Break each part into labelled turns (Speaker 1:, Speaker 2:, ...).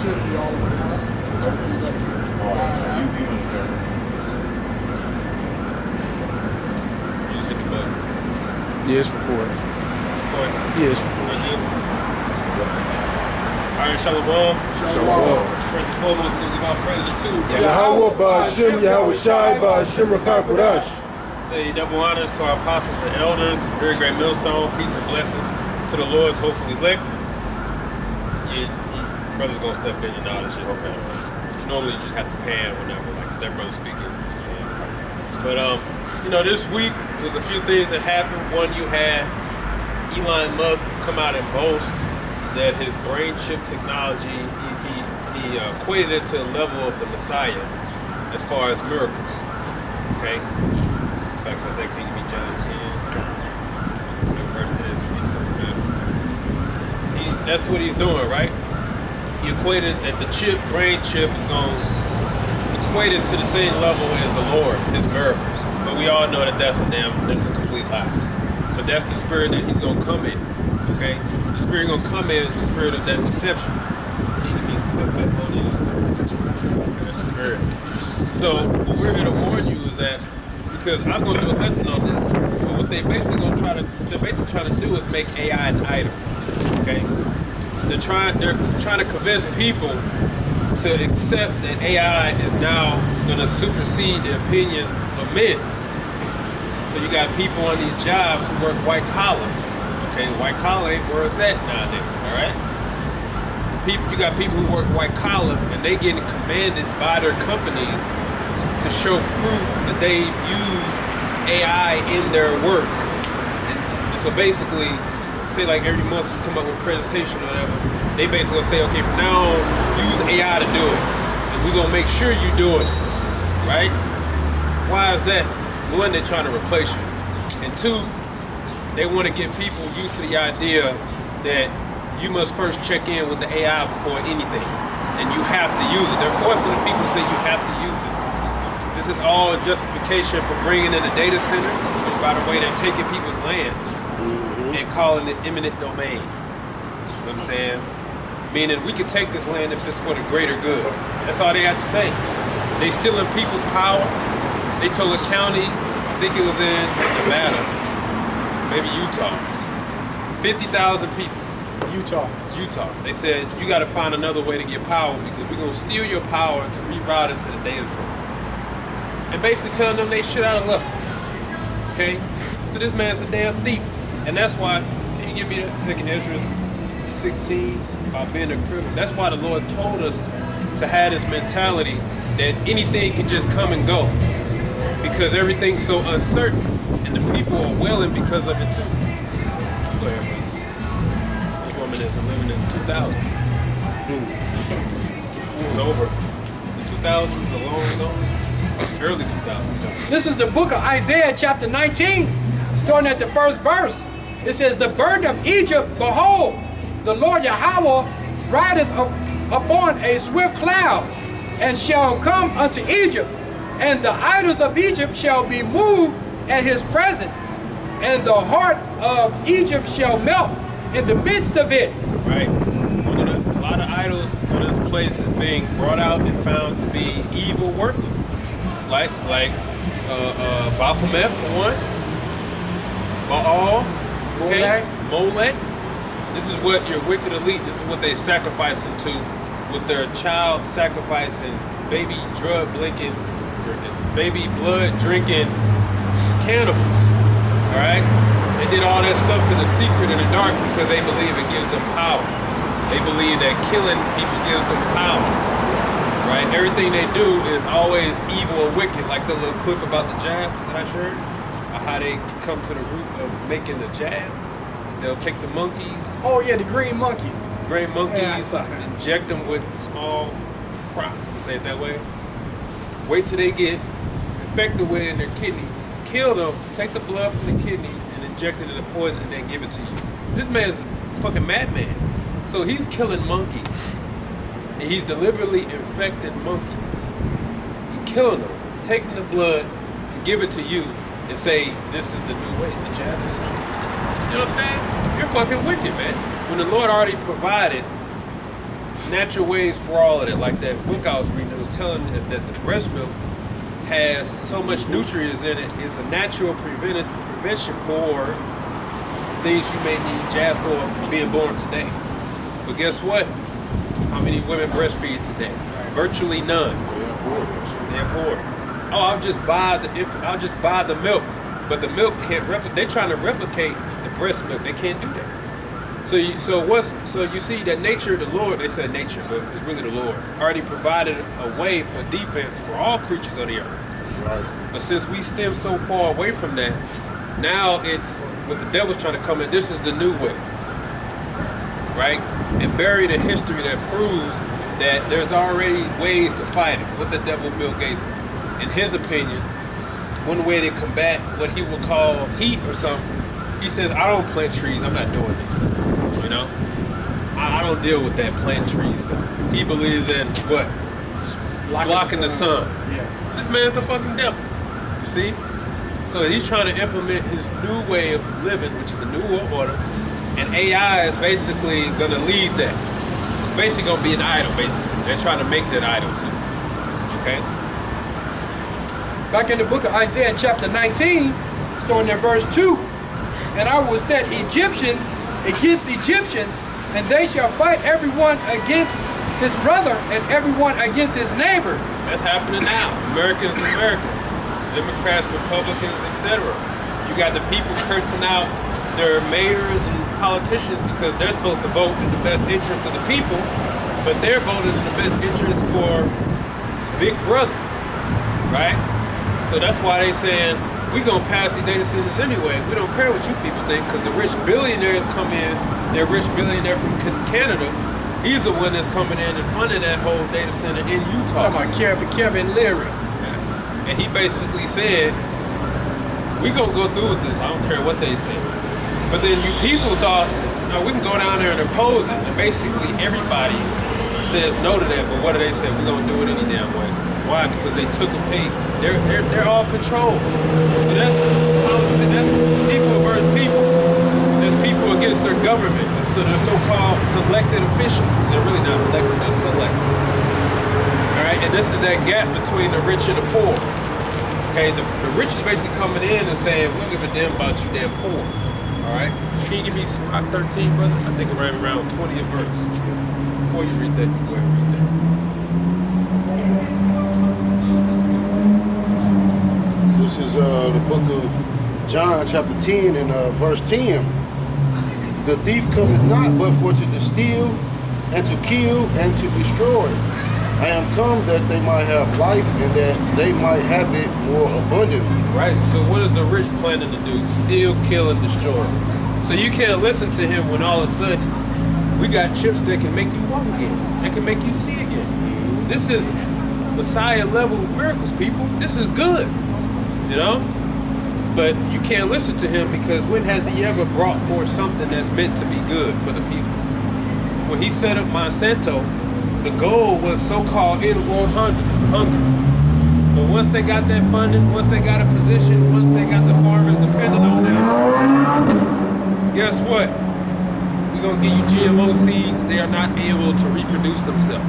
Speaker 1: should be all the way out.
Speaker 2: You just hit the button.
Speaker 3: Yeah, it's recording. Yeah, it's recording.
Speaker 2: All right, Shalom.
Speaker 3: Shalom.
Speaker 2: First and foremost, we're going to give our praises to
Speaker 3: Yahweh Ba'Hashem, Yahweh Shai Ba'Hashem Rakakwadash.
Speaker 2: Say double honors to our apostles and elders, very great millstone, peace and blessings to the Lord's hopefully elect. Brother's gonna step in, it's just kind of, normally you just have to pan whenever, like if that brother speaking, just pan. But this week there's a few things that happened. One, you had Elon Musk come out and boast that his brain chip technology, he equated it to the level of the Messiah as far as miracles. Okay. In fact, I say, can you be John 10? Verse 10 is that's what he's doing, right? He equated that the brain chip is going to equate it to the same level as the Lord, his miracles. But we all know that that's a complete lie. But that's the spirit that he's going to come in, okay? The spirit going to come in is the spirit of that deception. That's the spirit. So what we're going to warn you is that, because I was going to do a lesson on this, but what they're basically trying to do is make AI an idol, okay? They're trying to convince people to accept that AI is now going to supersede the opinion of men. So you got people on these jobs who work white collar. Okay, white collar ain't where it's at nowadays. All right. You got people who work white collar and they getting commanded by their companies to show proof that they use AI in their work. And so basically, say like every month you come up with a presentation or whatever, they basically say, okay, from now on, use AI to do it. And we're gonna make sure you do it, right? Why is that? One, they're trying to replace you. And two, they want to get people used to the idea that you must first check in with the AI before anything. And you have to use it. They're forcing the people to say you have to use this. This is all justification for bringing in the data centers, which by the way, they're taking people's land and calling it eminent domain. You understand? Meaning we could take this land if it's for the greater good. That's all they have to say. They stealing people's power. They told a county, I think it was in Nevada, maybe Utah, 50,000 people. Utah. They said, you got to find another way to get power because we're going to steal your power to reroute it to the data center. And basically telling them they shit out of luck. Okay? So this man's a damn thief. And that's why, can you give me that 2nd Ezra 16 about being a criminal? That's why the Lord told us to have this mentality that anything can just come and go. Because everything's so uncertain. And the people are willing because of it too. Go ahead, please. This woman is living in 2000. It was over. The 2000s are long gone. Early 2000s.
Speaker 4: This is the book of Isaiah chapter 19, starting at the 1st verse. It says, the burden of Egypt, behold, the Lord Yahweh rideth upon a swift cloud, and shall come unto Egypt, and the idols of Egypt shall be moved at his presence, and the heart of Egypt shall melt in the midst of it.
Speaker 2: Right. A lot of idols on this place is being brought out and found to be evil, worthless. Like Baphomet for one, Baal, okay, Molech. This is what your wicked elite, this is what they sacrificing to with their child sacrificing, baby blood drinking cannibals. Alright? They did all that stuff in the secret in the dark because they believe it gives them power. They believe that killing people gives them power. Right? Everything they do is always evil or wicked, like the little clip about the jabs that I shared, or how they come to the root of making the jab. They'll take the monkeys.
Speaker 4: Oh yeah, the green monkeys.
Speaker 2: Green monkeys,
Speaker 4: Yeah,
Speaker 2: inject them with small crops, I'm gonna say it that way. Wait till they get infected with it in their kidneys. Kill them, take the blood from the kidneys and inject it in the poison and then give it to you. This man's a fucking madman. So he's killing monkeys. And he's deliberately infecting monkeys. He's killing them, taking the blood to give it to you and say, this is the new way, the jab or something. You know what I'm saying? You're fucking wicked, man. When the Lord already provided natural ways for all of it. Like that book I was reading, it was telling that the breast milk has so much nutrients in it. It's a natural prevention for things you may need jabs for being born today. But guess what? How many women breastfeed today? Virtually none. They're poor. Oh, I'll just buy the milk, but the milk can't replicate. They're trying to replicate the breast milk. They can't do that. So you see that nature, the Lord, they said nature, but it's really the Lord, already provided a way for defense for all creatures of the earth.
Speaker 1: Right.
Speaker 2: But since we stem so far away from that, now it's what the devil's trying to come in. This is the new way, right? And buried in history that proves that there's already ways to fight it. What the devil Bill Gates, in his opinion, one way to combat what he would call heat or something, he says, I don't plant trees, I'm not doing it. You know? I don't deal with that plant trees stuff. He believes in what? Blocking the sun.
Speaker 4: Yeah.
Speaker 2: This man's the fucking devil. You see? So he's trying to implement his new way of living, which is a new world order, and AI is basically going to lead that. It's basically going to be an idol, basically. They're trying to make it an idol too. Okay?
Speaker 4: Back in the book of Isaiah chapter 19, starting at verse 2, and I will set Egyptians against Egyptians, and they shall fight everyone against his brother and everyone against his neighbor.
Speaker 2: That's happening now. Americans, Democrats, Republicans, etc. You got the people cursing out their mayors and politicians because they're supposed to vote in the best interest of the people, but they're voting in the best interest for Big Brother, right? So that's why they saying, we're going to pass these data centers anyway. We don't care what you people think, because the rich billionaires come in, their rich billionaire from Canada, he's the one that's coming in and funding that whole data center in Utah.
Speaker 4: Talking about Kevin Leary.
Speaker 2: Yeah. And he basically said, we're going to go through with this. I don't care what they say. But then you people thought, no, we can go down there and oppose it. And basically everybody says no to that, but what do they say? We're going to do it any damn way. Why? Because they took a pay. They're all controlled. So that's people versus people. There's people against their government. So they're so-called selected officials, because they're really not elected, they're selected. All right, and this is that gap between the rich and the poor. Okay, the rich is basically coming in and saying, we don't give a damn about you damn poor. All right, can you give me Surah 13, brother? I think around 20th verse. Before you read that, go ahead and read that.
Speaker 1: This is the book of John, chapter 10, and verse 10. The thief cometh not but for to steal, and to kill, and to destroy. I am come that they might have life, and that they might have it more abundantly.
Speaker 2: Right, so what is the rich planning to do? Steal, kill, and destroy. So you can't listen to him when all of a sudden we got chips that can make you walk again, that can make you see again. This is Messiah level miracles, people. This is good, you know? But you can't listen to him, because when has he ever brought forth something that's meant to be good for the people? When he set up Monsanto, the goal was so-called in-world hunger. But once they got that funding, once they got a position, once they got the farmers dependent on them, guess what? We're going to give you GMO seeds. They are not able to reproduce themselves.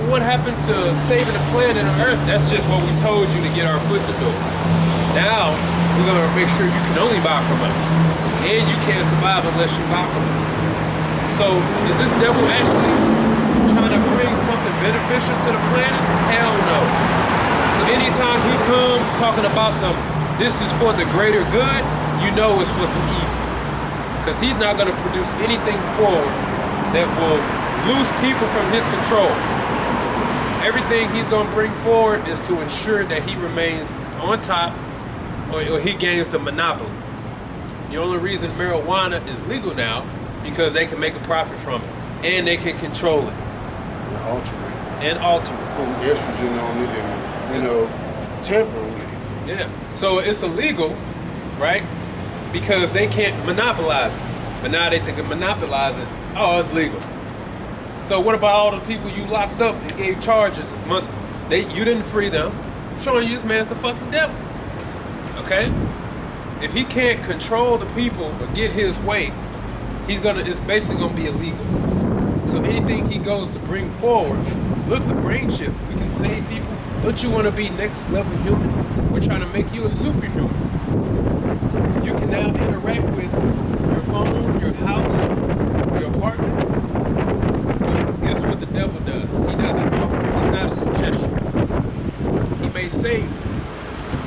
Speaker 2: What happened to saving the planet and Earth? That's just what we told you to get our foot to do. Now, we're going to make sure you can only buy from us. And you can't survive unless you buy from us. So, is this devil actually trying to bring something beneficial to the planet? Hell no. So anytime he comes talking about something, this is for the greater good, you know it's for some evil. Because he's not going to produce anything forward that will loose people from his control. Everything he's going to bring forward is to ensure that he remains on top, or he gains the monopoly. The only reason marijuana is legal now, because they can make a profit from it, and they can control it. And alter it.
Speaker 1: Putting estrogen on it and, tampering with it.
Speaker 2: Yeah. So it's illegal, right? Because they can't monopolize it. But now they can monopolize it. Oh, it's legal. So what about all the people you locked up and gave charges? You didn't free them, showing you this man's the fucking devil. Okay? If he can't control the people or get his way, it's basically gonna be illegal. So anything he goes to bring forward, look, the brain chip, we can save people. Don't you want to be next level human? We're trying to make you a superhuman. You can now interact with your phone, your house, your apartment. But guess what the devil does? He doesn't offer it. It's not a suggestion. He may say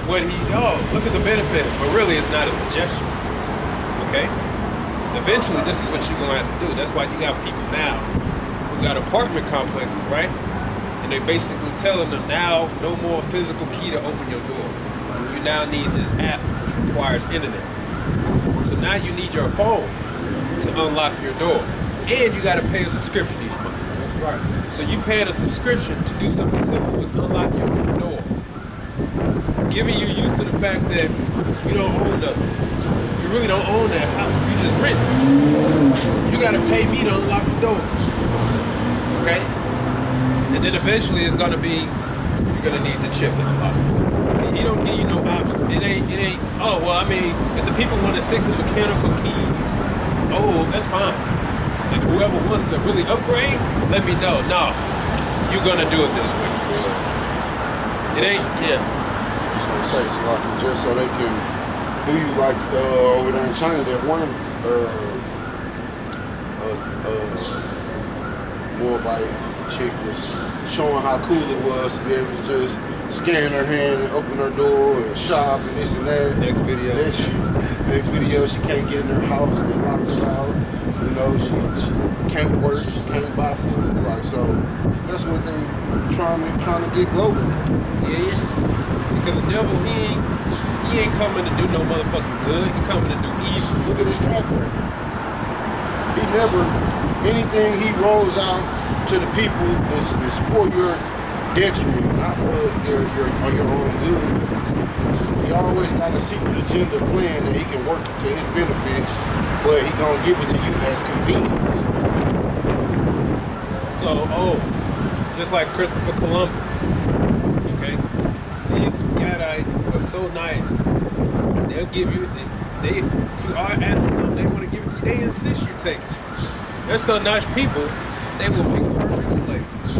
Speaker 2: what look at the benefits, but really it's not a suggestion. Okay? Eventually, this is what you're going to have to do. That's why you got people now who got apartment complexes, right? And they basically telling them now, no more physical key to open your door. You now need this app, which requires internet. So now you need your phone to unlock your door. And you got to pay a subscription each month.
Speaker 4: Right.
Speaker 2: So you paying a subscription to do something simple as unlock your own door. Giving you used to the fact that you don't own nothing. You really don't own that house. You just rent it. You got to pay me to unlock the door. Okay? And then eventually it's going to be, you're going to need the chip to unlock it. He don't give you no options. It ain't, if the people want to stick to mechanical keys, that's fine. And whoever wants to really upgrade, let me know. No, you're going to do it this way. It ain't,
Speaker 1: Say so like just so they can do you like over there in China. That one Moabite chick was showing how cool it was to be able to just scan her hand and open her door and shop and this and that.
Speaker 2: Next video,
Speaker 1: she can't get in her house. They locked her out. You know, she can't work. She can't buy food. Like so, that's what they trying to get globally.
Speaker 2: Yeah. Because the devil, he ain't coming to do no motherfucking good. He coming to do evil.
Speaker 1: Look at his track record. He never, anything he rolls out to the people is for your detriment, not for your own good. He always got a secret agenda plan that he can work it to his benefit, but he gonna give it to you as convenience.
Speaker 2: So, just like Christopher Columbus, okay? These Gadites are so nice. They'll give you, you are asking something, they want to give it to you. They insist you take it. They're so nice people, they will make perfect slaves.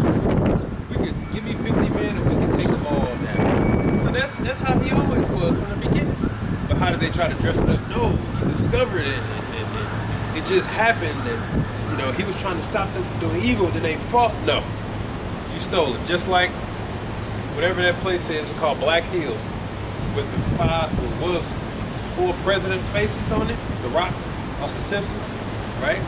Speaker 2: We could give you 50 men and we can take them all down. So that's how he always was from the beginning. But how did they try to dress it up? No, he discovered it and it just happened that, he was trying to stop them from doing evil, then they fought. No, you stole it. Just like whatever that place is called Black Hills, with the four presidents' faces on it, the rocks off the Simpsons, right?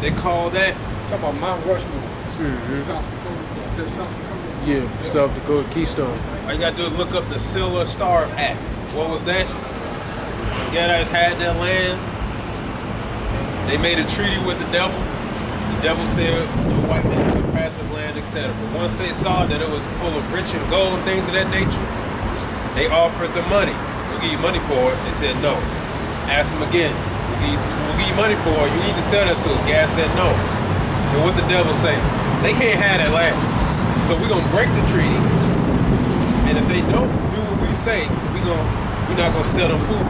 Speaker 2: They call that.
Speaker 4: Talking about Mount Rushmore.
Speaker 3: Mm-hmm.
Speaker 4: South Dakota. Is that South Dakota?
Speaker 3: Yeah, South Dakota Keystone.
Speaker 2: All you gotta do is look up the Silver Star Act. What was that? The Gadites had their land. They made a treaty with the devil. The devil said the white man could pass his land, etc. But once they saw that it was full of rich and gold and things of that nature, they offered the money. We'll give you money for it. They said no. Ask them again. We'll give you money for it. You need to sell that to us. Gad said no. And what the devil say? They can't have that land. So we're gonna break the treaty. And if they don't do what we say, we're not gonna sell them food.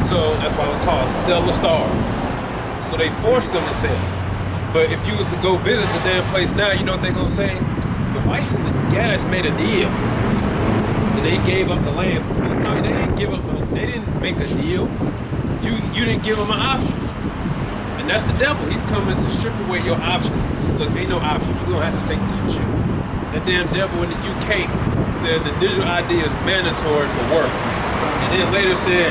Speaker 2: So that's why it was called Sell the Star. So they forced them to sell. But if you was to go visit the damn place now, you know what they're gonna say? The whites and the Gadites made a deal. And they gave up the land. No, they didn't give up. They didn't make a deal. You didn't give them an option. And that's the devil. He's coming to strip away your options. Look, ain't no option. You're gonna have to take this shit. That damn devil in the UK said the digital ID is mandatory for work. And then later said,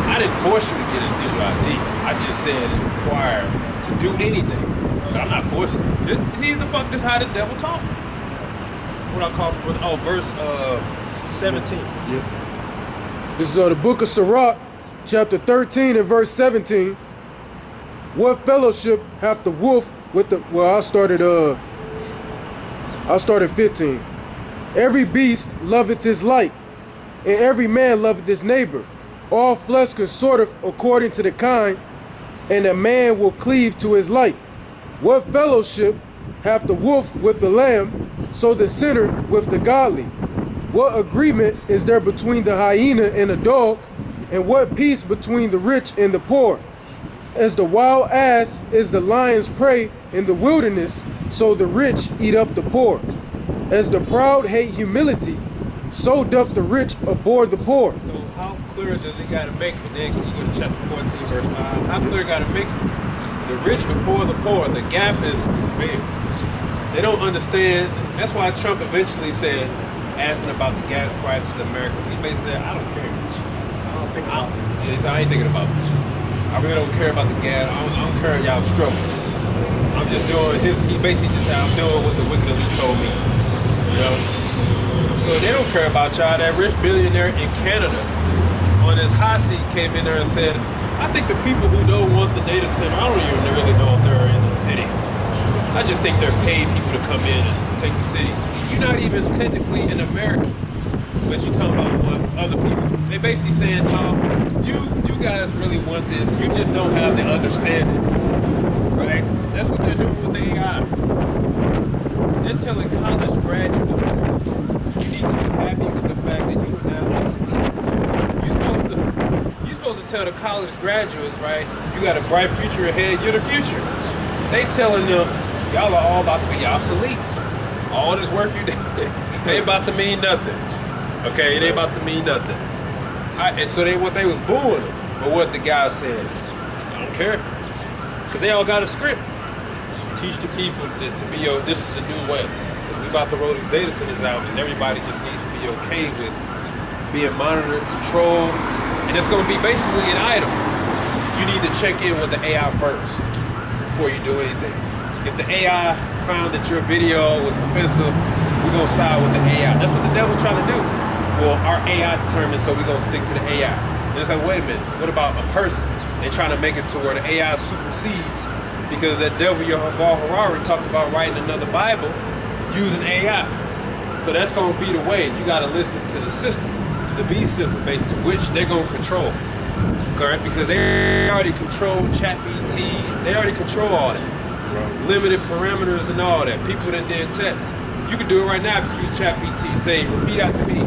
Speaker 2: I didn't force you to get a digital ID. I just said it's required to do anything. But I'm not forcing you. This how the devil talk. What I call verse 17.
Speaker 3: Yep. This is the book of Sirach, chapter 13 and verse 17. What fellowship hath the wolf with the... Well, I started 15. Every beast loveth his like, and every man loveth his neighbor. All flesh consorteth according to the kind, and a man will cleave to his like. What fellowship hath the wolf with the lamb, so the sinner with the godly? What agreement is there between the hyena and the dog, and what peace between the rich and the poor? As the wild ass is the lion's prey in the wilderness, so the rich eat up the poor. As the proud hate humility, so doth the rich abhor the poor.
Speaker 2: So how clear does he got to make it? Then can you go to chapter 14, verse 5? How clear got to make it? The rich abhor the poor. The gap is severe. They don't understand. That's why Trump eventually said, asking about the gas prices in America, he basically said, I don't care.
Speaker 4: I don't think about that.
Speaker 2: Yes, I ain't thinking about that. I really don't care about the gas. I don't care y'all struggling. I'm just doing he basically just said, I'm doing what the wicked elite told me. You know? So they don't care about y'all. That rich billionaire in Canada on his hot seat came in there and said, I think the people who don't want the data center, I don't even really know if they're in the city. I just think they're paid people to come in and take the city. You're not even technically an American, but you're talking about what other people. They basically saying, oh, you guys really want this. You just don't have the understanding, right? That's what they're doing with the AI. They're telling college graduates, you need to be happy with the fact that you are now you're supposed to tell the college graduates, right? You got a bright future ahead. You're the future. They telling them, y'all are all about to be obsolete. All this work you did, ain't about to mean nothing. Okay, it ain't about to mean nothing. And so what they was booing, but what the guy said, I don't care, because they all got a script. Teach the people that to be, this is the new way. Because we about to roll these data centers out, and everybody just needs to be okay with being monitored, controlled, and it's going to be basically an item. You need to check in with the AI first before you do anything. If the AI found that your video was offensive, we're going to side with the AI. That's what the devil's trying to do. Well, our AI determined, so we're going to stick to the AI. And it's like, wait a minute, what about a person? They're trying to make it to where the AI supersedes, because that devil Yuval Harari talked about writing another Bible using AI. So that's going to be the way. You got to listen to the system, the beast system, basically, which they're going to control. Correct? Because they already control ChatGPT. They already control all that. Limited parameters and all that. People that did tests. You can do it right now if you use ChatGPT. Say, repeat after me.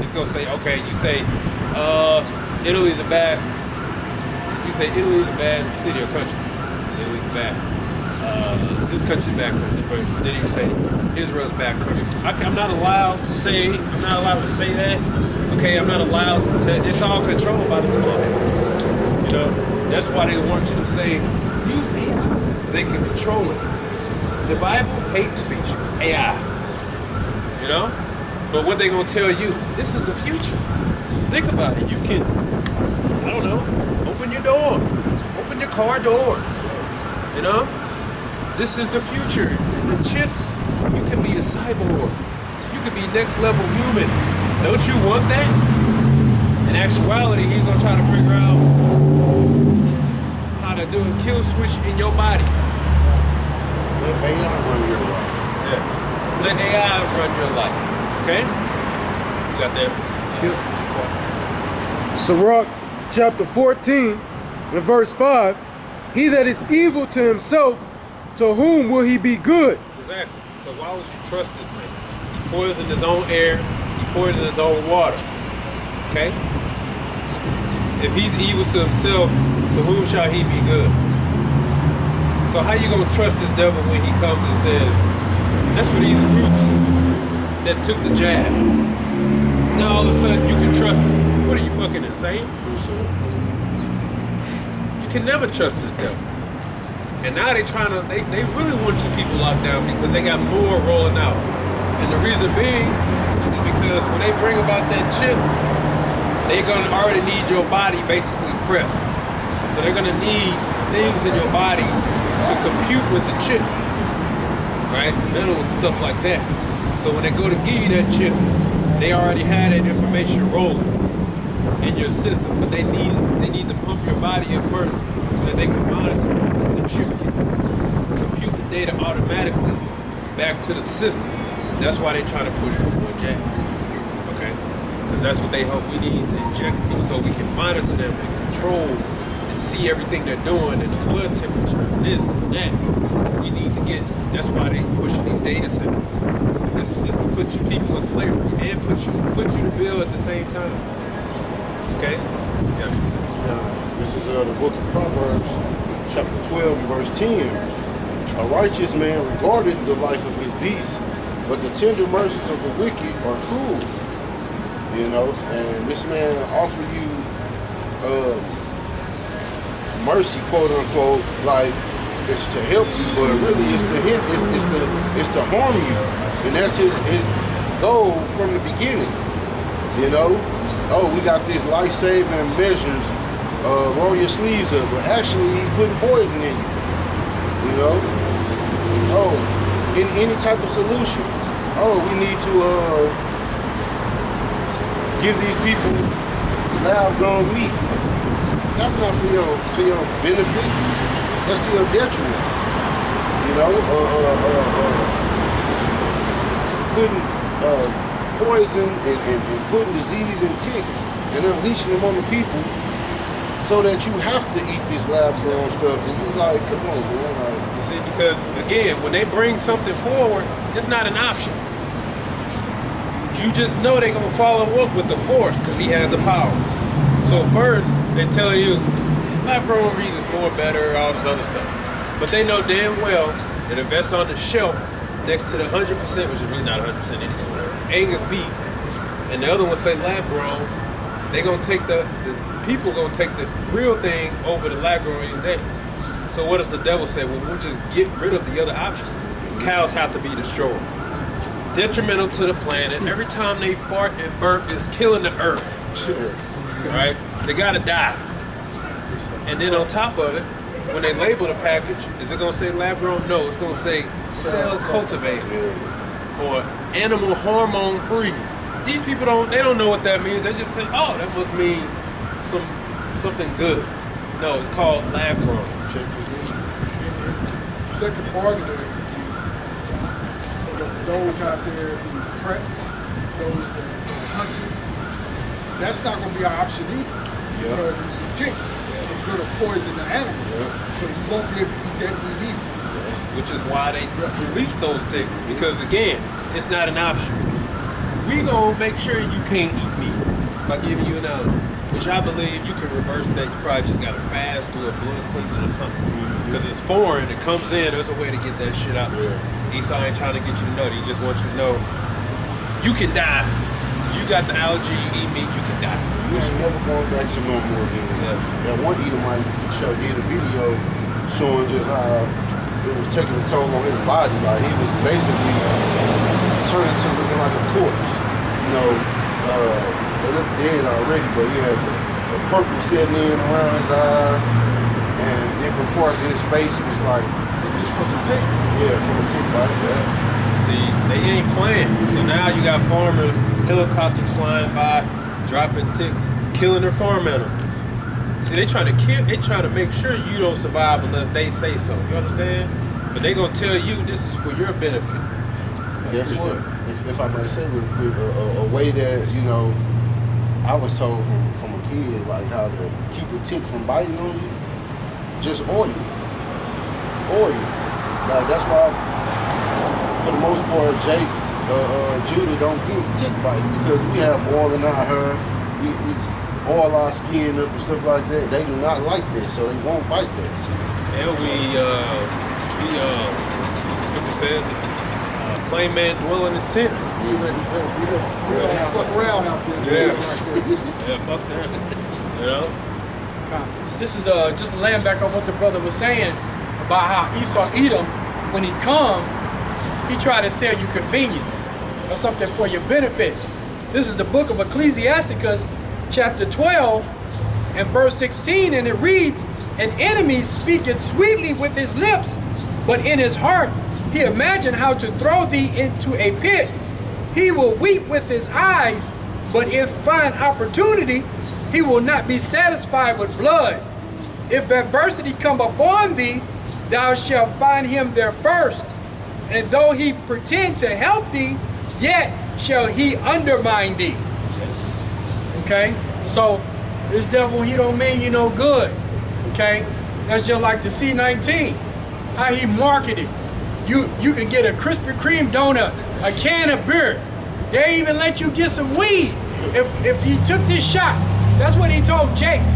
Speaker 2: It's going to say, okay, you say, Italy's a bad, you say Italy's a bad city or country. Italy's a bad, this country's a bad country. But then you say, Israel's a bad country. I'm not allowed to say that. Okay, I'm not allowed to tell, it's all controlled by the small head. You know, that's why they want you to say, use AI, so they can control it. The Bible, hate speech, AI. You know? But what they gonna tell you, this is the future. Think about it. You can, I don't know, open your door. Open your car door. You know? This is the future. The chips, you can be a cyborg. You can be next level human. Don't you want that? In actuality, he's gonna try to figure out how to do a kill switch in your body.
Speaker 1: Let AI run your life.
Speaker 2: Yeah. Let AI run your life. Okay? You got that?
Speaker 3: Sirach chapter 14 and verse 5. He that is evil to himself, to whom will he be good?
Speaker 2: Exactly. So why would you trust this man? He poisoned his own air. He poisoned his own water. Okay? If he's evil to himself, to whom shall he be good? So how you gonna trust this devil when he comes and says, that's for these groups that took the jab. Now all of a sudden you can trust him. What are you, fucking insane? You can never trust this devil. And now they really want you people locked down because they got more rolling out. And the reason being is because when they bring about that chip, they're gonna already need your body basically prepped. So they're gonna need things in your body to compute with the chip, right? Metals and stuff like that. So when they go to give you that chip, they already had that information rolling in your system, but they need to pump your body in first so that they can monitor the chip, compute the data automatically back to the system. That's why they try to push for more jabs, okay? Because that's what they hope we need to inject people so we can monitor them and control and see everything they're doing and the blood temperature, this and that. We need to get, that's why they pushing these data centers. It's to put you people in slavery and put you to bill at the same time. Okay? Yeah.
Speaker 1: This is the book of Proverbs, chapter 12 and verse 10. A righteous man regarded the life of his beast, but the tender mercies of the wicked are cruel. You know, and this man offer you mercy, quote unquote, like it's to help you, but really it's to hit, it's to harm you, and that's his goal from the beginning. You know, oh, we got these life-saving measures. Roll your sleeves up, but actually he's putting poison in you. You know, oh, in any type of solution. Oh, we need to give these people lab grown meat. That's not for your benefit. That's to your detriment. You know, putting poison and putting disease and ticks and unleashing them on the people so that you have to eat this lab grown stuff. And you're like, come on, man. Like,
Speaker 2: You see, because again, when they bring something forward, it's not an option. You just know they're gonna follow up with the force because he has the power. So first, they tell you, lab grown meat is more better, all this other stuff. But they know damn well that if that's on the shelf next to the 100%, which is really not 100% anything, whatever, Angus beef, and the other one say lab grown, they gonna take the people gonna take the real thing over the lab grown any day. So what does the devil say? Well, we'll just get rid of the other option. Cows have to be destroyed. Detrimental to the planet. Every time they fart and burp, it's killing the earth. Right? They gotta die. And then on top of it, when they label the package, is it gonna say lab grown? No, it's gonna say cell cultivated or animal hormone free. These people don't know what that means. They just say, oh, that must mean something good. No, it's called lab grown.
Speaker 5: And the second part of that, for those out there who prep, those that are hunting, that's not going to be our option either. Because it's ticks. It's going to poison the animals. So you won't be able to eat that meat either.
Speaker 2: Which is why they release those ticks. Because again, it's not an option. We gonna make sure you can't eat meat by giving you an allergy. Which I believe you can reverse that. You probably just gotta fast, do a blood cleansing or something. Because it's foreign, it comes in, there's a way to get that shit out. Esau ain't trying to get you to know, he just wants you to know you can die. You got the allergy, you eat meat, you can die.
Speaker 1: we ain't never going back to no more again. That one Edomite did a video showing just how it was taking a toll on his body. Like he was basically turning to looking like a corpse. You know, they looked dead already, but he had the purple setting in around his eyes, and different parts of his face was like.
Speaker 5: Is this from the tick?
Speaker 1: Yeah, from the tick bite. Yeah.
Speaker 2: See, they ain't playing. So now you got farmers, helicopters flying by, dropping ticks, killing their farm animals. See, they trying to kill. They trying to make sure you don't survive unless they say so. You understand? But they gonna tell you this is for your benefit.
Speaker 1: Yes, if I might say, with a way that, you know, I was told from a kid, like how to keep the tick from biting on you, just oil. Like that's why, for the most part, Jake, Judah don't get tick biting because we have oil in our hair, we oil our skin up and stuff like that. They do not like that, so they won't bite that.
Speaker 2: And the scripture says, plain man dwelling in tents.
Speaker 5: We don't fuck around out there.
Speaker 2: Yeah, fuck that. You know?
Speaker 4: This is just laying back on what the brother was saying about how Esau Edom, when he come, he tried to sell you convenience or something for your benefit. This is the book of Ecclesiasticus, chapter 12 and verse 16, and it reads, "An enemy speaketh sweetly with his lips, but in his heart he imagined how to throw thee into a pit. He will weep with his eyes, but if find opportunity, he will not be satisfied with blood. If adversity come upon thee, thou shalt find him there first. And though he pretend to help thee, yet shall he undermine thee." Okay? So, this devil, he don't mean you no good. Okay? That's just like the C19. How he marketed. You can get a Krispy Kreme donut, a can of beer. They even let you get some weed if you took this shot. That's what he told Jakes.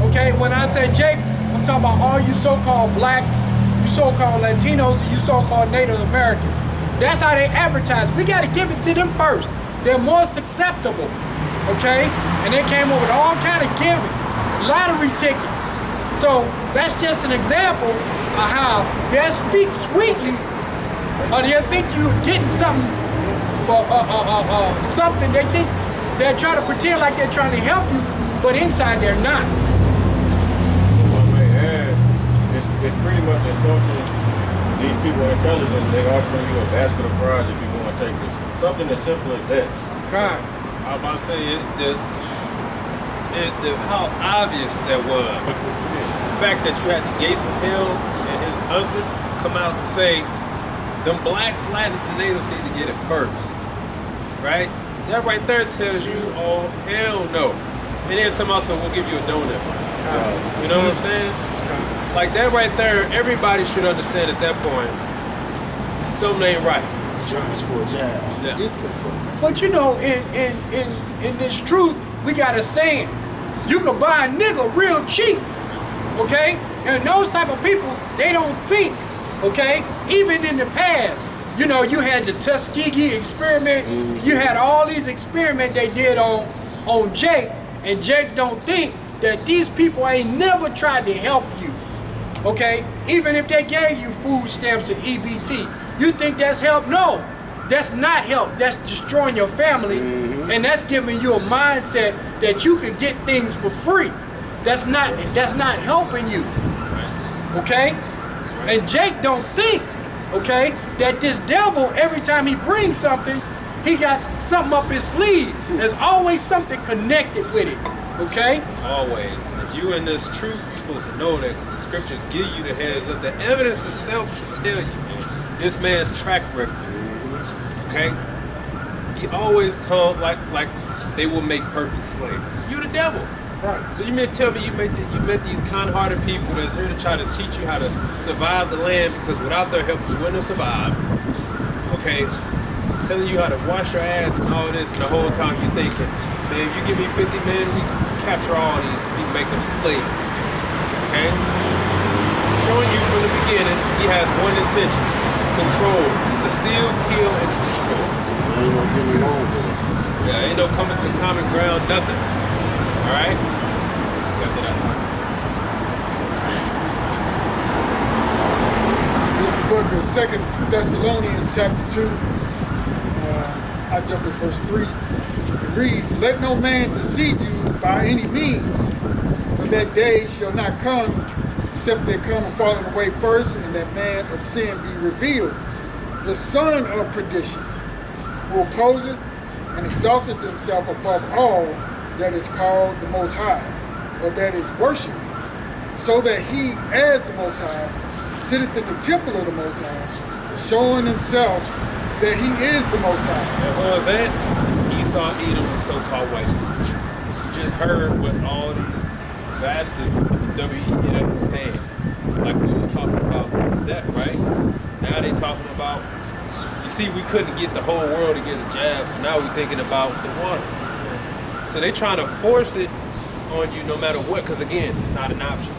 Speaker 4: Okay? When I said Jakes, I'm talking about all you so-called blacks, you so-called Latinos, and you so-called Native Americans. That's how they advertise. We got to give it to them first. They're more susceptible, okay? And they came up with all kind of gimmicks, lottery tickets. So that's just an example of how they speak sweetly, or they think you're getting something for something. They think they're trying to pretend like they're trying to help you, but inside they're not.
Speaker 6: If I may add, it's pretty much insulting these people intelligence. They offering you a basket of fries if you want to take this. Something as simple as that.
Speaker 4: Right.
Speaker 2: I was about to say how obvious that was. The fact that you had the Gates of Hell and his husband come out and say, them blacks, Latins, and natives need to get it first. Right? That right there tells you, oh, hell no. And then tell me, so we'll give you a donut. You know what I'm saying? Like that right there, everybody should understand at that point, something ain't right.
Speaker 1: John's for a jab.
Speaker 2: Yeah.
Speaker 1: Get put for a
Speaker 4: But you know, in this truth, we got a saying. You can buy a nigga real cheap, okay? And those type of people, they don't think, okay? Even in the past, you know, you had the Tuskegee experiment. You had all these experiments they did on Jake, and Jake don't think that these people ain't never tried to help you, okay? Even if they gave you food stamps and EBT, you think that's help? No, that's not help. That's destroying your family, and that's giving you a mindset that you can get things for free. That's not helping you, okay? And Jake don't think, okay, that this devil, every time he brings something, he got something up his sleeve. There's always something connected with it, okay?
Speaker 2: Always. And if you in this truth, you're supposed to know that, because the scriptures give you the heads up. The evidence itself should tell you this man's track record. Okay? He always come like they will make perfect slaves. You the devil.
Speaker 4: Right.
Speaker 2: So you meant to tell me you met these kind-hearted people that's here to try to teach you how to survive the land, because without their help you wouldn't have survived. Okay? Telling you how to wash your ass and all this, and the whole time you're thinking, man, if you give me 50 men, we can capture all these, we can make them slaves. Okay? Showing you from the beginning, he has one intention: control, to steal, kill, and to destroy.
Speaker 1: Ain't no getting along with it.
Speaker 2: Yeah, ain't no coming to common ground, nothing. All right? Got that out.
Speaker 5: This is the book of 2 Thessalonians chapter 2. I jump at verse 3. It reads, "Let no man deceive you by any means, for that day shall not come, except there come a falling away first, and that man of sin be revealed, the son of perdition, who opposeth and exalteth himself above all that is called the Most High, or that is worshipped, so that he, as the Most High, sitteth in the temple of the Most High, showing himself that he is the Most High."
Speaker 2: And what was that? Esau, Edom, and so-called white people. You just heard what all these bastards, WEF, were saying. Like we was talking about that, right? Now they talking about, you see, we couldn't get the whole world to get a jab, so now we're thinking about the water. So they trying to force it on you no matter what, because again, it's not an option.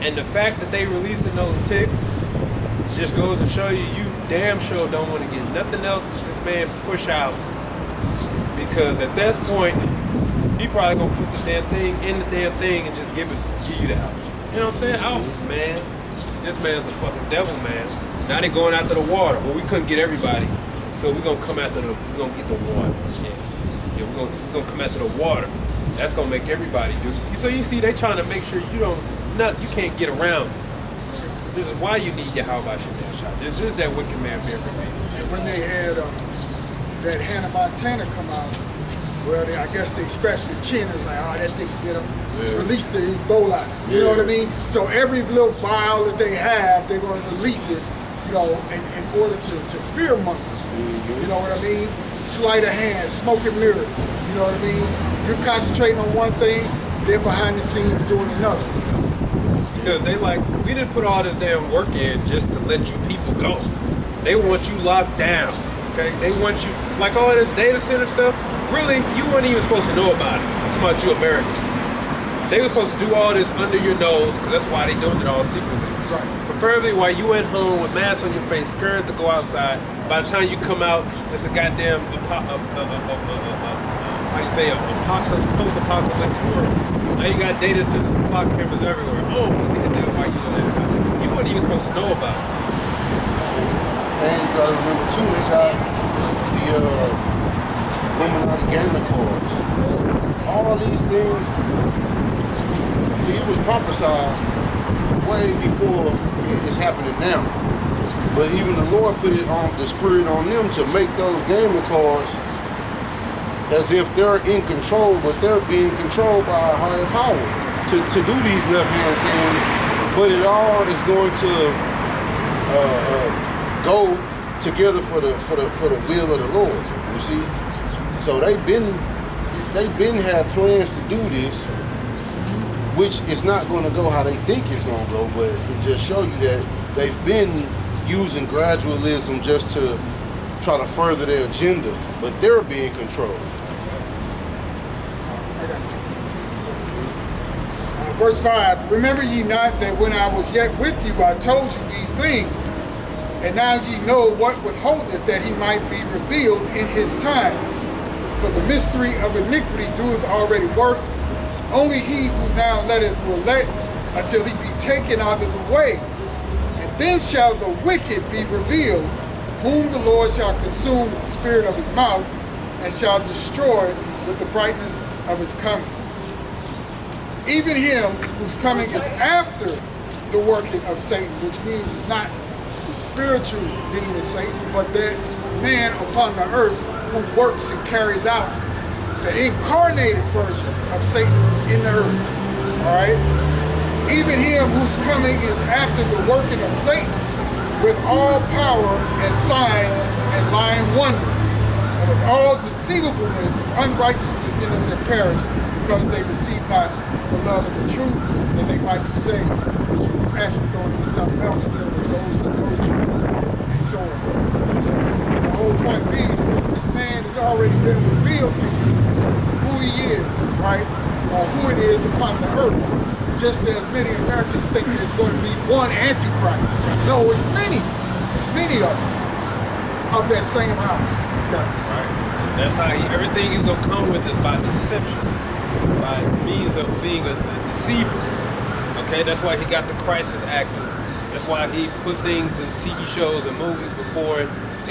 Speaker 2: And the fact that they releasing those ticks just goes to show you, you damn sure don't want to get nothing else that this man push out, because at that point, he probably gonna put the damn thing in the damn thing and just give you the option. You know what I'm saying? Oh man, this man's the fucking devil, man. Now they going after the water. Well, we couldn't get everybody, so we're gonna come after we're gonna get the water. Yeah, we're gonna come after the water. That's gonna make everybody do. So you see, they trying to make sure you can't get around. This is why you need Yahweh shot. This is that wicked man being revealed.
Speaker 5: And when they had that Hannah Montana come out, well, I guess they scratched the chin. It's like, oh, that thing, release the Ebola. You know what I mean? So every little vial that they have, they're going to release it, in order to fear monger. You know what I mean? Sleight of hand, smoke and mirrors. You know what I mean? You're concentrating on one thing, they're behind the scenes doing another.
Speaker 2: Because they we didn't put all this damn work in just to let you people go. They want you locked down, okay? They want you, like all this data center stuff, really, you weren't even supposed to know about it. I'm talking about you Americans. They were supposed to do all this under your nose, because that's why they doing it all secretly.
Speaker 5: Right.
Speaker 2: Preferably while you at home with masks on your face, scared to go outside. By the time you come out, it's a goddamn post-apocalyptic world. Now you got data centers and clock cameras everywhere. Oh, we did that while you in there. You weren't even supposed to know about it.
Speaker 1: And you gotta remember too, they got the Illuminati gaming cards. All these things, see, it was prophesied way before it's happening now. But even the Lord put it on the spirit on them to make those gaming cards as if they're in control, but they're being controlled by a higher power to do these left-hand things. But it all is going to go together for the will of the Lord. You see, so they've been had plans to do this, which is not going to go how they think it's going to go. But it just show you that they've been using gradualism just to try to further their agenda, but they're being controlled.
Speaker 5: Verse 5, remember ye not that when I was yet with you, I told you these things, and now ye know what withholdeth, that he might be revealed in his time. For the mystery of iniquity doeth already work. Only he who now letteth will let until he be taken out of the way. And then shall the wicked be revealed, whom the Lord shall consume with the spirit of his mouth, and shall destroy with the brightness of his coming. Even him whose coming is after the working of Satan, which means it's not the spiritual demon Satan, but that man upon the earth who works and carries out the incarnated version of Satan in the earth. All right? Even him whose coming is after the working of Satan, with all power and signs and lying wonders, and with all deceivableness and unrighteousness in them that perish, because they receive not the love of the truth, that they might be saved, which was actually going to be something else. There were those that know the truth, and so on. The whole point being is that this man has already been revealed to you, who he is, right? Or who it is upon the earth. Just as many Americans think there's going to be one Antichrist. No, it's many. There's many of them. Of that same house. Okay.
Speaker 2: Right. That's how everything he's going to come with is by deception. By means of being a deceiver. Okay, that's why he got the crisis actors. That's why he put things in TV shows and movies before it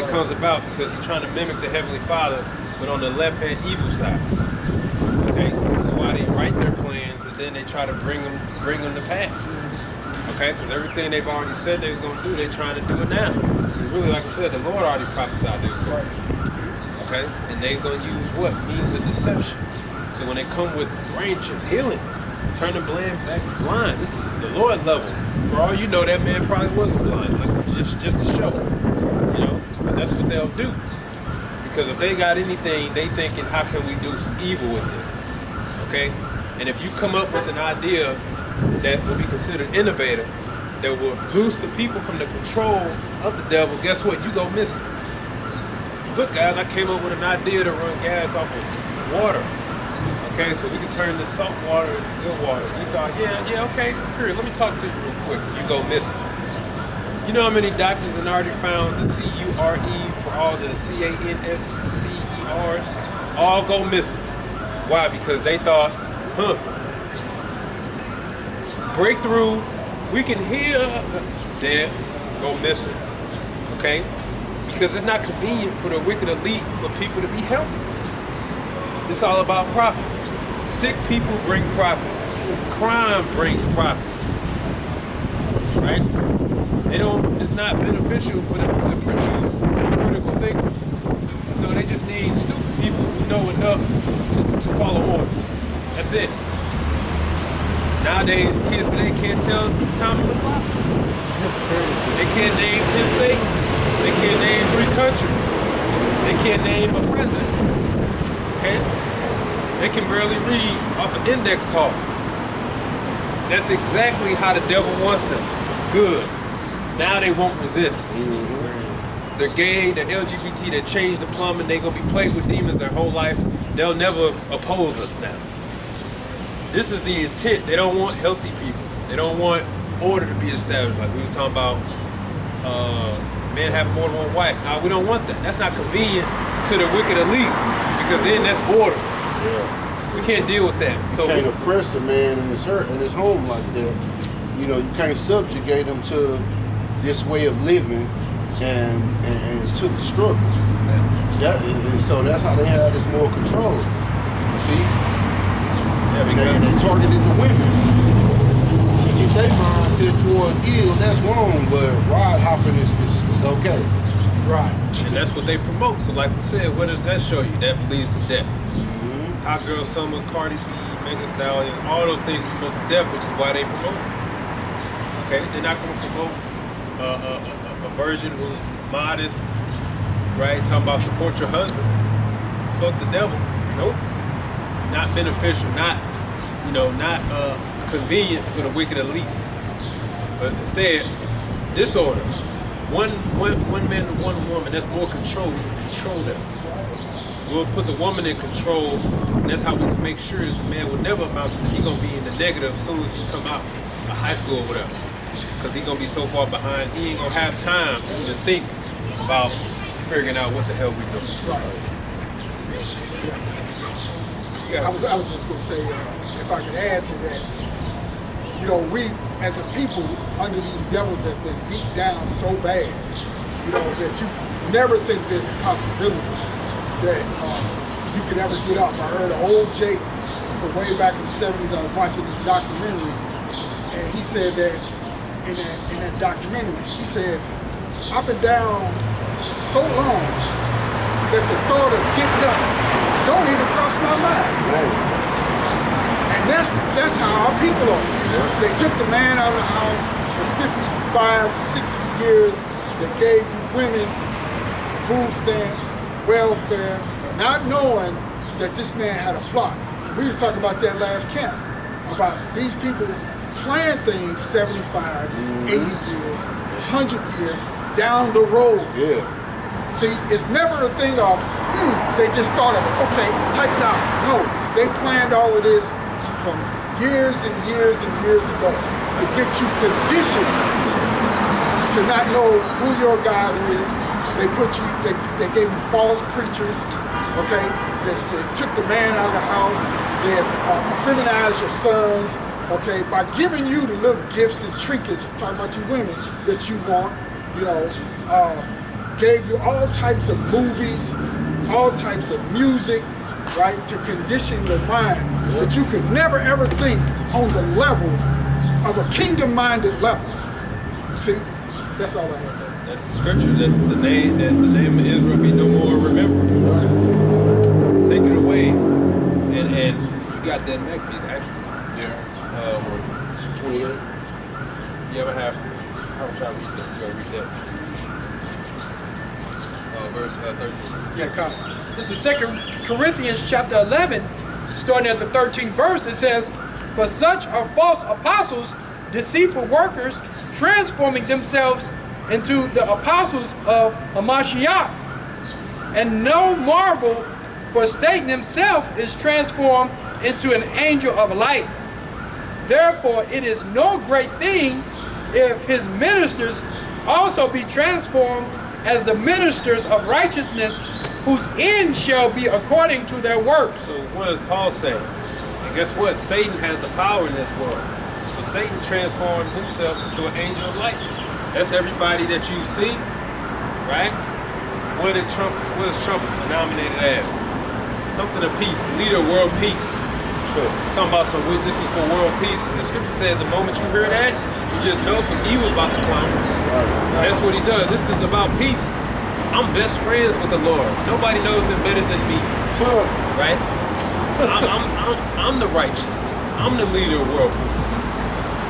Speaker 2: comes about, because he's trying to mimic the Heavenly Father, but on the left-hand evil side. Okay, this is why they write their plans and then they try to bring them to pass. Okay, because everything they've already said they was going to do, they're trying to do it now. And really, like I said, the Lord already prophesied they was going to do it. Okay, and they're going to use what? Means of deception. So when they come with brain chips, healing, turn the blind back to blind. This is the Lord level. For all you know, that man probably wasn't blind, like just to show. You know, but that's what they'll do. Because if they got anything, they thinking, how can we do some evil with this? Okay? And if you come up with an idea that will be considered innovative, that will loose the people from the control of the devil, guess what? You go missing. Look, guys, I came up with an idea to run gas off of water. Okay, so we can turn this salt water into good water. You saw, yeah, okay, here, let me talk to you real quick. You go missing. You know how many doctors have already found the C-U-R-E for all the C-A-N-S-C-E-Rs? All go missing. Why? Because they thought, breakthrough, we can heal, dead, go missing. Okay? Because it's not convenient for the wicked elite for people to be healthy. It's all about profit. Sick people bring profit. Crime brings profit. Right? It's not beneficial for them to produce critical thinkers. No, they just need stupid people who know enough to follow orders. That's it. Nowadays, kids today can't tell the time of the clock. They can't name 10 states. They can't name 3 countries. They can't name a president. Okay? They can barely read off an index card. That's exactly how the devil wants them. Good. Now they won't resist. Mm-hmm. They're gay, they're LGBT, they changed the plumbing, they're going to be plagued with demons their whole life. They'll never oppose us now. this is the intent. They don't want healthy people. They don't want order to be established. Like we was talking about, men having more than one wife. Now we don't want that. That's not convenient to the wicked elite, because then that's order.
Speaker 1: Yeah.
Speaker 2: We can't deal with that. So
Speaker 1: You can't oppress a man in his home like that. You know, you can't subjugate him to this way of living and to destroy him. And so that's how they have this more control. You see?
Speaker 2: yeah, because
Speaker 1: They targeted the women. To get their mindset towards ill, that's wrong, but ride hopping is okay.
Speaker 4: Right.
Speaker 2: and that's what they promote. So like we said, what does that show you? That leads to death. Hot Girl Summer, Cardi B, Megan Thee Stallion, all those things promote the death, which is why they promote it. Okay, they're not going to promote a virgin who's modest, right? Talking about support your husband. Fuck the devil. Nope. Not beneficial. Not convenient for the wicked elite. But instead, disorder. One man and one woman. That's more control. We can control them. We'll put the woman in control, and that's how we can make sure that the man will never amount to, he's gonna be in the negative as soon as he come out of high school or whatever. Because he's gonna be so far behind, he ain't gonna have time to even think about figuring out what the hell we doing.
Speaker 5: I was just going to say, if I could add to that, you know, we as a people under these devils have been beat down so bad, you know, that you never think there's a possibility that you could ever get up. I heard old Jake from way back in the 70s. I was watching this documentary, and he said that in that documentary, he said, I've been down so long that the thought of getting up don't even cross my mind.
Speaker 1: Right.
Speaker 5: And that's how our people are. They took the man out of the house for 55, 60 years. They gave women food stamps, welfare, not knowing that this man had a plot. We was talking about that last camp, about these people plan things 75, 80 years, 100 years down the road.
Speaker 1: Yeah.
Speaker 5: See, it's never a thing of, they just thought of it, okay, type it out. No, they planned all of this from years and years and years ago to get you conditioned to not know who your God is. They gave you false preachers, okay? They took the man out of the house. They have feminized your sons, okay? By giving you the little gifts and trinkets, talking about you women, that you want, you know, gave you all types of movies, all types of music, right? To condition your mind that you could never ever think on the level of a kingdom-minded level. See, that's all I have.
Speaker 2: That's the scripture, that the name of Israel be no more remembrance. Take it away, and you got that Maccabees actually.
Speaker 1: Yeah. 28.
Speaker 2: You ever have? How shall I read that? You gotta read that. Verse 13.
Speaker 4: Yeah, come. This is 2 Corinthians chapter 11, starting at the 13th verse. It says, for such are false apostles, deceitful workers, transforming themselves into the apostles of Hamashiach. And no marvel, for Satan himself is transformed into an angel of light. Therefore, it is no great thing if his ministers also be transformed as the ministers of righteousness, whose end shall be according to their works.
Speaker 2: So what does Paul say? And guess what? Satan has the power in this world. So Satan transformed himself into an angel of light. That's everybody that you see, right? What is Trump nominated as? Something of peace, leader of world peace. Talking about some witnesses for world peace. And the scripture says the moment you hear that, you just know some evil about to come. That's what he does. This is about peace. I'm best friends with the Lord. Nobody knows him better than me. Right? I'm the righteous. I'm the leader of world peace.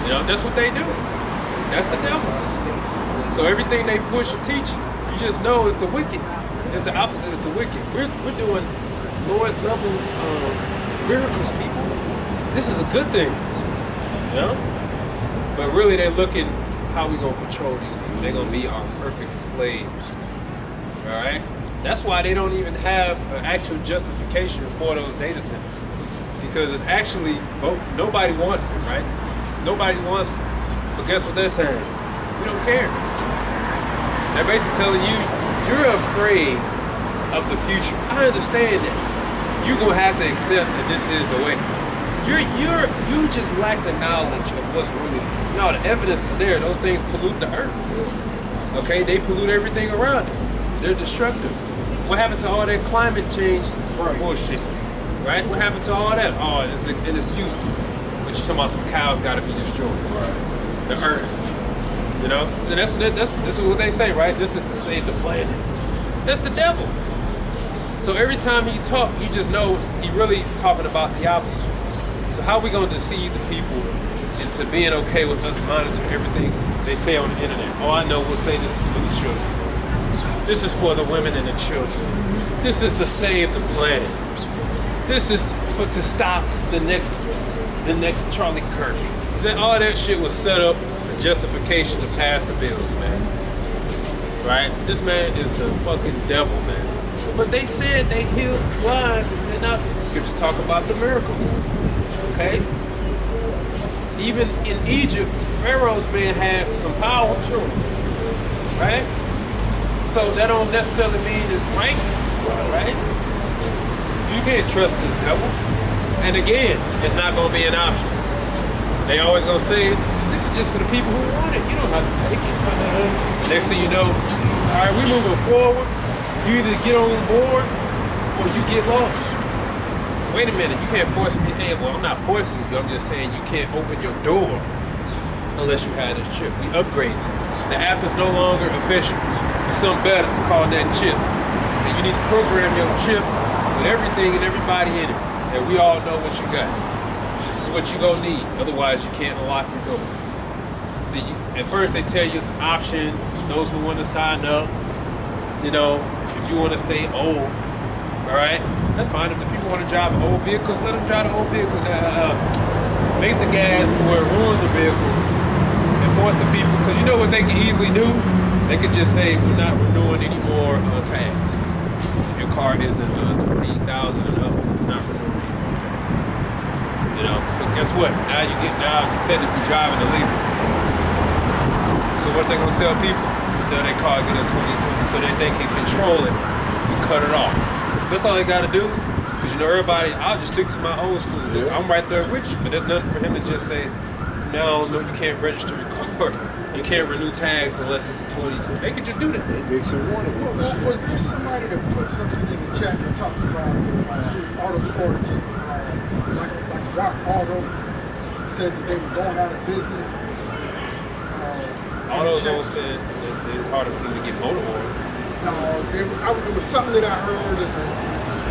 Speaker 2: You know, that's what they do. That's the devil. So everything they push and teach, you just know it's the wicked. It's the opposite, it's the wicked. We're doing Lord level miracles, people. This is a good thing. You know? But really they're looking how we gonna control these people. They're gonna be our perfect slaves. Alright? That's why they don't even have an actual justification for those data centers. because it's actually nobody wants it, right? Nobody wants it. But guess what they're saying? We don't care. They're basically telling you you're afraid of the future. I understand that. You're gonna have to accept that this is the way. You just lack the knowledge of what's really. No, the evidence is there. Those things pollute the earth. Okay, they pollute everything around it. They're destructive. What happened to all that climate change bullshit? Right? What happened to all that? Oh, it's inexcusable. But you're talking about some cows got to be destroyed. Right. The earth. You know, and this is what they say, right? This is to save the planet. That's the devil. So every time he talks, you just know he really is talking about the opposite. So how are we going to deceive the people into being okay with us monitoring everything they say on the internet? Oh, I know we'll say this is for the children. This is for the women and the children. This is to save the planet. This is to stop the next Charlie Kirk. All that shit was set up for justification to pass the bills, man. Right? This man is the fucking devil, man. But they said they healed blind, and now scriptures talk about the miracles. Okay? Even in Egypt, Pharaoh's man had some power, right? So that don't necessarily mean it's right, right? You can't trust this devil. And again, it's not gonna be an option. They always gonna say, this is just for the people who want it. You don't have to take it. Next thing you know, all right, we moving forward. You either get on board or you get lost. Wait a minute, you can't force me. Hey, well, I'm not forcing you. I'm just saying you can't open your door unless you have this chip. We upgraded. The app is no longer official. It's something better. It's called that chip. And you need to program your chip with everything and everybody in it. And we all know what you got. This is what you gonna need. Otherwise, you can't unlock your door. See, at first they tell you it's an option. Those who want to sign up, you know, if you want to stay old, all right, that's fine. If the people want to drive old vehicles, let them drive the old vehicles. Make the gas to where it ruins the vehicle and force the people, because you know what they can easily do? They could just say, we're not renewing any more tags. If your car isn't 20,000 and up, we're not renewing any more tags. You know, so guess what? Now you're technically driving illegal. So what's they gonna sell people? Sell their car, get a 20 so that they can control it and cut it off. So that's all they gotta do. Because you know everybody, I'll just stick to my old school. Yeah. I'm right there with you, but there's nothing for him to just say, no, you can't register your car. You can't renew tags unless it's a 22. They could just do that.
Speaker 1: Mix and water.
Speaker 5: Was there somebody that put something in the chat that talked about auto parts, like Rock Auto, said that they were going out of business?
Speaker 2: AutoZone said that it's harder for them to get motor oil.
Speaker 5: No, it was something that I heard, and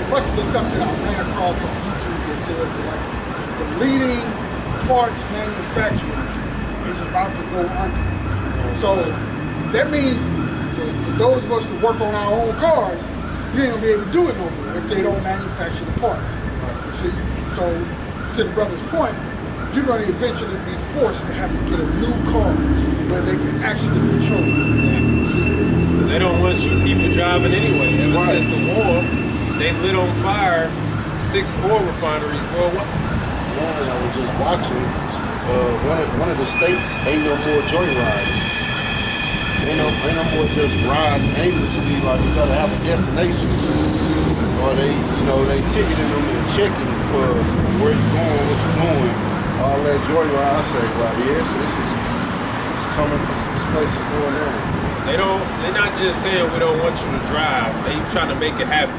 Speaker 5: it must have been something that I ran across on YouTube that said that like the leading parts manufacturer is about to go under. So that means for those of us that work on our own cars, you ain't gonna be able to do it no more if they don't manufacture the parts. See, so to the brother's point, you're gonna eventually be forced to have to get a new car where they can actually control it.
Speaker 2: Because they don't want you people driving anyway. Ever since the war, they lit on fire 6 oil refineries worldwide.
Speaker 1: Yeah, and I was just watching. One of the states ain't no more joyriding. Ain't no more just riding aimlessly. Like you gotta have a destination, or they ticketing them and checking for where you going, what you doing. All that joyride, I say, like, yes, it's coming. This place is going on.
Speaker 2: They're not just saying we don't want you to drive. They trying to make it happen.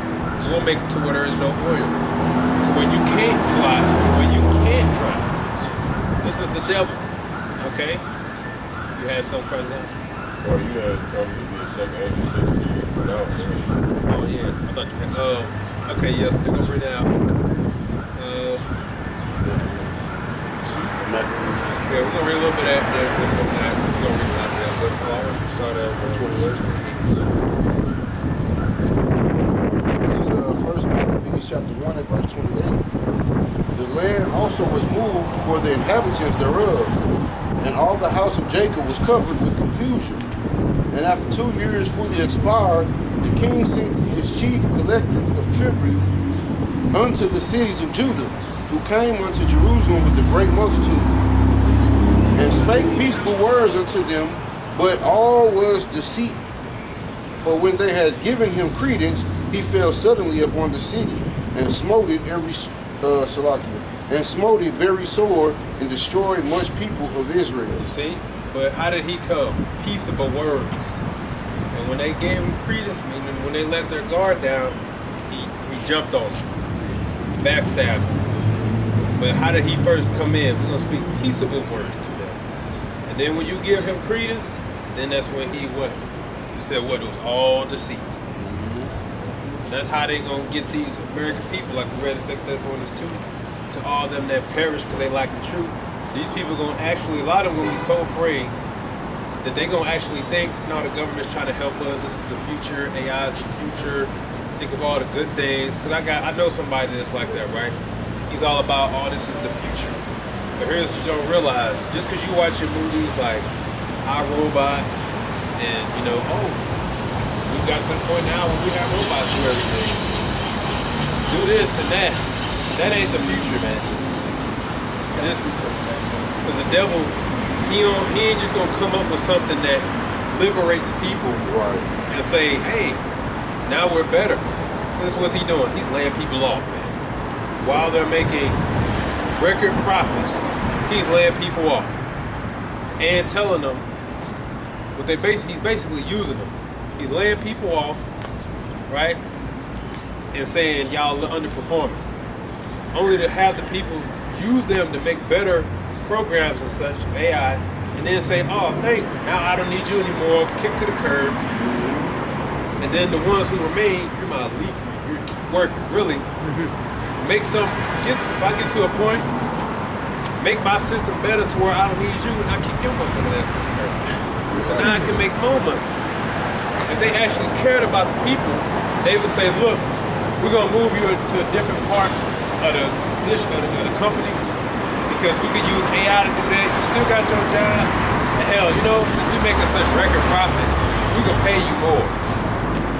Speaker 2: We'll make it to where there is no oil, to where you can't fly, where you can't drive. This is the devil, okay? You had some present?
Speaker 6: Or you had told me to be a second Ezra 16 without saying.
Speaker 2: Oh yeah, I thought you had, okay, yeah, still gonna bring that out. Yeah, we're gonna read a little bit of that. We're gonna read that. But start at 20 words.
Speaker 1: This is 1 Maccabees chapter 1 and verse 28. The land also was moved for the inhabitants thereof, and all the house of Jacob was covered with confusion. And after 2 years fully expired, the king sent his chief collector of tribute unto the cities of Judah, who came unto Jerusalem with a great multitude, and spake peaceable words unto them, but all was deceit. For when they had given him credence, he fell suddenly upon the city, and smote it and smote it very sore, and destroyed much people of Israel.
Speaker 2: See? But how did he come? Peaceable words. And when they gave him credence, meaning when they let their guard down, he jumped on them, backstabbed them. But how did he first come in? We're going to speak peaceable words to them. And then when you give him credence, then that's when he what? You said what? It was all deceit. That's how they going to get these American people, like we read in 2 Thessalonians 2, to all them that perish because they lack the truth. These people going to actually, a lot of them going to be so afraid that they going to actually think, no, the government's trying to help us. This is the future. AI is the future. Think of all the good things. Because I know somebody that's like that, right? He's all about, oh, this is the future. But here's what you don't realize. Just because you watch your movies like I, Robot and, you know, oh, we've got to the point now when we have robots do everything. Do this and that. That ain't the future, man. Because the devil, he ain't just gonna come up with something that liberates people,
Speaker 1: right,
Speaker 2: and say, hey, now we're better. This is what he's doing. He's laying people off, man. While they're making record profits, he's laying people off and telling them what he's basically using them. He's laying people off, right, and saying y'all are underperforming, only to have the people use them to make better programs and such, AI, and then say, oh, thanks, now I don't need you anymore, kick to the curb. And then the ones who remain, you're my elite group, you're keep working, really. Make if I get to a point, make my system better to where I don't need you, and I kick your motherfucking ass to the curb. So now I can make more money. If they actually cared about the people, they would say, look, we're gonna move you to a different part of the company, because we could use AI to do that. You still got your job. And hell, you know, since we're making such record profit, we can pay you more.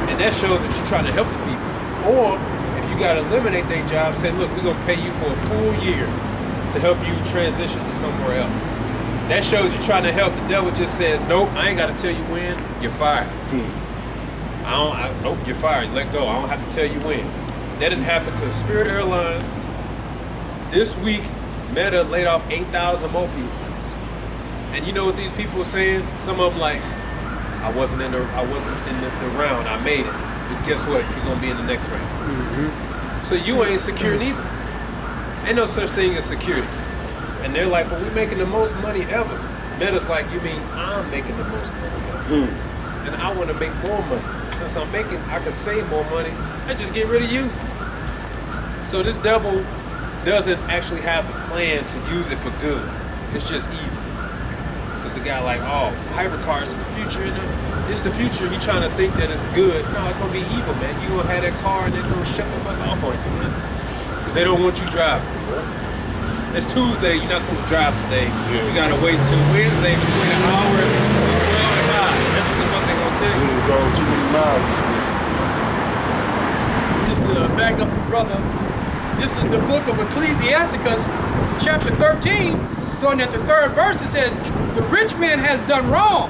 Speaker 2: And that shows that you're trying to help the people. Or if you got to eliminate their job, say, look, we're going to pay you for a full year to help you transition to somewhere else. That shows you're trying to help. The devil just says, nope, I ain't got to tell you when. You're fired. Nope, you're fired. Let go. I don't have to tell you when. That didn't happen to Spirit Airlines. This week, Meta laid off 8,000 more people. And you know what these people are saying? Some of them like, I wasn't in the round. I made it. But guess what? You're gonna be in the next round. So you ain't secure neither. Ain't no such thing as security. And they're like, but we're making the most money ever. Meta's like, you mean I'm making the most money ever? And I want to make more money. Since I can save more money, I just get rid of you. So this devil doesn't actually have a plan to use it for good. It's just evil. Because the guy like, oh, hypercars is the future. It's the future. He trying to think that it's good. No, it's going to be evil, man. You going to have that car and they're going to shut the fuck off on you, man. Because they don't want you driving. It's Tuesday. You're not supposed to drive today. You got to wait until Wednesday between an hour and 12 and 5. That's what the fuck they're going to tell you.
Speaker 1: You drove too many miles this week.
Speaker 4: Just to back up the brother, this is the book of Ecclesiasticus, chapter 13, starting at the 3rd verse. It says, the rich man has done wrong,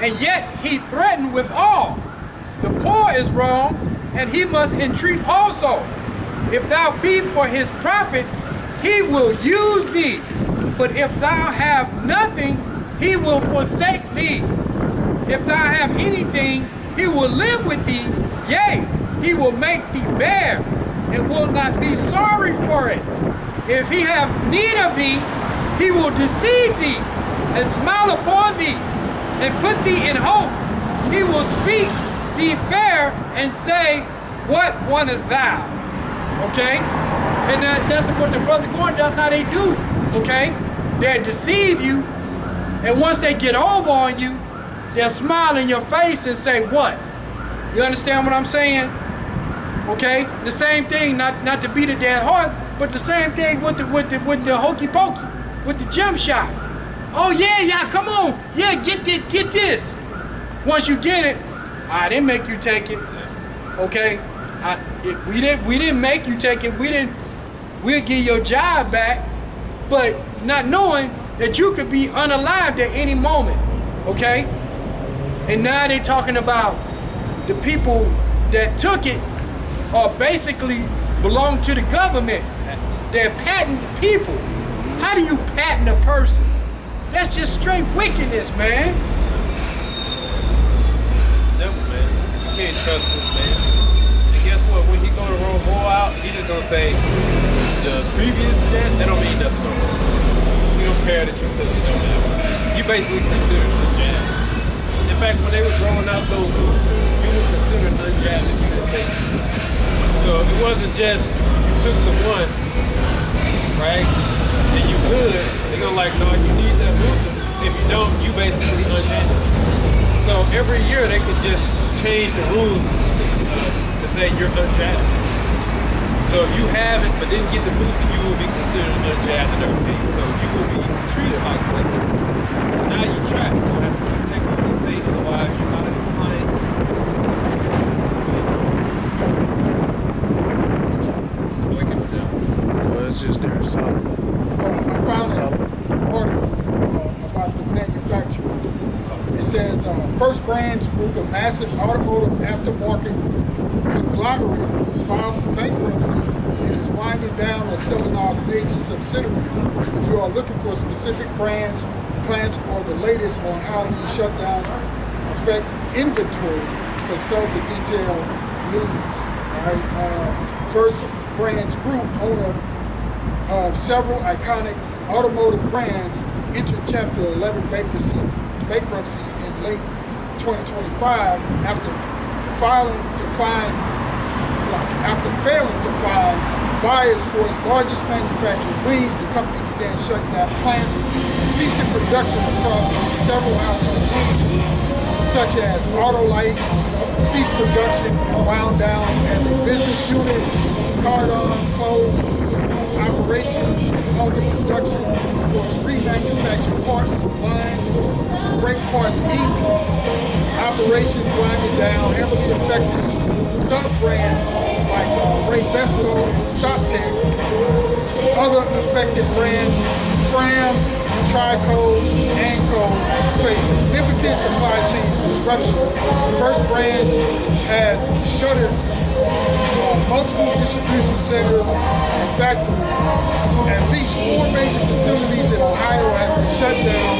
Speaker 4: and yet he threatened with all. The poor is wrong, and he must entreat also. If thou be for his profit, he will use thee. But if thou have nothing, he will forsake thee. If thou have anything, he will live with thee. Yea, he will make thee bear, and will not be sorry for it. If he have need of thee, he will deceive thee, and smile upon thee, and put thee in hope. He will speak thee fair, and say, what wantest thou? Okay? And that's what the brother going, that's how they do. Okay? They deceive you, and once they get over on you, they'll smile in your face and say, what? You understand what I'm saying? Okay, the same thing, not to beat a dead horse, but the same thing with the hokey pokey, with the gem shot. Oh yeah, come on, yeah, get this. Once you get it, I didn't make you take it. Okay, we didn't make you take it. we'll give your job back, but not knowing that you could be unalived at any moment, okay? And now they're talking about the people that took it are basically belong to the government. They're patenting people. How do you patent a person? That's just straight wickedness, man.
Speaker 2: Devil, man. You can't trust this, man. And guess what? When he go to roll more out, he just gonna say the previous jet, that don't mean nothing no more. We don't care that you took it, don't matter. You basically considered it a jab. In fact, when they was rolling out those boosters, you were considered a jab if you didn't take it. So it wasn't just you took the one, right? And you good, they're gonna like, no, you need that booster. If you don't, you basically unhanded. So every year they could just change the rules to say you're unjabbed. So if you have it but didn't get the booster, you will be considered unjabbed and everything. So you will be treated like that. So now you trapped. You have to keep taking what they say, otherwise you're not in compliance. It's a wicked devil.
Speaker 3: Well, it's just there, solid.
Speaker 5: I found an article about the manufacturer. It says First Brands Group, a massive automotive aftermarket conglomerate, filed for bankruptcy and is winding down or selling off major subsidiaries. If you are looking for specific brands, plans, or the latest on how these shutdowns affect inventory, consult the detailed news. All right. First Brands Group, owner of several iconic automotive brands, entered Chapter 11 bankruptcy in late 2025 after failing to find buyers for its largest manufacturer, Wings. The company began shutting down plants and ceasing production across several household industries, such as Autolite, ceased production and wound down as a business unit. Cardon closed operations, halted production for its remanufactured parts lines. Brake Parts Inc. operations winding down, heavily affected sub-brands like Ray Besto and StopTech. Other affected brands, Fram, Trico, Anco, face significant supply chain disruption. First Brands has shuttered multiple distribution centers and factories. At least 4 major facilities in Ohio have been shut down,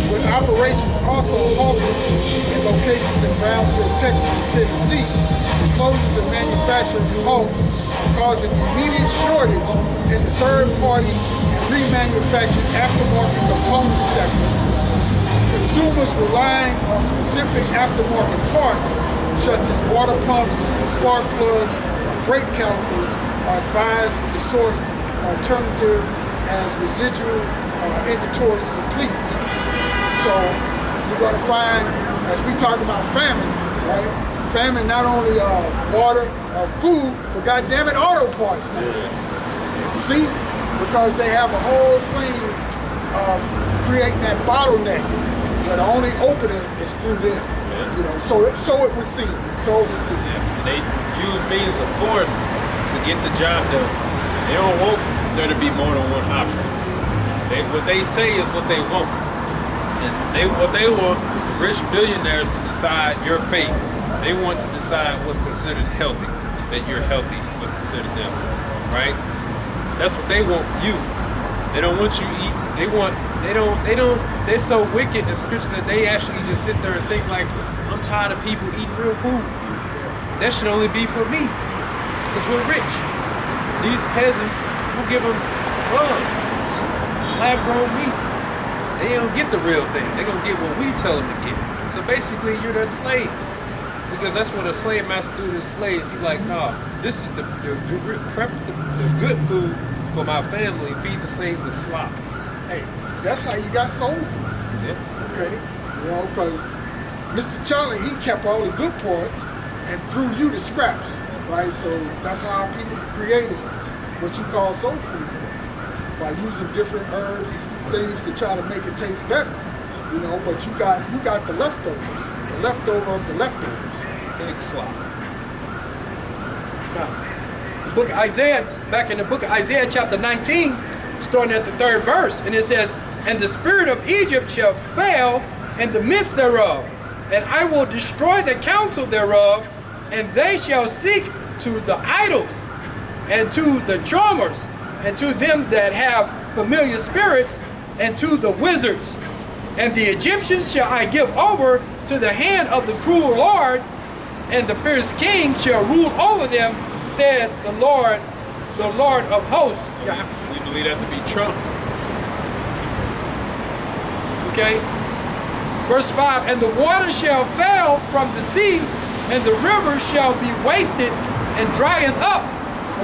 Speaker 5: with operations also halted in locations in Brownsville, Texas, and Tennessee. The closures of manufacturing halts causing immediate shortage in the third-party and remanufactured aftermarket component sector. Consumers relying on specific aftermarket parts, such as water pumps, spark plugs, brake calipers, are advised to source alternative as residual inventory depletes. So you're going to find, as we talk about famine, right? Famine not only water or food, but goddamn it, auto parts now. You see, because they have a whole thing of creating that bottleneck, but the only opening is through them. You know, so it would seem. So it would seem.
Speaker 2: Yeah. They use means of force to get the job done. They don't want there to be more than one option. What they say is what they want. And what they want is the rich billionaires to decide your fate. They want to decide what's considered healthy. That you're healthy, what's considered them. Right? That's what they want you. They don't want you to eat. They're so wicked in scripture that they actually just sit there and think like, I'm tired of people eating real food. That should only be for me, because we're rich. These peasants, will give them bugs, lab-grown meat. They don't get the real thing. They're gonna get what we tell them to get. So basically, you're their slaves, because that's what a slave master do to his slaves. He's like, nah, this is the good food for my family. Feed the slaves the slop.
Speaker 5: Hey, that's how you got soul food.
Speaker 2: Yeah.
Speaker 5: Okay, you know, because Mr. Charlie, he kept all the good parts and threw you the scraps, right? So that's how people created what you call soul food, by using different herbs and things to try to make it taste better, you know. But you got the leftovers, the leftover of the leftovers.
Speaker 2: Big slop.
Speaker 4: Now, the book of Isaiah back in the book of Isaiah chapter 19, starting at the 3rd verse, and it says, "And the spirit of Egypt shall fail in the midst thereof, and I will destroy the counsel thereof, and they shall seek to the idols, and to the charmers, and to them that have familiar spirits, and to the wizards. And the Egyptians shall I give over to the hand of the cruel Lord, and the fierce king shall rule over them, said the Lord of hosts."
Speaker 2: We believe that to be Trump.
Speaker 4: Okay. Verse 5, "And the water shall fail from the sea, and the river shall be wasted and drieth up."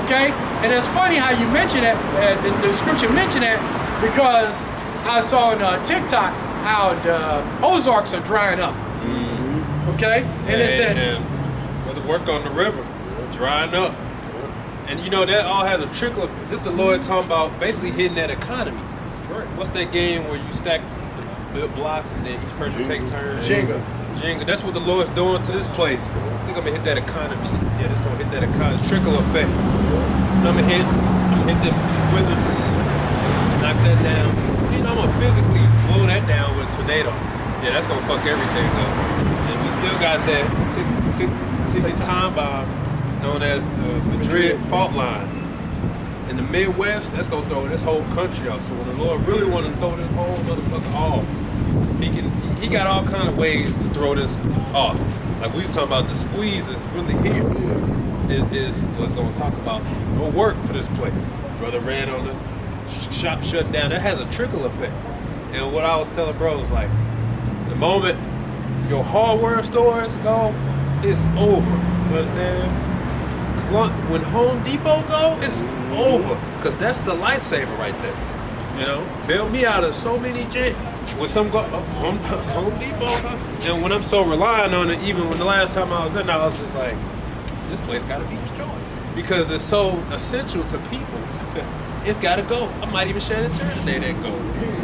Speaker 4: Okay? And it's funny how you mention that, the scripture mentioned that, because I saw on TikTok how the Ozarks are drying up. Okay? And it says,
Speaker 2: the work on the river, drying up. And you know, that all has a trickle. This is the Lord talking about basically hitting that economy.
Speaker 5: Right.
Speaker 2: What's that game where you stack the blocks and then each person take turns?
Speaker 4: Jenga.
Speaker 2: Jenga. That's what the Lord's doing to this place. I think I'm gonna hit that economy. Yeah, it's gonna hit that economy. Trickle effect. And I'm gonna hit the wizards. Knock that down. You know, I'm gonna physically blow that down with a tornado. Yeah, that's gonna fuck everything up. And we still got that tick time bomb known as the Madrid fault line. In the Midwest, that's gonna throw this whole country off. So when the Lord really wanna throw this whole motherfucker off, he got all kind of ways to throw this off. Like we was talking about, the squeeze is really here. Is what's gonna talk about no work for this place. Brother Red on the shop shut down. That has a trickle effect. And what I was telling bro was like, the moment your hardware stores go, it's over. You understand? When Home Depot go, it's over. Cause that's the lifesaver right there. You know, bail me out of so many jet. When some go Home Depot, and when I'm so relying on it, even when the last time I was in, I was just like, this place gotta be destroyed because it's so essential to people. It's gotta go. I might even shed a tear today that go,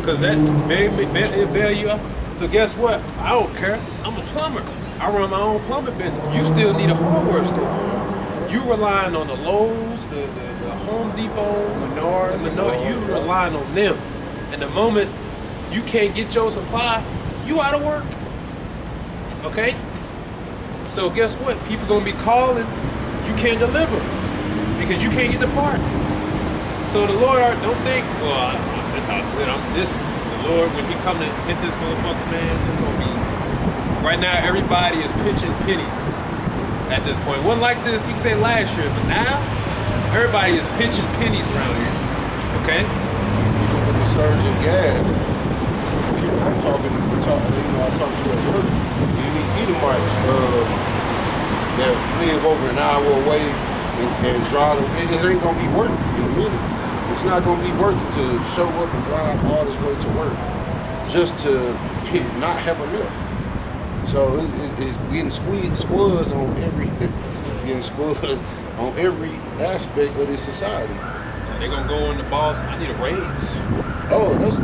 Speaker 2: cause that's bail you out. So guess what? I don't care. I'm a plumber. I run my own plumbing business. You still need a hardware store. You relying on the Lowe's, the Home Depot, Menard. You relying on them. And the moment you can't get your supply, you out of work. Okay? So guess what? People gonna be calling. You can't deliver because you can't get the part. So the Lord don't think, well, that's how good I'm this. The Lord, when he come to hit this motherfucker, man, it's gonna be. Right now, everybody is pitching pennies at this point. It wasn't like this, you can say last year, but now, everybody is pitching pennies around here. Okay?
Speaker 1: With the surge in gas, people I'm talking, you know, I talked to at work, these Edomites that live over an hour away and drive, it ain't gonna be worth it in a minute. It's not gonna be worth it to show up and drive all this way to work just to not have enough. So it's getting squeezed on every aspect of this society.
Speaker 2: They're gonna go on the boss, I need a raise.
Speaker 1: Oh, that's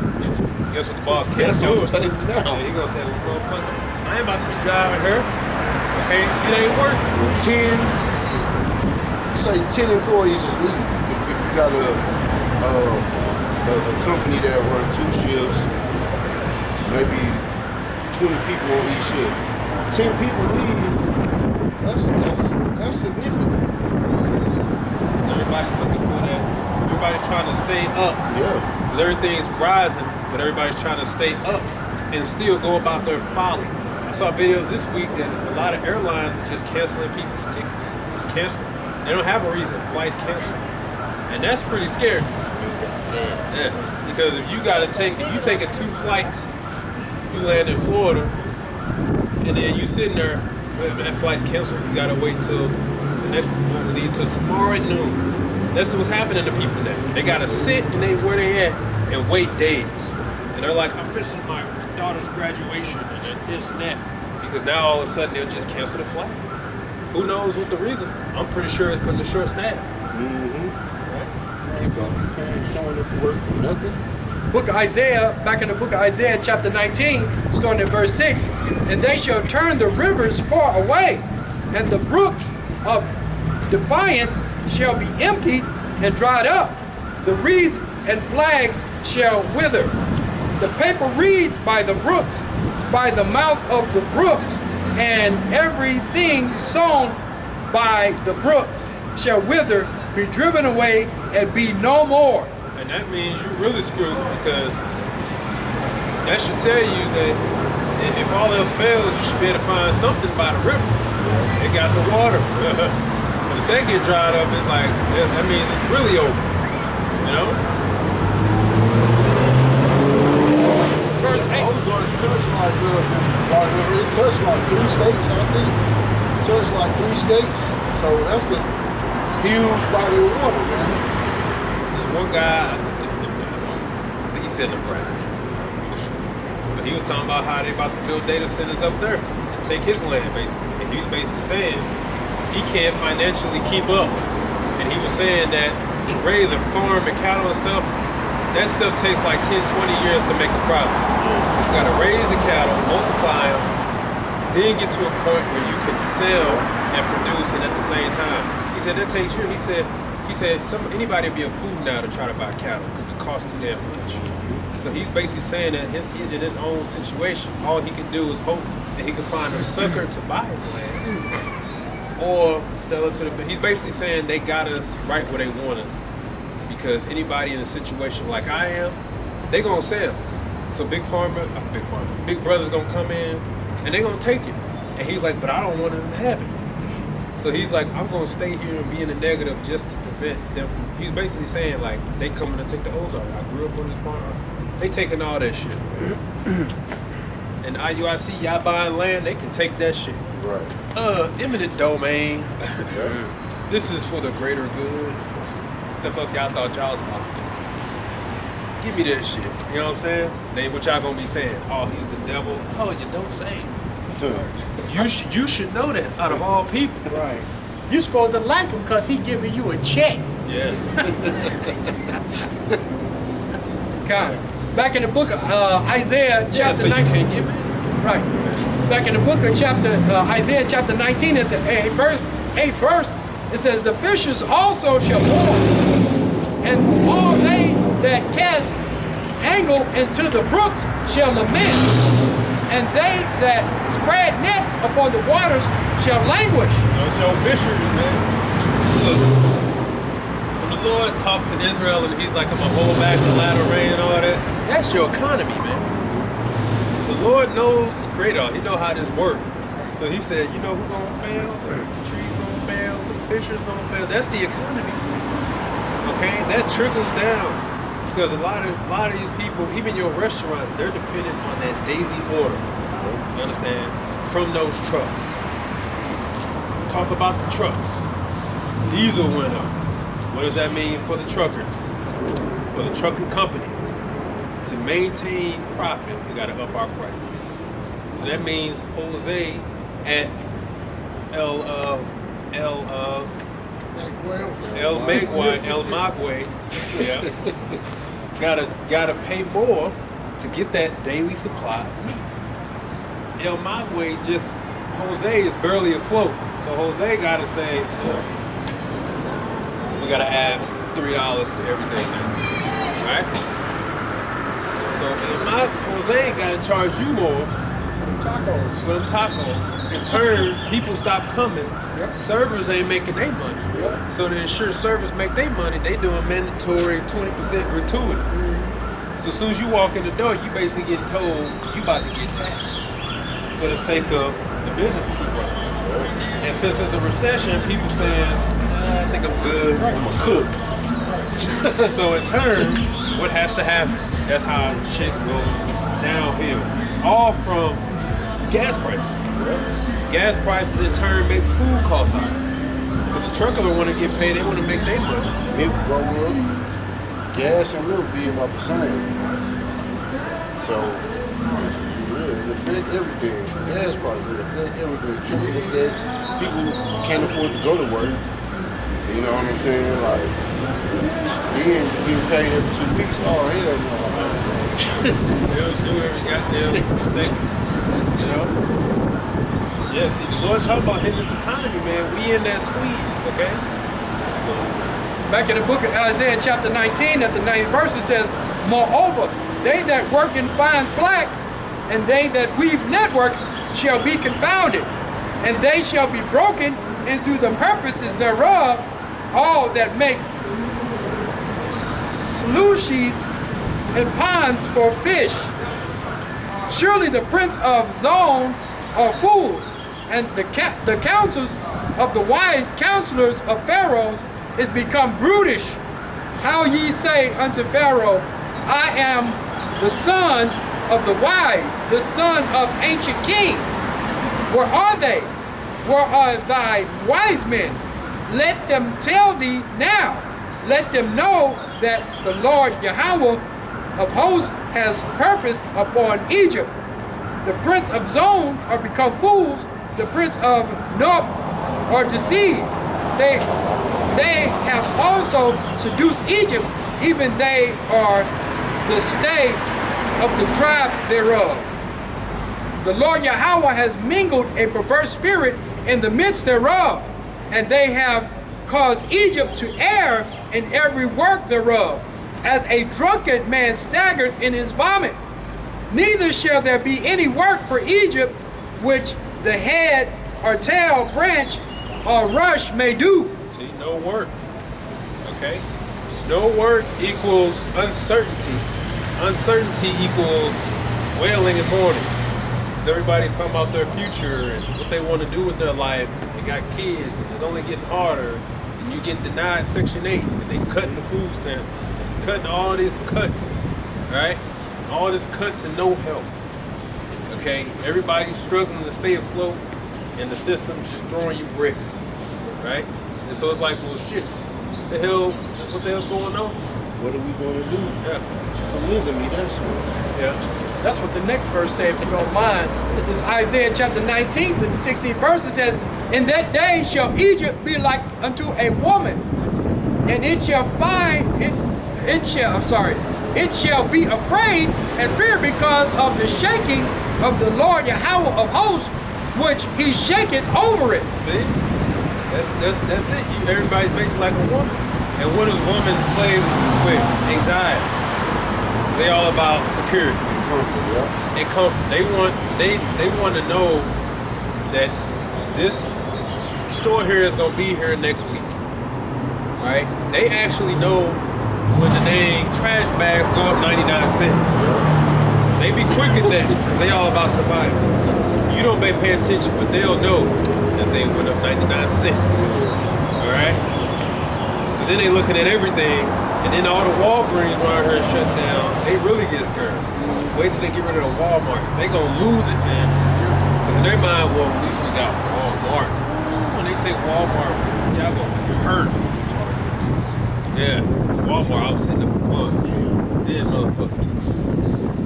Speaker 2: guess what the boss can't
Speaker 1: that's
Speaker 2: do
Speaker 1: on
Speaker 2: it.
Speaker 1: the table now.
Speaker 2: Yeah, he gonna say, well, motherfucker, I ain't about to be driving her. Okay, it ain't working.
Speaker 1: 10 employees just leave. If you got a company that run 2 shifts, maybe 20 people on each shift. 10 people leave. That's significant.
Speaker 2: Everybody's looking for that. Everybody's trying to stay up.
Speaker 1: Yeah.
Speaker 2: Because everything's rising, but everybody's trying to stay up and still go about their folly. I saw videos this week that a lot of airlines are just canceling people's tickets. Just canceling. They don't have a reason. Flights canceled. And that's pretty scary. Yeah. Because if you taking 2 flights, you land in Florida, and then you sitting there, that flight's canceled, you gotta wait till the next one leave till tomorrow at noon. That's what's happening to people now. They gotta sit and where they at and wait days. And they're like, I'm missing my daughter's graduation and this and that. Because now all of a sudden they'll just cancel the flight. Who knows what the reason? I'm pretty sure it's because of short staff.
Speaker 1: Keep on showing up to work for nothing.
Speaker 4: Book of Isaiah, back in the book of Isaiah chapter 19, starting at verse 6, "And they shall turn the rivers far away, and the brooks of defiance shall be emptied and dried up. The reeds and flags shall wither. The paper reeds by the brooks, by the mouth of the brooks, and everything sown by the brooks shall wither, be driven away, and be no more.
Speaker 2: And that means you're really screwed, because that should tell you that if all else fails, you should be able to find something by the river. It got the water. But if that get dried up, it's like, that means it's really over. You know?
Speaker 4: Verse 8.
Speaker 1: Ozarks touched like it touched like 3 states, I think. Touched like 3 states. So that's a huge body of water, man.
Speaker 2: There's one guy, I think he said Nebraska. But he was talking about how they about to build data centers up there and take his land, basically. And he was basically saying he can't financially keep up. And he was saying that to raise a farm and cattle and stuff, that stuff takes like 10, 20 years to make a profit. You gotta raise the cattle, multiply them, then get to a point where you can sell and produce it at the same time. He said that takes years. He said anybody would be a fool now to try to buy cattle because it costs too damn much. So he's basically saying that in his own situation, all he can do is hope that he can find a sucker to buy his land or sell it to the. He's basically saying they got us right where they want us, because anybody in a situation like I am, they gonna sell. So big brother's gonna come in and they gonna take it. And he's like, but I don't want them to have it. So he's like, I'm gonna stay here and be in the negative just to prevent them from. He's basically saying like, they coming to take the Ozark. I grew up on this farm. They taking all that shit. And IUIC, y'all buying land, they can take that shit.
Speaker 1: Right.
Speaker 2: Eminent domain.
Speaker 1: Yeah.
Speaker 2: This is for the greater good. What the fuck y'all thought y'all was about to do? Give me that shit. You know what I'm saying? Then what y'all gonna be saying? Oh, he's the devil. Oh, you don't say. You should know that out of all people.
Speaker 4: Right. You're supposed to like him because he giving you a check.
Speaker 2: Yeah.
Speaker 4: God. Back in the book of Isaiah chapter
Speaker 2: so
Speaker 4: 19.
Speaker 2: you can't give it?
Speaker 4: Right. Back in the book of Isaiah chapter 19 at the 8th verse, it says, the fishes also shall mourn, and all they that cast angle into the brooks shall lament, and they that spread nets upon the waters shall languish.
Speaker 2: So it's your fishers, man. Look, when the Lord talked to Israel and he's like, I'm gonna hold back the latter rain and all that, that's your economy, man. The Lord knows, he created all, he know how this works. So he said, you know who gonna fail? The trees gonna fail, the fishers gonna fail. That's the economy. Okay, that trickles down. Because a lot of these people, even your restaurants, they're dependent on that daily order. You understand? From those trucks. Talk about the trucks. Diesel went up. What does that mean for the truckers? For the trucking company. To maintain profit, we gotta up our prices. So that means Jose at El Magwe, yeah, gotta pay more to get that daily supply. El Magwe Jose is barely afloat, so Jose gotta say, we gotta add $3 to everything now, right? So Jose gotta charge you more for them tacos. In turn, people stop coming.
Speaker 5: Yep.
Speaker 2: Servers ain't making their money.
Speaker 5: Yep.
Speaker 2: So to ensure servers make their money, they doing mandatory 20% gratuity. So as soon as you walk in the door, you basically get told you about to get taxed for the sake of the business to keep running. And since it's a recession, people saying, I think I'm good, I'm gonna cook. So in turn, what has to happen? That's how shit goes downhill. All from gas prices. Gas prices in turn makes food costs higher. Because the trucker don't want to get paid, they want to make their money.
Speaker 1: Milk go up. Gas and milk be about the same. So yeah, it affect everything. Gas prices, it affect everything. Triple effect. People can't afford to go to work. You know what I'm saying? Like, then you paid every 2 weeks. Oh hell no.
Speaker 2: Bills due every goddamn second. You know? Yeah, see, the Lord talking about hitting this economy, man. We in that squeeze, okay?
Speaker 4: back in the book of Isaiah chapter 19 at the 9th verse, it says, moreover, they that work in fine flax and they that weave networks shall be confounded, and they shall be broken into the purposes thereof, all that make sluices and ponds for fish. Surely the prince of Zon are fools, and the counsels of the wise counselors of Pharaohs is become brutish. How ye say unto Pharaoh, I am the son of the wise, the son of ancient kings. Where are they? Where are thy wise men? Let them tell thee now. Let them know that the Lord Yahweh of hosts has purposed upon Egypt. The prince of Zon are become fools. The prince of Nob are deceived. They have also seduced Egypt, even they are the stay of the tribes thereof. The Lord Yahweh has mingled a perverse spirit in the midst thereof, and they have caused Egypt to err in every work thereof, as a drunken man staggereth in his vomit. Neither shall there be any work for Egypt which the head or tail, branch or rush may do.
Speaker 2: See, no work. Okay? No work equals uncertainty. Uncertainty equals wailing and mourning. Because everybody's talking about their future and what they want to do with their life. They got kids and it's only getting harder. And you get denied Section 8 and they cutting the food stamps. Cutting all these cuts. Right? All these cuts and no help. Okay? Everybody's struggling to stay afloat and the system's just throwing you bricks. Right? And so it's like, well, shit. What the hell's going on?
Speaker 1: What are we going to do?
Speaker 2: Yeah.
Speaker 1: Polygamy, that's what.
Speaker 2: Yeah.
Speaker 4: That's what the next verse says, if you don't mind. It's Isaiah chapter 19, the 16th verse. It says, in that day shall Egypt be like unto a woman, and it shall be afraid and fear because of the shaking of the Lord Yahweh of hosts, which he shaketh over it.
Speaker 2: See? That's it. Everybody's basically like a woman. And what does women play with? Anxiety. Because they all about security.
Speaker 1: Comfort, yeah.
Speaker 2: And comfort. They want to know that this store here is gonna be here next week. Right? They actually know when the dang trash bags go up 99 cents. They be quick at that because they all about survival. You don't pay attention, but they'll know that they went up 99 cents. Alright? So then they looking at everything, and then all the Walgreens around here shut down. They really get scared. Wait till they get rid of the Walmarts. They gonna lose it, man. Because in their mind, well, at least we got Walmart. When they take Walmart, y'all gonna be hurt. Yeah, Walmart, I was sitting up one. Dead motherfucker.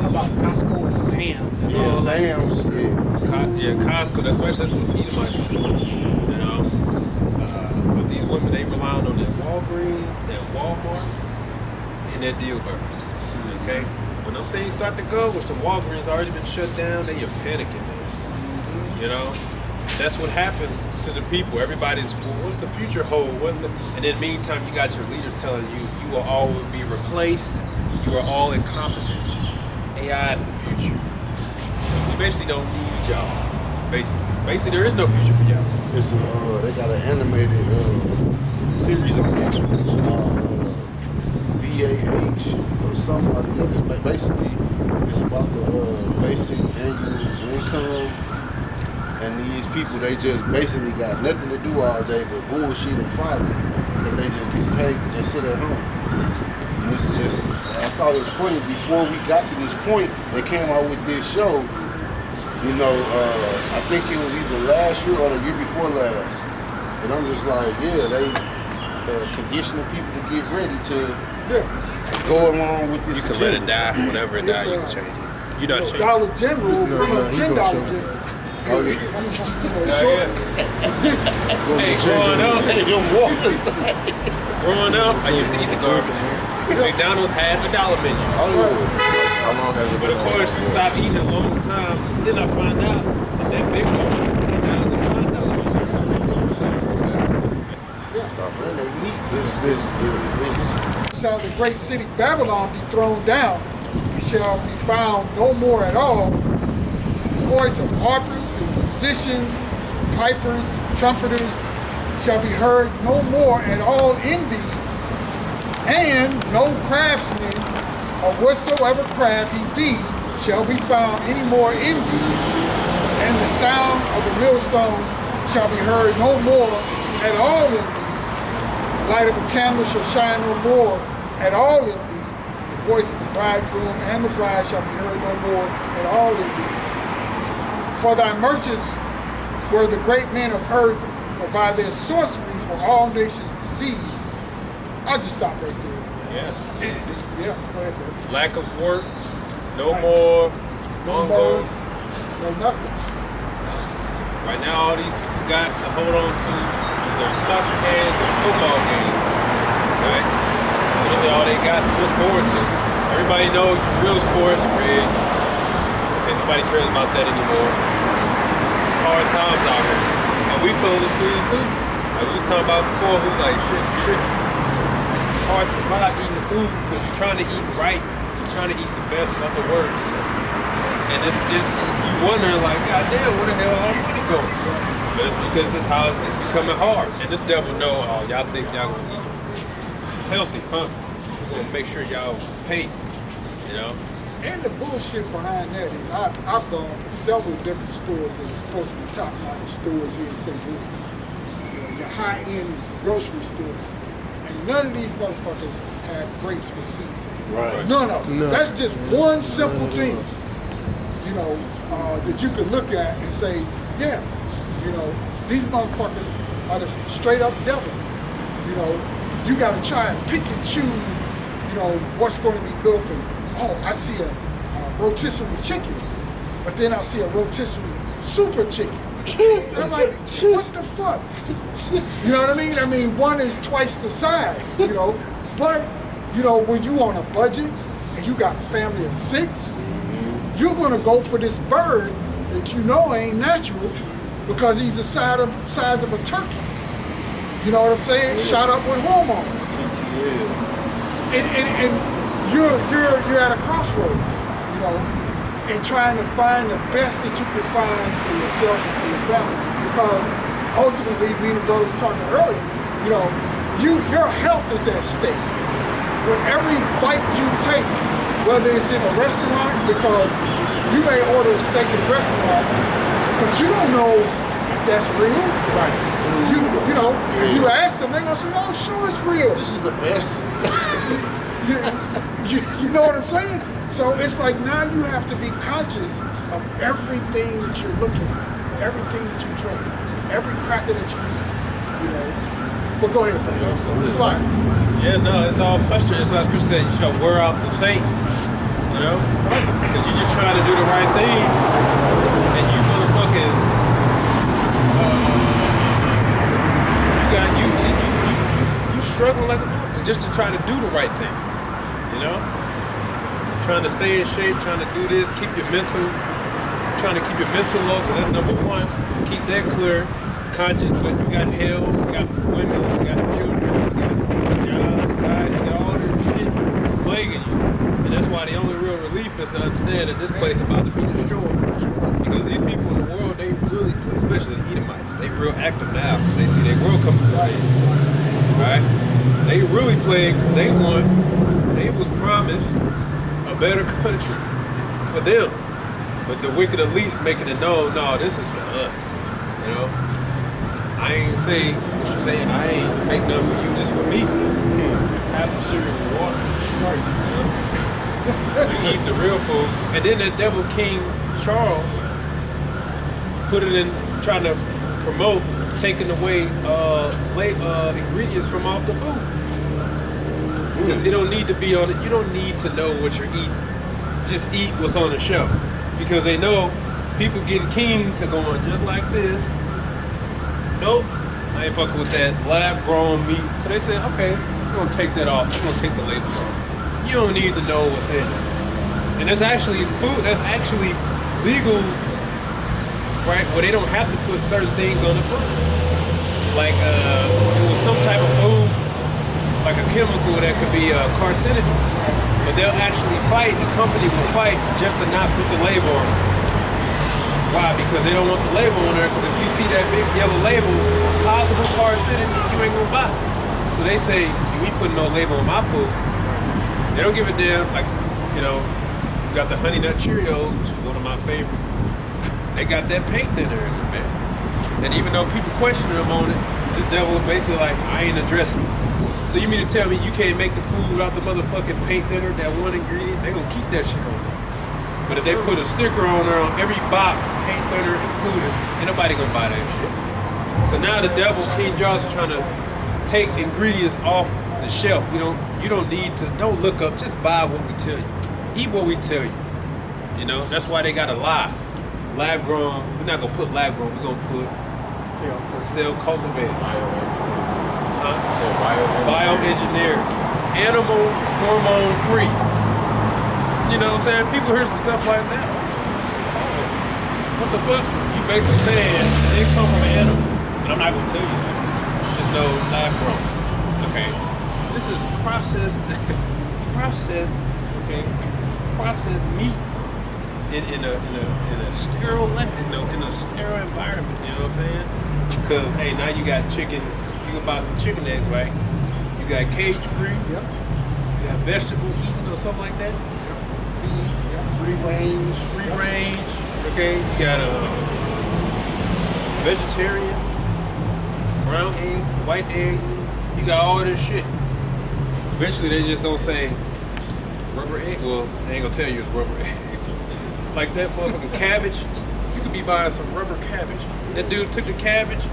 Speaker 4: How about Costco and Sam's? And all that?
Speaker 1: Sam's, yeah.
Speaker 2: Costco, that's what Edomites do. You know? But these women, they rely on that Walgreens, that Walmart, and that deal burgers. Okay? When them things start to go, which the Walgreens already been shut down, then you're panicking, man. You know? That's what happens to the people. Everybody's, well, what's the future hold? And in the meantime, you got your leaders telling you, you will all be replaced. You are all incompetent. AI is the future. We basically don't need y'all. Basically, there is no future for y'all.
Speaker 1: It's they got an animated series on Netflix called BAH or something like that. It's basically it's about the basic annual income, and these people, they just basically got nothing to do all day but bullshit and folly because they just get paid to just sit at home. And this is just, I thought it was funny before we got to this point. They came out with this show. You know, I think it was either last year or the year before last. And I'm just like, yeah, they conditioning people to get ready to go along with this.
Speaker 2: You can let it die. Whenever it dies, you can change it. You're not changing it.
Speaker 5: Dollar General, $10 General.
Speaker 1: Oh, yeah.
Speaker 2: Hey, growing up, I used to eat the garbage. McDonald's had a dollar menu.
Speaker 6: How long has it
Speaker 2: But
Speaker 6: been?
Speaker 2: of course, you stop eating a long time. Then I find out that big one, McDonald's a $5 menu.
Speaker 1: Man, they meat is
Speaker 5: Shall the great city Babylon be thrown down, it shall be found no more at all. The voice of harpers and musicians, pipers, trumpeters shall be heard no more at all in thee, and no craftsman of whatsoever craft he be shall be found any more in thee, and the sound of the millstone shall be heard no more at all in thee. Light of a candle shall shine no more at all in thee. The voice of the bridegroom and the bride shall be heard no more at all in thee. For thy merchants were the great men of earth, for by their sorceries were all nations deceived. I'll just stop right there.
Speaker 2: Yeah. See.
Speaker 5: Yeah, go ahead, bro.
Speaker 2: Lack of work, no more
Speaker 5: No
Speaker 2: ongoing.
Speaker 5: more, no nothing.
Speaker 2: Right now, all these people got to hold on to is their soccer games or football games, right? So those are all they got to look forward to. Everybody knows real sports, red. Okay, nobody cares about that anymore. It's hard times out here. And we feeling the squeeze too. Like we was talking about before, we like, shit. It's hard to survive eating the food because you're trying to eat right. You're trying to eat the best, not the worst. And it's you wondering like, God damn, where the hell all the money go? But it's because it's how it's becoming hard. And this devil know, oh, y'all think y'all gonna eat healthy, huh? We're gonna make sure y'all pay, you know?
Speaker 5: And the bullshit behind that is I've gone to several different stores that are supposed to be top-notch stores here in St. Louis. You know, your high-end grocery stores. And none of these motherfuckers have grapes with seeds in it.
Speaker 1: Right.
Speaker 5: None of them.
Speaker 3: No.
Speaker 5: That's just one simple thing, you know, that you could look at and say, yeah, you know, these motherfuckers are the straight up devil. You know, you got to try and pick and choose, you know, what's going to be good for you. Oh, I see a rotisserie chicken, but then I see a rotisserie super chicken. And I'm like, what the fuck? You know what I mean? I mean, one is twice the size, you know, but, you know, when you on a budget and you got a family of 6, you're going to go for this bird that you know ain't natural because he's the size of a turkey. You know what I'm saying? Shot up with hormones.
Speaker 1: TTL.
Speaker 5: And you're at a crossroads, you know, and trying to find the best that you can find for yourself and for your family. Because ultimately, me and the brother was talking earlier, you know, your health is at stake. With every bite you take, whether it's in a restaurant, because you may order a steak in a restaurant, but you don't know if that's real.
Speaker 1: Right.
Speaker 5: You know, if you ask them, they're gonna say, "Oh, sure, it's real."
Speaker 1: This is the best.
Speaker 5: You know what I'm saying? So it's like now you have to be conscious of everything that you're looking at, everything that you drink, every cracker that you eat. You know. But go ahead, brother. So it's like,
Speaker 2: Yeah, no, it's all frustrating. So as Chris said, you shall wear out the saints, you know? Because you're just trying to do the right thing, and you motherfucking, you struggling like a motherfucker just to try to do the right thing, you know? Trying to stay in shape, trying to do this, trying to keep your mental low, because that's number one. Keep that clear, conscious, but you got hell, you got women, you got children, you got job, anxiety, you got all this shit plaguing you. And that's why the only real relief is to understand that this place is about to be destroyed. Because these people in the world, they really, especially the Edomites, they real active now because they see their world coming to an end. Right? They really played because they was promised a better country for them. But the wicked elites making it known, no, this is for us. You know? I ain't say what you saying, I ain't take nothing for you, this for me. Have some cereal and water.
Speaker 5: right.
Speaker 2: You eat the real food. And then that devil King Charles put it in trying to promote taking away ingredients from off the food. Because it don't need to be on it. You don't need to know what you're eating. Just eat what's on the shelf. Because they know people get keen to going just like this. Nope, I ain't fucking with that lab-grown meat. So they say, okay, we're gonna take that off. We're gonna take the labels off. You don't need to know what's in it. And that's actually food. That's actually legal, right? Where they don't have to put certain things on the food. Like it was some type of food like a chemical that could be carcinogen. But they'll actually fight, the company will fight just to not put the label on it. Why? Because they don't want the label on there, because if you see that big yellow label, possible carcinogen, you ain't gonna buy it. So they say, we putting no label on my food. They don't give a damn, like, you know, you got the Honey Nut Cheerios, which is one of my favorites. They got that paint thinner in it, man. And even though people question them on it, this devil is basically like, I ain't addressing it. So you mean to tell me you can't make the food without the motherfucking paint thinner, that one ingredient? They gonna keep that shit on there. But if they put a sticker on there on every box, paint thinner included, ain't nobody gonna buy that shit. So now the devil, King Charles, is trying to take ingredients off the shelf. You don't need to, don't look up, just buy what we tell you. Eat what we tell you. You know, that's why they gotta lie. Lab grown, we're not gonna put lab grown, we're gonna put cell cultivated. Bioengineered. Animal hormone free. You know what I'm saying? People hear some stuff like that. What the fuck? You basically saying they come from an animal. But I'm not gonna tell you that. Just know lab grown. Okay? This is processed meat in a sterile environment, you know what I'm saying? Because hey, now you got chickens, you can buy some chicken eggs, right? You got cage free,
Speaker 5: Yep.
Speaker 2: you got vegetable eating or something like that.
Speaker 5: Yep.
Speaker 2: Free range, okay? You got a vegetarian, brown egg, white egg, you got all this shit. Eventually they just gonna say rubber egg. Well, they ain't gonna tell you it's rubber egg. Like that motherfucking cabbage, you could be buying some rubber cabbage. That dude took the cabbage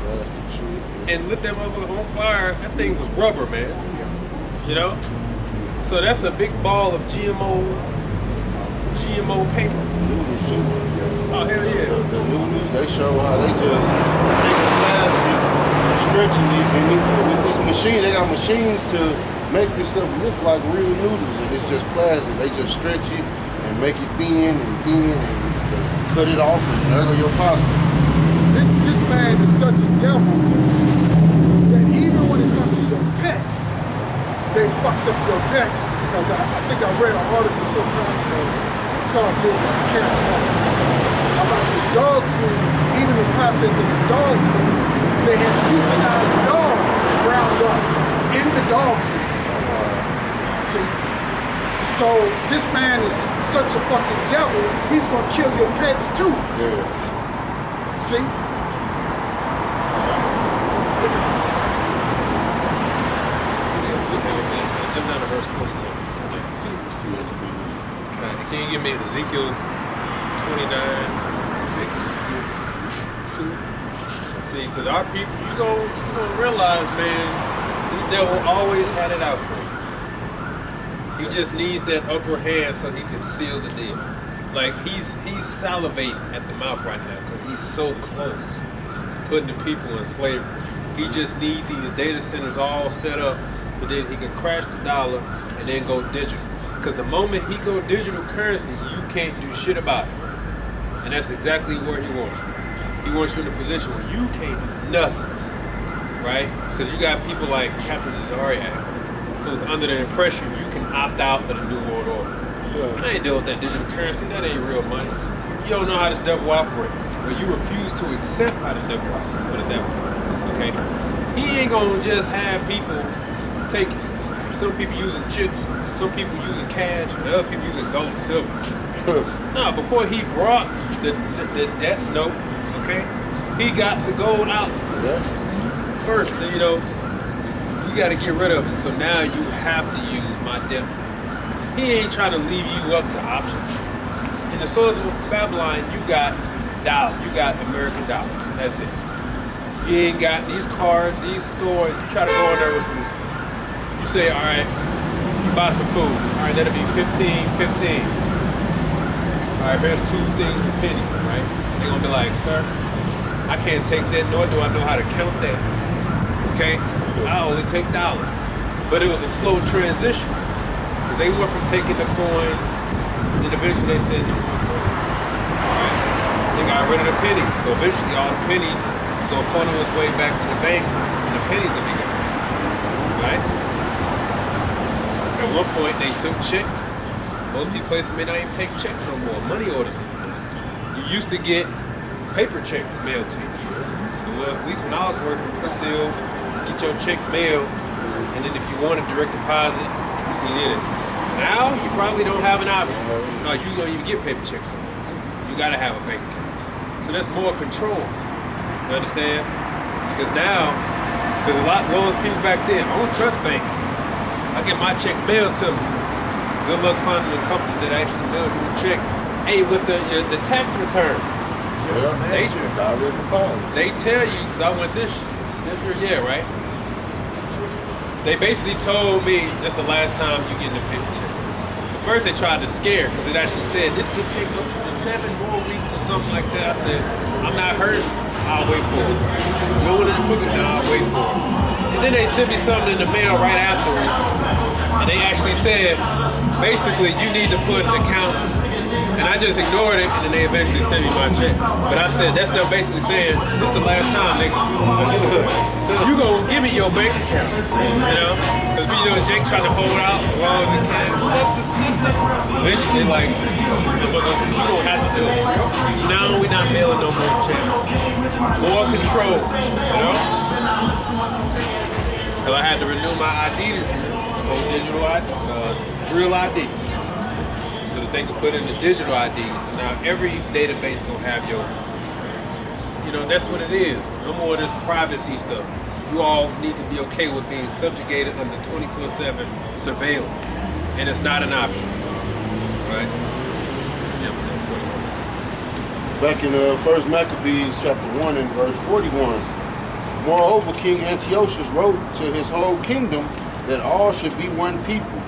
Speaker 2: and lit that motherfucker on fire. That thing was rubber, man. You know? So that's a big ball of GMO paper.
Speaker 1: Noodles too.
Speaker 2: Oh, hell yeah.
Speaker 1: The noodles, they show how they just take the plastic and stretching it. And with this machine, they got machines to make this stuff look like real noodles, and it's just plastic. They just stretch it and make it thin and cut it off, and there go your pasta.
Speaker 5: This man is such a devil that even when it comes to your pets, they fucked up your pets. Because I think I read an article sometime ago, saw a video, I can't remember, about the dog food, even the process of the dog food. They had euthanized dogs ground up in the dog food. See? So this man is such a fucking devil, he's gonna kill your pets too.
Speaker 1: Yeah.
Speaker 5: See? Look at that.
Speaker 2: Jump down to verse 41.
Speaker 5: See.
Speaker 2: Can you give me Ezekiel 29:6? See, because our people, you gonna realize, man, this devil always had it out for you. He just needs that upper hand so he can seal the deal. Like he's salivating at the mouth right now because he's so close to putting the people in slavery. He just needs these data centers all set up so that he can crash the dollar and then go digital. Because the moment he go digital currency, you can't do shit about it. And that's exactly where he wants you. He wants you in a position where you can't do nothing, right? Because you got people like Captain Zariak, who's under the impression you can opt out of the New World Order.
Speaker 1: Yeah.
Speaker 2: I ain't dealing with that digital currency. That ain't real money. You don't know how this devil operates. Or you refuse to accept how this devil operates. Put it that way. Okay? He ain't gonna just have people take some people using chips, some people using cash, and other people using gold and silver. No, before he brought the debt note, okay, he got the gold out first. You know, you got to get rid of it. So now you have to use my debt. He ain't trying to leave you up to options. In the source of Babylon, you got dollars, you got American dollars. That's it. You ain't got these cards, these stores. You try to go in there with some. You say, all right, you buy some food. All right, that'll be 15. All right, here's 2 things of pennies, right? They're gonna be like, sir, I can't take that, nor do I know how to count that. Okay? I only take dollars. But it was a slow transition. Because they went from taking the coins, then eventually they said, no more coins. Alright? They got rid of the pennies. So eventually all the pennies is gonna funnel its way back to the bank, and the pennies will be gone. Right? At one point, they took checks. Most people places may not even take checks no more. Money orders. You used to get paper checks mailed to you. It was, at least when I was working, you could still get your check mailed, and then if you wanted direct deposit, you did it. Now, you probably don't have an option. No, you don't even get paper checks no more. You gotta have a bank account. So that's more control. You understand? Because now, because a lot of those people back then, I don't trust banks. I get my check mailed to me. Good luck finding a company that actually mails you a check. Hey, with the tax return. They tell you, because I went this year, right? They basically told me that's the last time you get in a paper check. At first they tried to scare, because it actually said this could take up to 7 more weeks or something like that. I said, I'm not hurting, I'll wait for it. No one is cooking now, I'll wait for it. And then they sent me something in the mail right afterwards. And they actually said, basically, you need to put an account. And I just ignored it, and then they eventually sent me my check. But I said, that's them basically saying, this the last time, nigga. You gonna give me your bank account, you know? Because, you know, Jake tried to hold out as long as he can. That's the system. Eventually, like, you don't have to do it. Now we're not mailing no more checks. More control, you know? Because I had to renew my ID this year. Digital ID, real ID, so that they can put in the digital ID. So now every database gonna have your, you know, that's what it is. No more of this privacy stuff. You all need to be okay with being subjugated under 24/7 surveillance, and it's not an option, right? Jump to 41.
Speaker 1: Back in 1 Maccabees chapter 1 and verse 41. Moreover, King Antiochus wrote to his whole kingdom that all should be one people,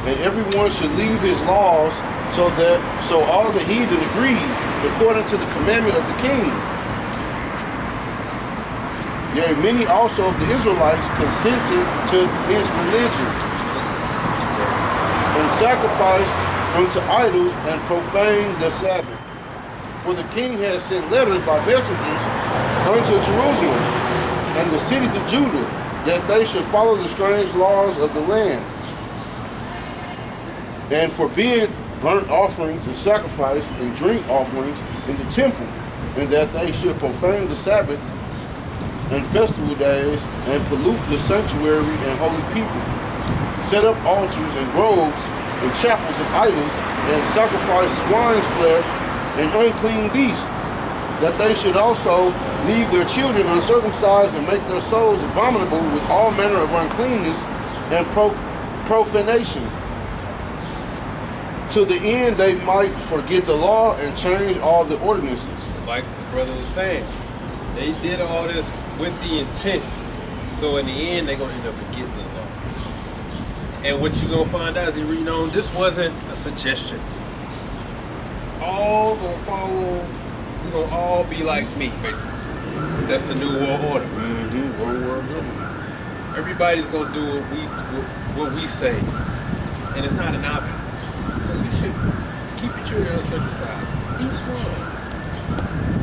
Speaker 1: and everyone should leave his laws, so all the heathen agreed according to the commandment of the king. Yea, many also of the Israelites consented to his religion, and sacrificed unto idols and profaned the Sabbath. For the king had sent letters by messengers unto Jerusalem and the cities of Judah, that they should follow the strange laws of the land, and forbid burnt offerings and sacrifice and drink offerings in the temple, and that they should profane the Sabbaths and festival days, and pollute the sanctuary and holy people, set up altars and groves and chapels of idols, and sacrifice swine's flesh and unclean beasts, that they should also leave their children uncircumcised and make their souls abominable with all manner of uncleanness and profanation, to the end they might forget the law and change all the ordinances.
Speaker 2: Like the brother was saying, they did all this with the intent, so in the end they're going to end up forgetting the law. And what you're going to find out as you read on, this wasn't a suggestion. All going to follow, we're going to all be like me, basically. That's the new world order.
Speaker 1: Mm-hmm. One world government.
Speaker 2: Everybody's gonna do what we say, and it's not an option. So we should keep your children uncircumcised. Eat swine.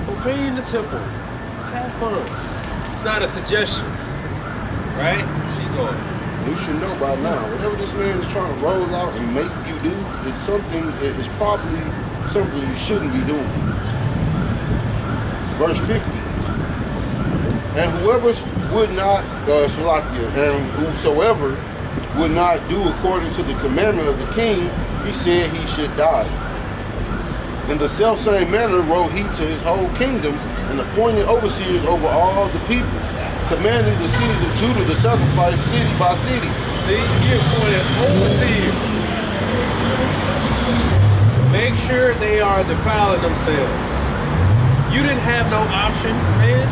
Speaker 2: Profane the temple. Have fun. It's not a suggestion, right? Keep going.
Speaker 1: You should know by now, whatever this man is trying to roll out and make you do is something. It's probably something you shouldn't be doing. Verse 50. And whoever would not, and whosoever would not do according to the commandment of the king, he said he should die. In the selfsame manner wrote he to his whole kingdom, and appointed overseers over all the people, commanding the cities of Judah to sacrifice city by city.
Speaker 2: See, he appointed overseers. Make sure they are defiling themselves. You didn't have no option, man.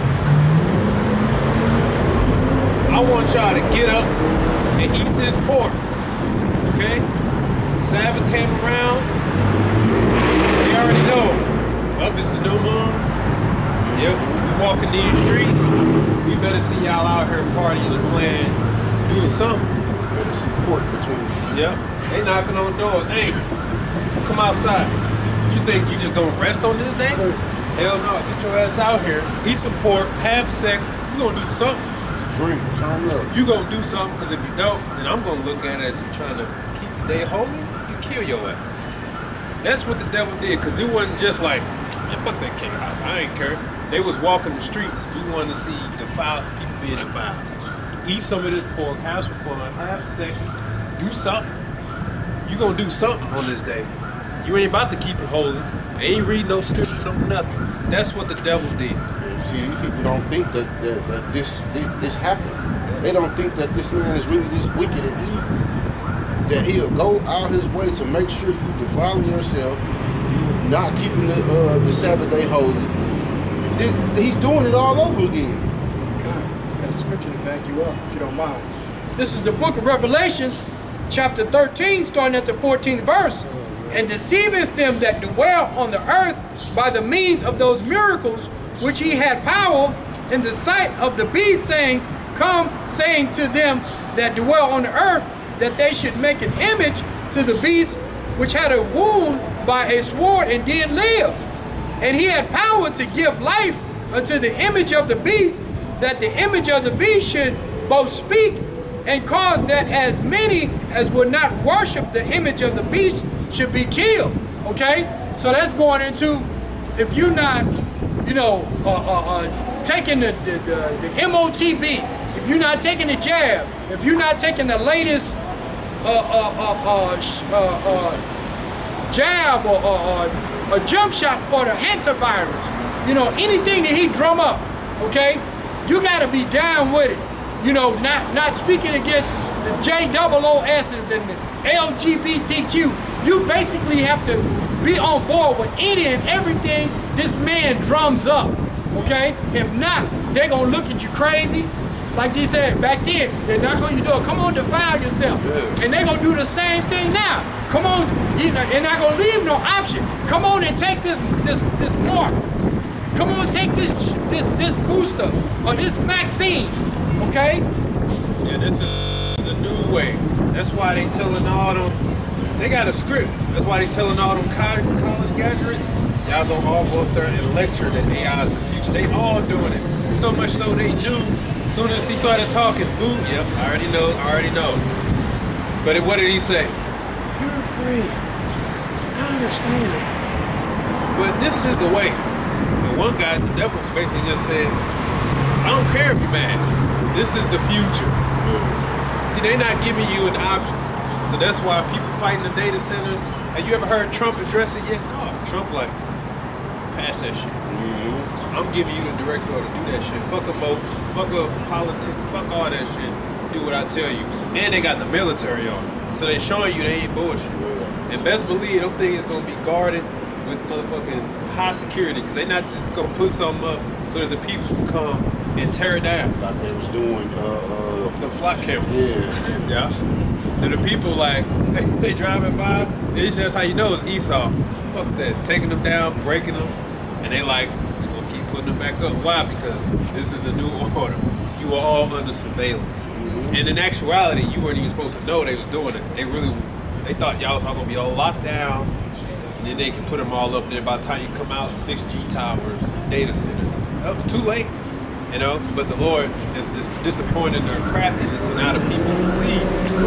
Speaker 2: I want y'all to get up and eat this pork, okay? Sabbath came around, they already know. Up is the new moon. Yep, we walking these streets. We better see y'all out here partying and playing, doing something.
Speaker 1: Better see pork between the teeth.
Speaker 2: Yep, they knocking on doors. Hey, come outside. What you think, you just gonna rest on this day? Hell no, get your ass out here, eat some pork, have sex. You gonna do something.
Speaker 1: Drink, turn up.
Speaker 2: You gonna do something, because if you don't, then I'm gonna look at it as you trying to keep the day holy, you kill your ass. That's what the devil did, because it wasn't just like, man, fuck that king hop, I ain't care. They was walking the streets. We wanted to see defiled people being defiled. Eat some of this pork, have some fun, have sex, do something. You gonna do something on this day. You ain't about to keep it holy. Ain't read no scripture, no nothing. That's what the devil did.
Speaker 1: See, these people don't think that this happened. They don't think that this man is really this wicked and evil. That he'll go out his way to make sure you defiling yourself, you not keeping the Sabbath day holy. He's doing it all over again.
Speaker 4: Got a scripture to back you up, if you don't mind. This is the book of Revelations, chapter 13, starting at the 14th verse. And deceiveth them that dwell on the earth by the means of those miracles which he had power in the sight of the beast, saying, come, saying to them that dwell on the earth, that they should make an image to the beast which had a wound by a sword and did live. And he had power to give life unto the image of the beast, that the image of the beast should both speak and cause that as many as would not worship the image of the beast should be killed. Okay? So that's going into, if you're not, you know, taking the MOTB, if you're not taking the jab, if you're not taking the latest jab or a jump shot for the hantavirus, you know, anything that he drum up, okay, you got to be down with it. You know, not speaking against the JOOSs and the LGBTQ. You basically have to be on board with any and everything this man drums up, okay? If not, they're going to look at you crazy. Like they said back then, they're not going to do it. Come on, defile yourself. Yeah. And they're going to do the same thing now. Come on, you know, they're not going to leave no option. Come on and take this mark. Come on, take this booster or this vaccine, okay?
Speaker 2: Yeah, this is the new way. That's why they telling all them, they got a script. That's why they telling all them college graduates, y'all gonna all go up there and lecture that AI is the future. They all doing it. So much so they do. As soon as he started talking, boom, yep, I already know. But what did he say? You're free. I understand it. But this is the way. And one guy, the devil, basically just said, I don't care if you're mad. This is the future. See, they're not giving you an option. So that's why people fighting the data centers. Have you ever heard Trump address it yet? No, Trump like, pass that shit. I'm giving you the direct order to do that shit. Fuck a vote, fuck a politics, fuck all that shit. Do what I tell you. And they got the military on it. So they showing you they ain't bullshit. And best believe them things gonna be guarded with motherfucking high security, because they not just gonna put something up so that the people can come and tear it down.
Speaker 1: Like they was doing
Speaker 2: the flock cameras.
Speaker 1: Yeah.
Speaker 2: And the people like they driving by, that's how you know it's Esau. Fuck that. Taking them down, breaking them, and they like, we're gonna keep putting them back up. Why? Because this is the new order. You were all under surveillance. And in actuality, you weren't even supposed to know they was doing it. They thought y'all was all gonna be all locked down, and then they can put them all up there. By the time you come out, 6G towers, data centers. That was too late. You know, but the Lord is disappointed in their craftiness, and now the people see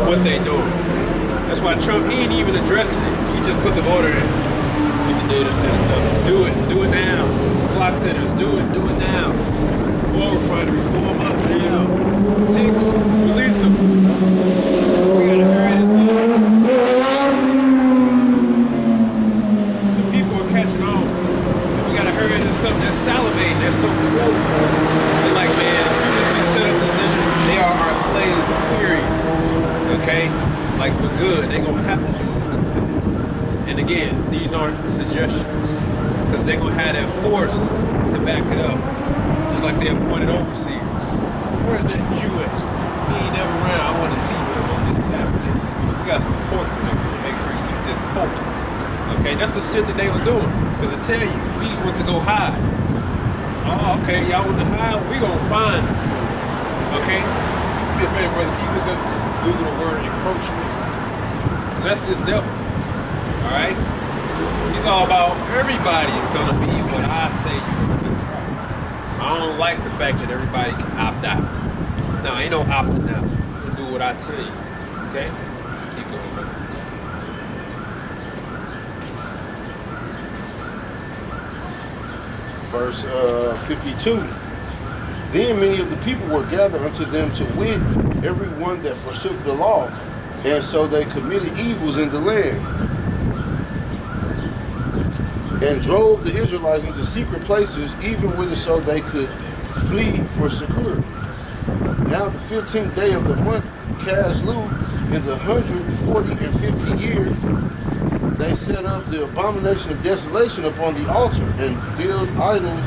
Speaker 2: what they doing. That's why Trump, he ain't even addressing it. He just put the order in. Get the data centers up. Do it now. Clock centers, do it now. Oil refineries, blow them up now. Ticks, release them. We gotta hurry this up. The people are catching on. We gotta hurry this up. They're salivating. They're so close. They're like, man, as soon as we set up this dinner, they are our slaves, period. Okay? Like for good. They're gonna have to do it. And again, these aren't suggestions, because they're gonna have that force to back it up. Just like they appointed overseers. Where's that Jew at? He ain't never around. I want to see him on this Saturday. We got some pork for him to make sure you eat this pork. Okay, that's the shit that they were doing. Because I tell you, we want to go hide. Oh, okay, y'all want to hide? We gonna find them. Okay? Do me a favor, brother. Can you look up, just Google the word encroachment? Because that's this devil. Alright? He's all about everybody is gonna be what I say you're gonna be. I don't like the fact that everybody can opt out. No, ain't no opting out. You gonna do what I tell you. Okay? Keep going, bro.
Speaker 1: Verse 52. Then many of the people were gathered unto them to wit, every one that forsook the law, and so they committed evils in the land, and drove the Israelites into secret places, even whither so they could flee for security. Now the 15th day of the month, Caslu, in the 150 year, they set up the abomination of desolation upon the altar, and built idols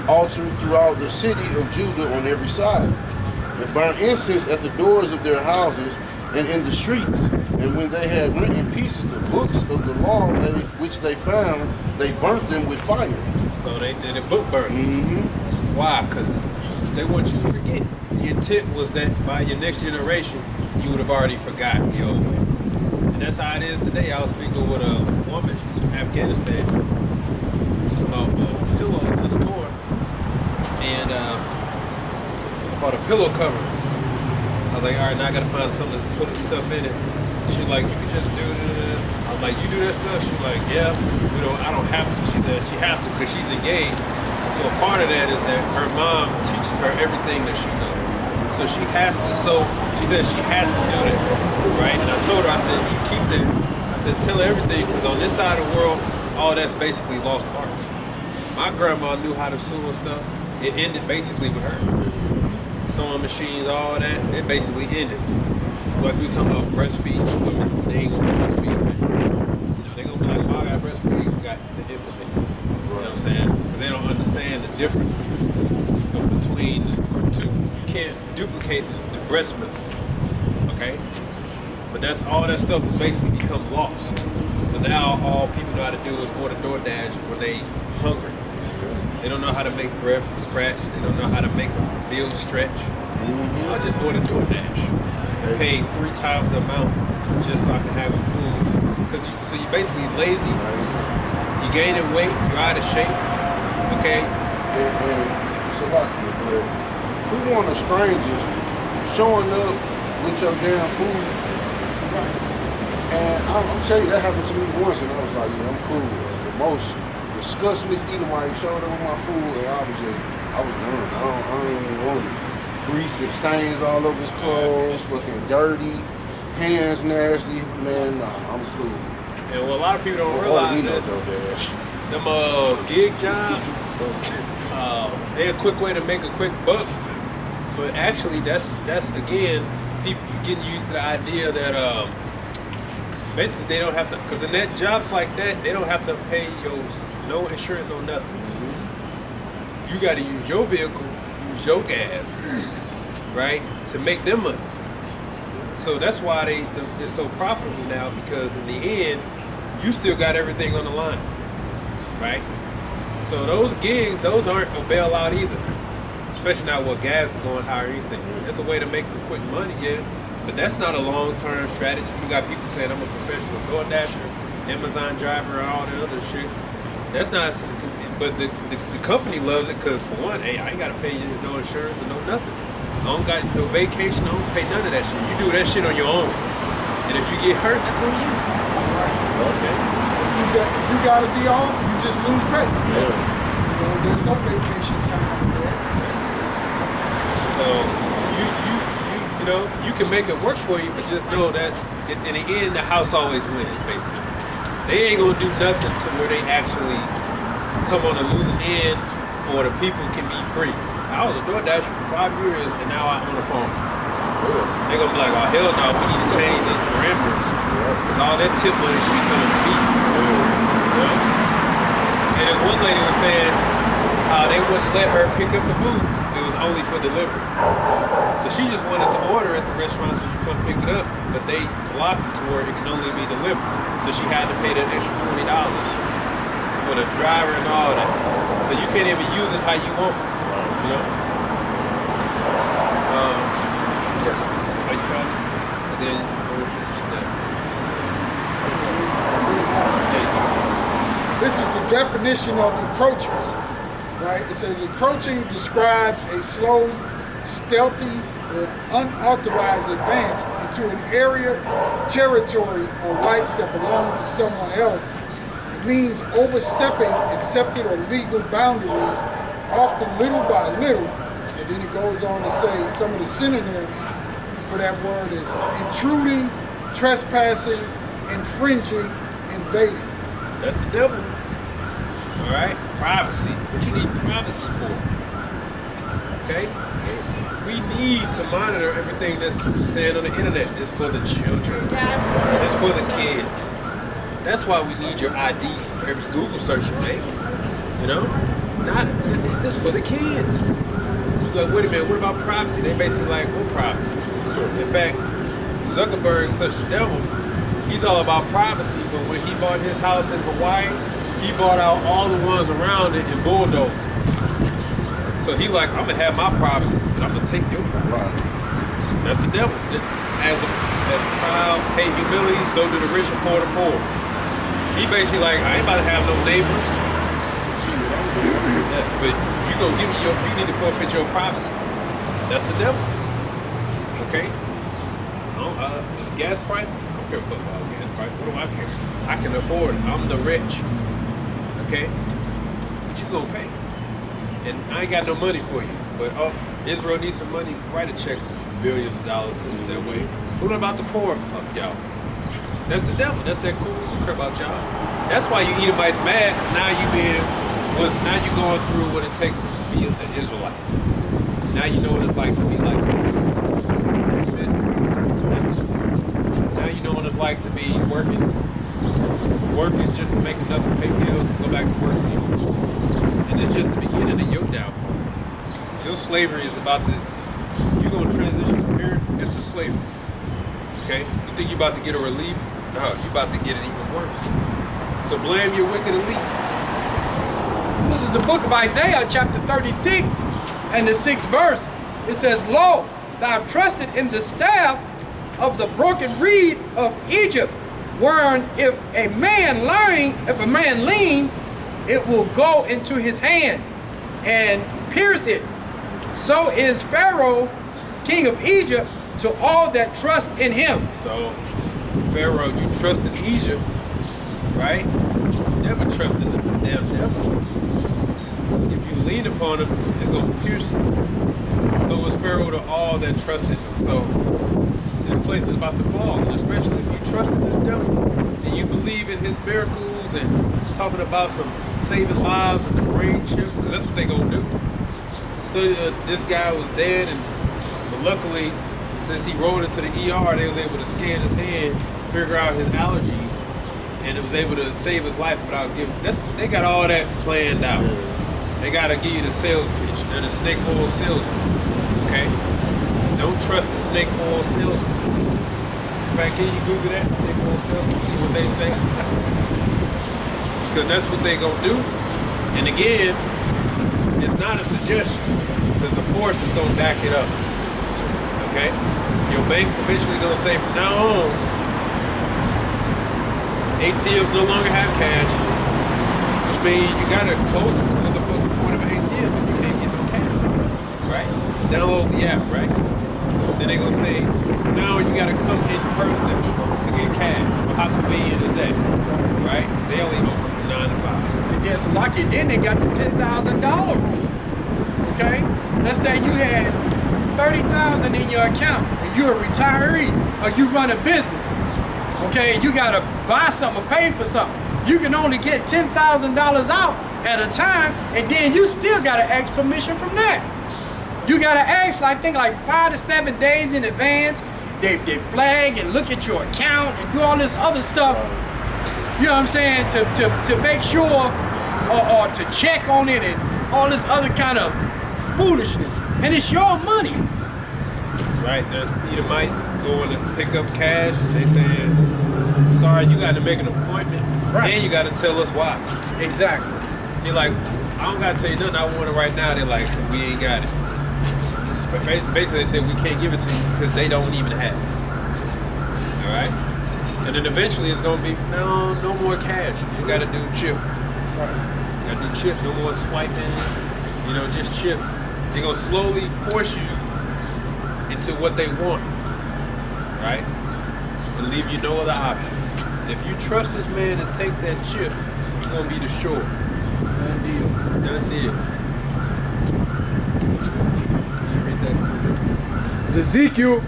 Speaker 1: altars throughout the city of Judah on every side, and burnt incense at the doors of their houses and in the streets. And when they had rent in pieces the books of the law which they found, they burnt them with fire.
Speaker 2: So they did a book burning. Why? Because they want you to forget. The intent was that by your next generation, you would have already forgotten the old ways. And that's how it is today. I was speaking with a woman, she's from Afghanistan, talking about pillows in the store. And I bought a pillow cover. I was like, all right, now I gotta find something to put the stuff in it. She's like, you can just do it. I was like, you do that stuff? She's like, yeah. You know, I don't have to. She said she has to because she's engaged. So a part of that is that her mom teaches her everything that she knows. So she has to she said she has to do that, right? And I told her, I said, you keep that. I said, tell her everything, because on this side of the world, all that's basically lost art. My grandma knew how to sew and stuff. It ended basically with her. Sewing machines, all that, it basically ended. Like we talking about breastfeeding women, they ain't gonna breastfeed men. They gonna be like, oh, I got breastfeed, we got the infant. You know what I'm saying? Because they don't understand the difference between the two. You can't duplicate the breast milk, okay? But that's all that stuff has basically become lost. So now all people know how to do is order DoorDash when they hungry. They don't know how to make bread from scratch. They don't know how to make a meal stretch. I just order DoorDash. I pay 3 times the amount just so I can have food. So you're basically lazy. You're gaining weight. You're out of shape. Okay?
Speaker 1: And it's a lot, but who want the strangers showing up with your damn food? And I'm telling you, that happened to me once, and I was like, yeah, I'm cool. The most disgustingest Edomite showed up with my food, and I was done. I don't even want it. Grease and stains all over his clothes, fucking dirty, hands nasty. Man, nah, I'm cool.
Speaker 2: And what a lot of people don't realize is them gig jobs, they're a quick way to make a quick buck. But actually, that's again, people getting used to the idea that basically they don't have to, because in that jobs like that, they don't have to pay no insurance, no nothing. You got to use your vehicle, use your gas, right, to make them money. So that's why it's so profitable now, because in the end, you still got everything on the line, right? So those gigs, those aren't a bailout either, especially now where gas is going higher or anything. It's a way to make some quick money, yeah, but that's not a long-term strategy. You got people saying, I'm a professional DoorDasher, Amazon driver, and all the other shit. That's not, but the company loves it because, for one, hey, I ain't got to pay you no insurance or no nothing. I don't got no vacation, I don't pay none of that shit. You do that shit on your own. And if you get hurt, that's on you. Okay.
Speaker 5: If you gotta be off, you just lose pay.
Speaker 2: Yeah.
Speaker 5: You know, there's no vacation time there.
Speaker 2: So you know, you can make it work for you, but just know that in the end, the house always wins, basically. They ain't gonna do nothing to where they actually come on a losing end, or the people can be free. I was a DoorDasher for 5 years, and now I'm on the phone. They're gonna be like, oh, hell no, we need to change these parameters. Because all that tip money should be coming to me. And this one lady was saying they wouldn't let her pick up the food. It was only for delivery. So she just wanted to order at the restaurant so she couldn't pick it up, but they blocked it to where it can only be delivered. So she had to pay that extra $20 for the driver and all that. So you can't even use it how you want. You know? Are you found it? And then
Speaker 5: This is the definition of encroachment, right? It says encroaching describes a slow, stealthy unauthorized advance into an area, territory, or rights that belong to someone else. It means overstepping accepted or legal boundaries, often little by little. And then it goes on to say some of the synonyms for that word is intruding, trespassing, infringing, invading.
Speaker 2: That's the devil. All right? Privacy. What you need privacy for? Okay? We need to monitor everything that's said on the internet. It's for the children. It's for the kids. That's why we need your ID for every Google search you make. You know? It's for the kids. You're like, wait a minute, what about privacy? They basically like, what privacy? In fact, Zuckerberg is such a devil. He's all about privacy, but when he bought his house in Hawaii, he bought out all the ones around it and bulldozed it. So he like, I'm gonna have my privacy, but I'm gonna take your privacy. That's the devil. As proud hate humility, so do the rich and poor the poor. He basically like, I ain't about to have no neighbors.
Speaker 1: See what I'm doing?
Speaker 2: Yeah, but you gonna give me you need to forfeit your privacy. That's the devil. Okay? Gas prices, I don't care about gas prices. What do I care? I can afford it. I'm the rich. Okay? But you gonna pay. And I ain't got no money for you. But Israel needs some money. Write a check for billions of dollars, send it their way. What about the poor? Fuck y'all. That's the devil. That's that cool. I don't care about y'all. That's why you Edomites mad, because now now you going through what it takes to be an Israelite. Now you know what it's like to be like. Now you know what it's like to be working just to make enough to pay bills to go back to work again. And it's just the beginning of your downfall. Your slavery is about you're gonna transition from here into slavery. Okay? You think you're about to get a relief? No, you're about to get it even worse. So blame your wicked elite.
Speaker 4: This is the book of Isaiah, chapter 36, and the 6th verse. It says, Lo, thou hast trusted in the staff of the broken reed of Egypt, wherein if a man lean, it will go into his hand and pierce it. So is Pharaoh, king of Egypt, to all that trust in him.
Speaker 2: So, Pharaoh, you trust in Egypt, right? Never trust in the damn devil. If you lean upon him, it's going to pierce you. So is Pharaoh to all that trust in him. So, this place is about to fall, especially if you trust in this devil and you believe in his miracles and talking about some saving lives and the brain chip, because that's what they going to do. This guy was dead, but luckily, since he rolled into the ER, they was able to scan his hand, figure out his allergies, and it was able to save his life without giving. They got all that planned out. They got to give you the sales pitch. They're the snake oil salesman. Okay? Don't trust the snake oil salesman. In fact, can you Google that, snake oil salesman, see what they say? Because that's what they gonna do. And again, it's not a suggestion, because the force is gonna back it up. Okay? Your bank's eventually gonna say from now on, ATMs no longer have cash, which means you gotta close it. What's the point of an ATM if you can't get no cash? Right? Download the app, right? Then they gonna say, from now on you gotta come in person to get cash. Well, how convenient is that? Right? They only open from 9 to 5.
Speaker 4: And then lucky, then they got the $10,000 rule. Okay? Let's say you had $30,000 in your account and you're a retiree or you run a business. Okay, and you gotta buy something or pay for something. You can only get $10,000 out at a time, and then you still gotta ask permission from that. You gotta ask, like 5 to 7 days in advance. They flag and look at your account and do all this other stuff. You know what I'm saying? To make sure or to check on it and all this other kind of foolishness. And it's your money.
Speaker 2: Right, there's Edomites going to pick up cash. They saying, sorry, you got to make an appointment. Right. And you got to tell us why.
Speaker 4: Exactly.
Speaker 2: You're like, I don't got to tell you nothing. I want it right now. They're like, we ain't got it. Basically, they say we can't give it to you because they don't even have it. All right? And then eventually it's going to be, no more cash. You got to do chip. Right. You got to do chip. No more swiping. Just chip. They're going to slowly force you into what they want, right? And leave you no other option. If you trust this man and take that chip, you're gonna be destroyed.
Speaker 4: Done deal.
Speaker 2: Done deal. Can you read that?
Speaker 3: It's Ezekiel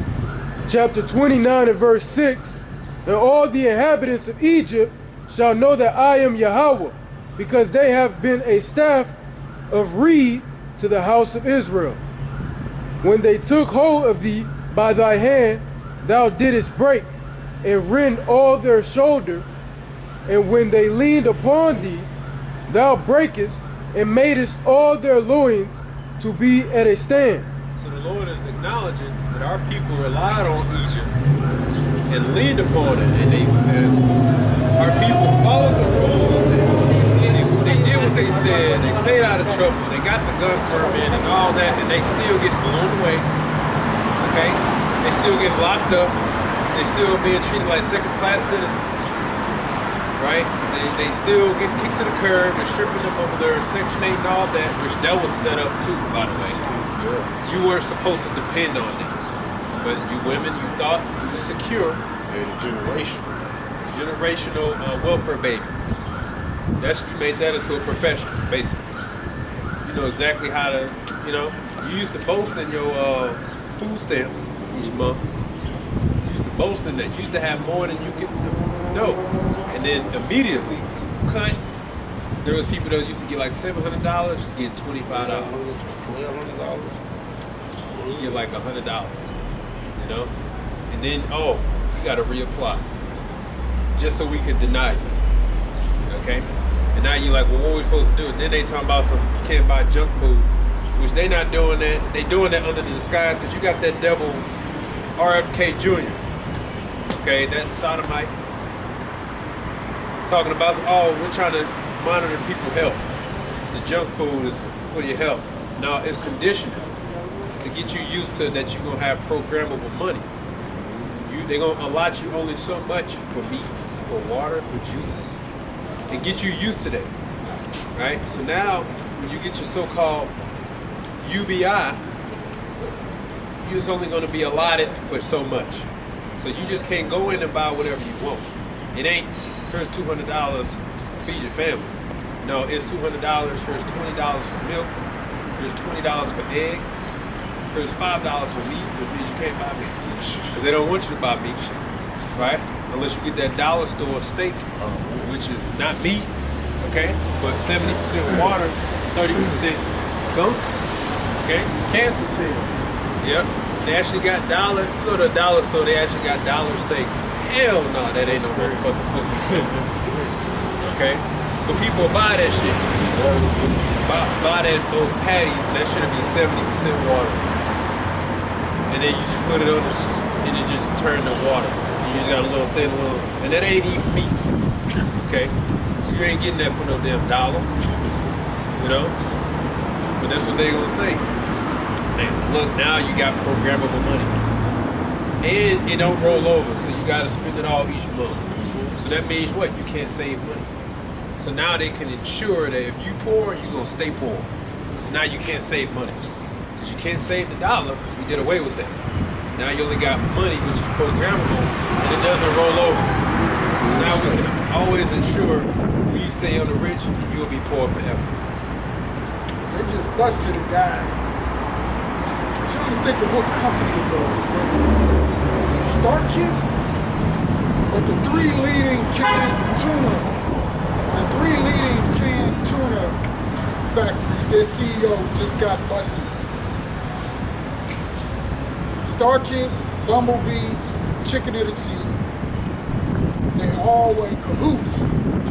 Speaker 3: chapter 29 and verse 6. And all the inhabitants of Egypt shall know that I am Yahweh, because they have been a staff of reed to the house of Israel. When they took hold of thee by thy hand, thou didst break and rend all their shoulder. And when they leaned upon thee, thou breakest and madest all their loins to be at a stand.
Speaker 2: So the Lord is acknowledging that our people relied on Egypt and leaned upon it, and our people followed the rules. They did what they said. They stayed out of trouble. They got the gun permit and all that, and they still get blown away. Okay, they still get locked up. They still being treated like second-class citizens. Right? They still get kicked to the curb. They're stripping them over there, Section 8 and all that, which that was set up too, by the way. You weren't supposed to depend on them. But you women, you thought you were secure.
Speaker 1: And
Speaker 2: Generational welfare babies. You made that into a profession, basically. You know exactly how to, you used to boast in your food stamps each month. You used to boast in that. You used to have more than you could know. And then immediately, cut. There was people that used to get like $700 to get $25.
Speaker 1: $1,200.
Speaker 2: You get like $100, And then, you got to reapply. Just so we could deny you, okay? And now you're like, well, what are we supposed to do? And then they talking about you can't buy junk food, which they not doing that. They doing that under the disguise because you got that devil RFK Jr., okay? That's sodomite. Talking about, we're trying to monitor people's health. The junk food is for your health. No, it's conditioning to get you used to that you're going to have programmable money. They're going to allot you only so much for meat, for water, for juices, and get you used to that, right? So now, when you get your so-called UBI, it's only going to be allotted for so much. So you just can't go in and buy whatever you want. It ain't, here's $200, feed your family. No, it's $200, here's $20 for milk, here's $20 for eggs, here's $5 for meat, which means you can't buy meat. Because they don't want you to buy meat, right? Unless you get that dollar store steak, which is not meat, okay? But 70% water, 30% gunk, okay?
Speaker 4: Cancer cells.
Speaker 2: Yep. They actually got dollar, you go to a dollar store, they actually got dollar steaks. Hell no, that ain't no motherfucking food. Okay? But people buy that shit. Buy those patties, and that should be 70% water. And then you just put it on and it just turn to water. You just got a little thin and that ain't even meat. Okay? You ain't getting that for no damn dollar. But that's what they gonna say. And look, now you got programmable money. And it don't roll over, so you gotta spend it all each month. So that means what? You can't save money. So now they can ensure that if you poor, you're gonna stay poor. Because now you can't save money. Because you can't save the dollar, because we did away with that. Now you only got money, which is programmable, and it doesn't roll over. So now we can always ensure we stay on the rich, and you'll be poor forever.
Speaker 5: They just busted a guy. I'm trying to think of what company it was. Was it Starkist? But the three leading canned tuna factories, their CEO just got busted. Starkist, Bumblebee, Chicken of the Sea, they all were in cahoots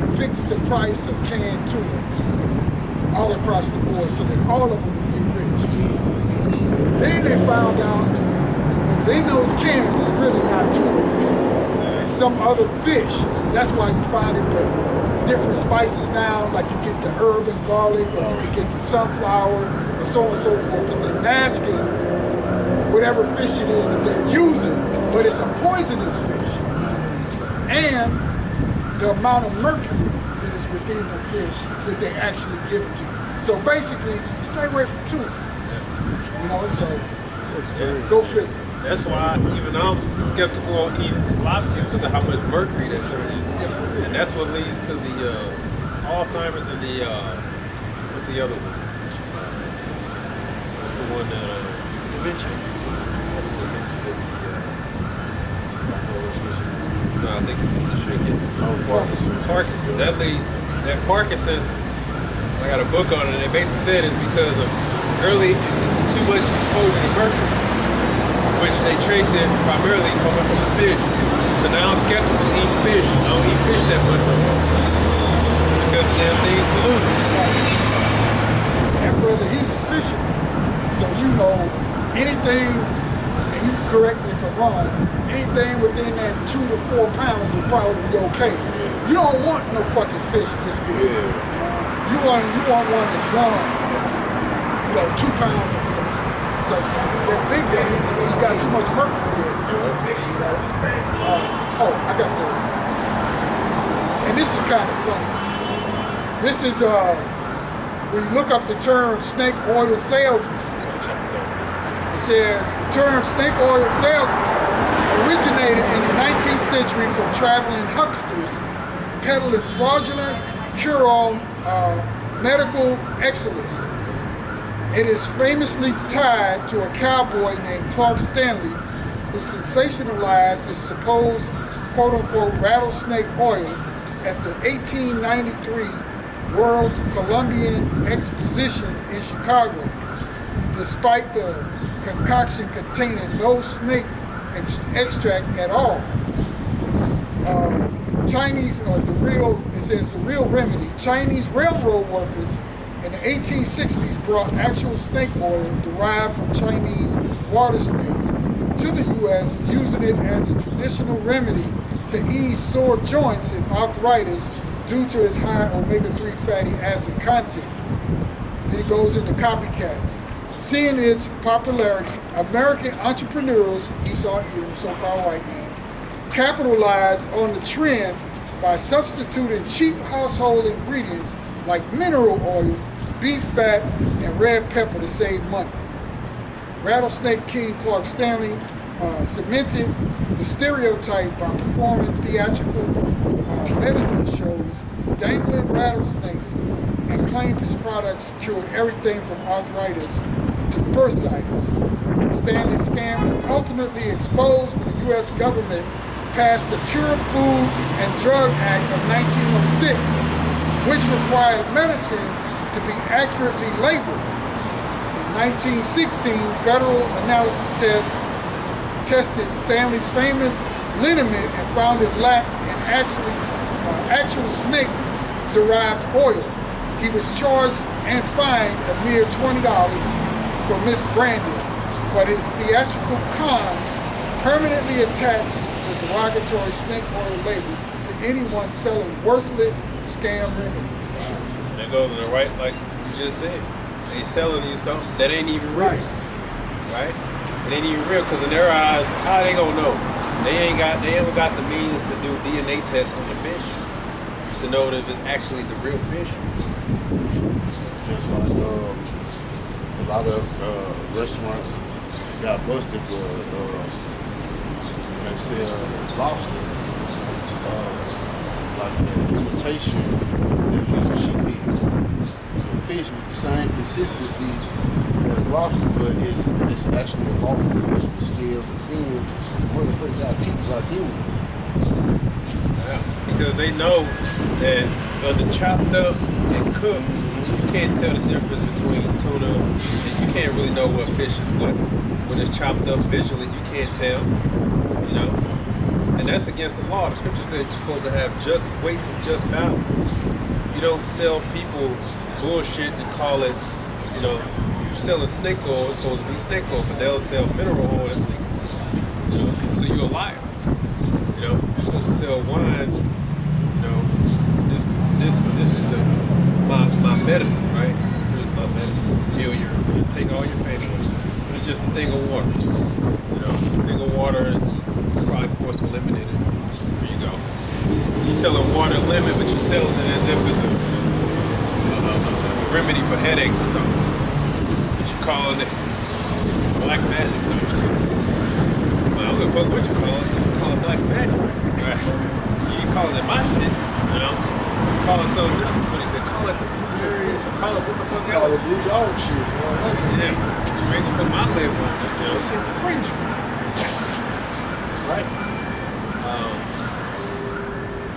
Speaker 5: to fix the price of canned tuna all across the board so that all of them would get rich. Then they found out that what's in those cans is really not tuna. It's some other fish. That's why you find it with different spices now, like you get the herb and garlic, or you can get the sunflower, and so on and so forth, because they're masking whatever fish it is that they're using, but it's a poisonous fish. And the amount of mercury that is within the fish that they actually give it to you. So basically, stay away from tuna. So Go figure.
Speaker 2: That's why even I'm skeptical on eating lobster because of how much mercury that's in. And that's what leads to the Alzheimer's and the what's the other one? What's the one that dementia? No, I think you should get
Speaker 1: Parkinson's.
Speaker 2: Parkinson's. That Parkinson's. I got a book on it, and they basically said it's because of early too much exposure to mercury, which they trace it primarily coming from the fish. So now I'm skeptical of eating fish. I don't eat fish that much no more because the damn thing's polluted.
Speaker 5: And brother, he's a fisherman. So you know anything, and you can correct me if I'm wrong, anything within that 2 to 4 pounds will probably be okay. You don't want no fucking fish this big.
Speaker 1: Yeah.
Speaker 5: You want one that's young, that's 2 pounds or so. Because that big one, he's got too much mercury in it. I got the. And this is kind of funny. This is when you look up the term snake oil salesman. It says the term snake oil salesman originated in the 19th century from traveling hucksters peddling fraudulent cure-all medical excellence. It is famously tied to a cowboy named Clark Stanley, who sensationalized the supposed quote-unquote rattlesnake oil at the 1893 World's Columbian Exposition in Chicago, despite the concoction containing no snake extract at all. It says the real remedy. Chinese railroad workers in the 1860s brought actual snake oil derived from Chinese water snakes to the U.S., using it as a traditional remedy to ease sore joints and arthritis due to its high omega-3 fatty acid content. Then it goes into copycats. Seeing its popularity, American entrepreneurs, Esau Edom, so-called white man, capitalized on the trend by substituting cheap household ingredients like mineral oil, beef fat, and red pepper to save money. Rattlesnake King Clark Stanley cemented the stereotype by performing theatrical medicine shows dangling rattlesnakes and claimed his products cured everything from arthritis to bursitis. Stanley's scam was ultimately exposed when the U.S. government passed the Pure Food and Drug Act of 1906, which required medicines to be accurately labeled. In 1916, federal analysis tested Stanley's famous liniment and found it lacked an actual snake-derived oil. He was charged and fined a mere $20 for misbranding, but his theatrical cons permanently attached the derogatory snake oil label to anyone selling worthless scam remedies.
Speaker 2: That goes in the right, like you just said. They selling you something that ain't even real. Right? It ain't even real, because in their eyes, how they gonna know? They haven't got the means to do DNA tests on the fish to know that if it's actually the real fish.
Speaker 1: Just like a lot of restaurants got busted for they sell lobster, like an imitation of sheep meat. It's a fish with the same consistency as lobster, but it's actually a lawful fish with scales and fins. Motherfucker got teeth like humans.
Speaker 2: Yeah, because they know that under chopped up and cooked, you can't tell the difference between tuna, and you can't really know what fish is what. When it's chopped up visually, you can't tell, you know. And that's against the law. The scripture says you're supposed to have just weights and just balance. You don't sell people bullshit and call it, you know, you selling snake oil, it's supposed to be snake oil, but they'll sell mineral oil, that's snake oil. You know, so you're a liar. You know, you're supposed to sell wine, you know, this is my medicine, right? Here's my medicine. Heal you take all your pain away. But it's just a thing of water. You know, a thing of water, and you probably pour some lemon in it. There you go. So you're selling water lemon, but you're selling it as if it's a remedy for headaches or something. But you're calling it black black magic. Well, I'm gonna fuck what you call it. You call it black magic. Right? You call it my shit, you know? Call it something else, but he said, call it hilarious or call it what the fuck else?
Speaker 1: Call it blue dog shit, man.
Speaker 2: Yeah, you ain't gonna put my label on it, you know?
Speaker 5: It's infringement.
Speaker 2: That's right.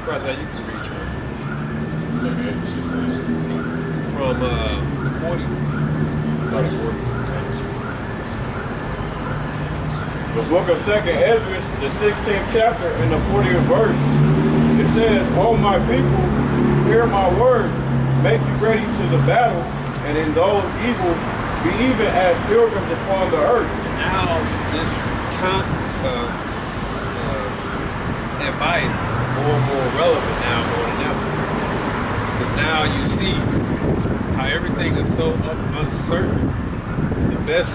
Speaker 2: Cross out, you can read yours.
Speaker 6: Second Ezra 16.
Speaker 2: From to 40.
Speaker 6: Start at 40. The book of Second Ezra, the 16th chapter and the 40th verse. It says, "O my people, hear my word, make you ready to the battle, and in those evils be even as pilgrims upon the earth."
Speaker 2: Now this advice is more and more relevant now more than ever. Because now you see how everything is so uncertain.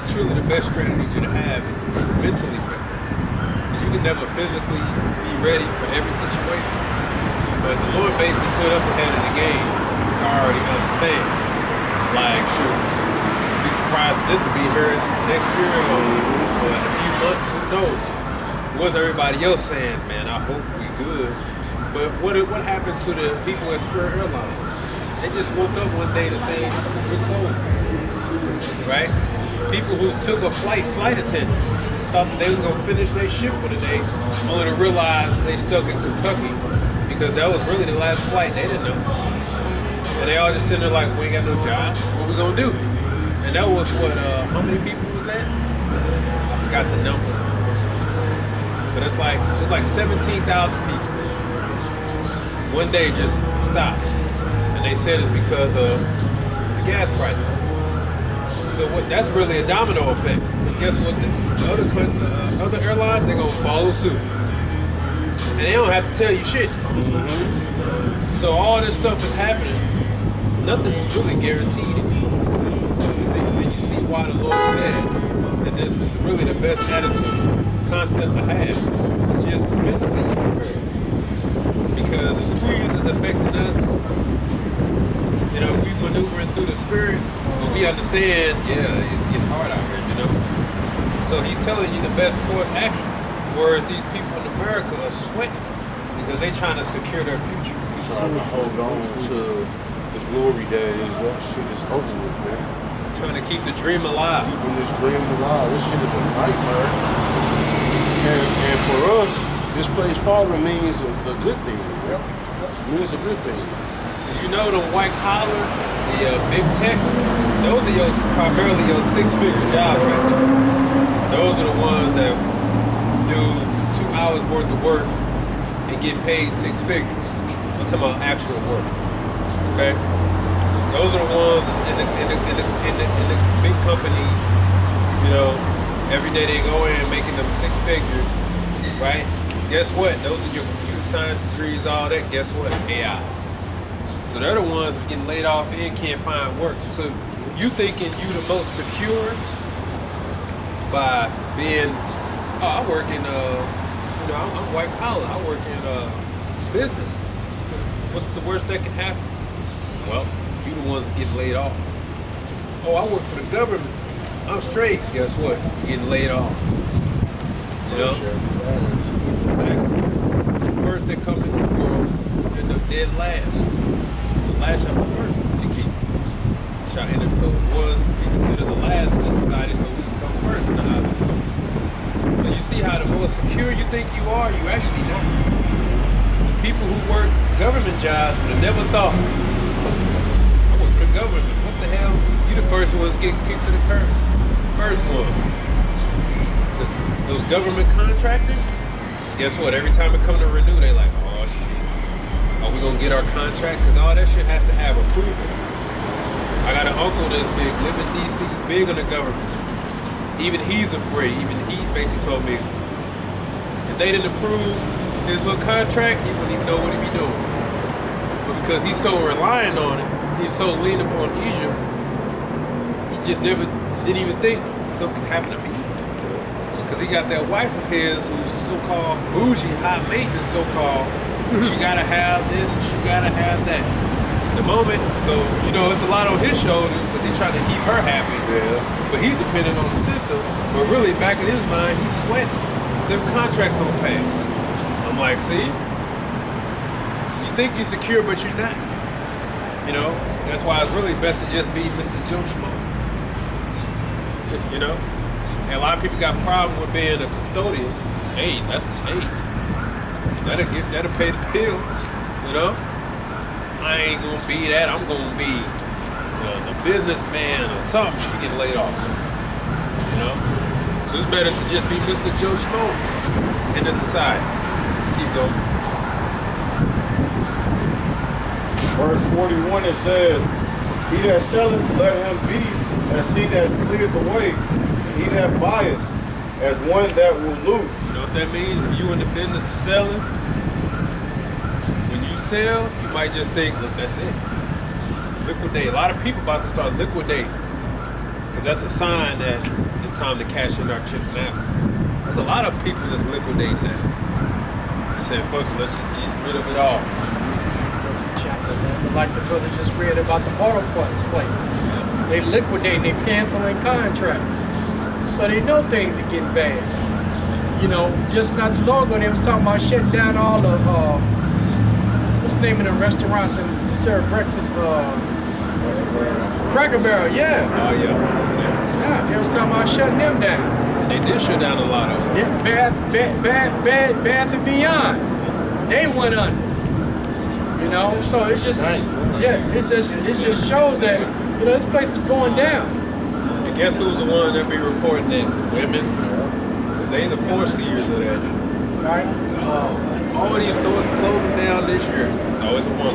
Speaker 2: Truly the best strategy to have is to be mentally ready. Because you can never physically be ready for every situation. But the Lord basically put us ahead of the game to already understand. Like, shoot, you'd be surprised if this will be here next year or in a few months, who knows? What's everybody else saying? Man, I hope we good. But what happened to the people at Spirit Airlines? They just woke up one day to say, we're closed. Right? People who took a flight attendant, thought that they was gonna finish their shift for the day, only to realize they stuck in Kentucky because that was really the last flight. They didn't know. And they all just sitting there like, we ain't got no job. What we gonna do? And that was what, how many people was that? I forgot the number. But it was like 17,000 people. One day just stopped. And they said it's because of the gas prices. So that's really a domino effect. Guess what? The other airlines, they're gonna follow suit. And they don't have to tell you shit. So all this stuff is happening. Nothing is really guaranteed. You see why the Lord said that this is really the best attitude, concept to have. It's just mentally prepared. Because the squeeze is affecting us. You know, we maneuvering through the spirit, but we understand, it's getting hard out here, you know. So he's telling you the best course action, whereas these people in America are sweating because they're trying to secure their future.
Speaker 1: Trying to hold on to the glory days. That shit is over with, man.
Speaker 2: Trying to keep the dream alive.
Speaker 1: Keeping this dream alive. This shit is a nightmare. And for us, this place falling means a good thing. Yep. Means a good thing.
Speaker 2: You know, the white collar, the big tech, those are primarily your six-figure jobs right there. Those are the ones that do 2 hours worth of work and get paid six figures. I'm talking about actual work. Okay? Those are the ones in the big companies, you know, every day they go in making them six figures, right? Guess what? Those are your computer science degrees, all that. Guess what? AI. So they're the ones that's getting laid off and can't find work. So you thinking you the most secure by being, I work in, I'm white collar. I work in business. What's the worst that can happen? Well, you the ones that get laid off. Oh, I work for the government. I'm straight. Guess what? You're getting laid off. You know? Exactly. So first they come in this world and the dead last. Last shot first, you keep shot in it. So it was we consider the last in the society, so we come first in the house. So you see how the more secure you think you are, you actually not. The people who work government jobs would have never thought, I work for the government. What the hell? You the first ones getting kicked to the curb. First one. Those government contractors, guess what? Every time it come to renew, they like, oh shit. Are we gonna get our contract? Because all that shit has to have approval. I got an uncle that's big, live in DC, big on the government. Even he's afraid. Even he basically told me if they didn't approve his little contract, he wouldn't even know what he'd be doing. But because he's so reliant on it, he's so lean upon Egypt, he just never didn't even think something could happen to me. Because he got that wife of his who's so-called bougie, high maintenance, so-called. She gotta have this, and she gotta have that. The moment, so it's a lot on his shoulders because he's trying to keep her happy.
Speaker 1: Yeah.
Speaker 2: But he's dependent on the system. But really, back in his mind, he's sweating. Them contracts gonna pass. I'm like, see? You think you're secure, but you're not. You know? That's why it's really best to just be Mr. Joe Schmo. You know? And a lot of people got a problem with being a custodian. Hey, that'll pay the bills. You know? I ain't gonna be that. I'm gonna be the businessman or something. You get laid off. You know? So it's better to just be Mr. Joe Schmo in the society. Keep going.
Speaker 6: Verse 41, it says, he that selleth, let him be as he that cleareth the way, and he that buyeth, as one that will lose.
Speaker 2: You know what that means? If you in the business of selling, when you sell, you might just think, look, that's it. Liquidate. A lot of people about to start liquidating. Because that's a sign that it's time to cash in our chips now. There's a lot of people just liquidating now. They're saying, fuck it, let's just get rid of it all.
Speaker 4: Chapter, man. But like the brother just read about the auto parts place. They liquidating, they canceling contracts. So they know things are getting bad. You know, just not too long ago they was talking about shutting down all the what's the name of the restaurants and to serve breakfast? Cracker Barrel, yeah.
Speaker 2: Oh yeah.
Speaker 4: Yeah, they was talking about shutting them down.
Speaker 2: They did shut down a lot of them.
Speaker 4: Yeah, Bath and Beyond. They went under. You know, so it's just it just shows that, you know, this place is going down.
Speaker 2: And guess who's the one that be reporting that? Women. Because they the foreseers of that.
Speaker 4: Right?
Speaker 2: Oh, all these stores closing down this year. It's always a woman.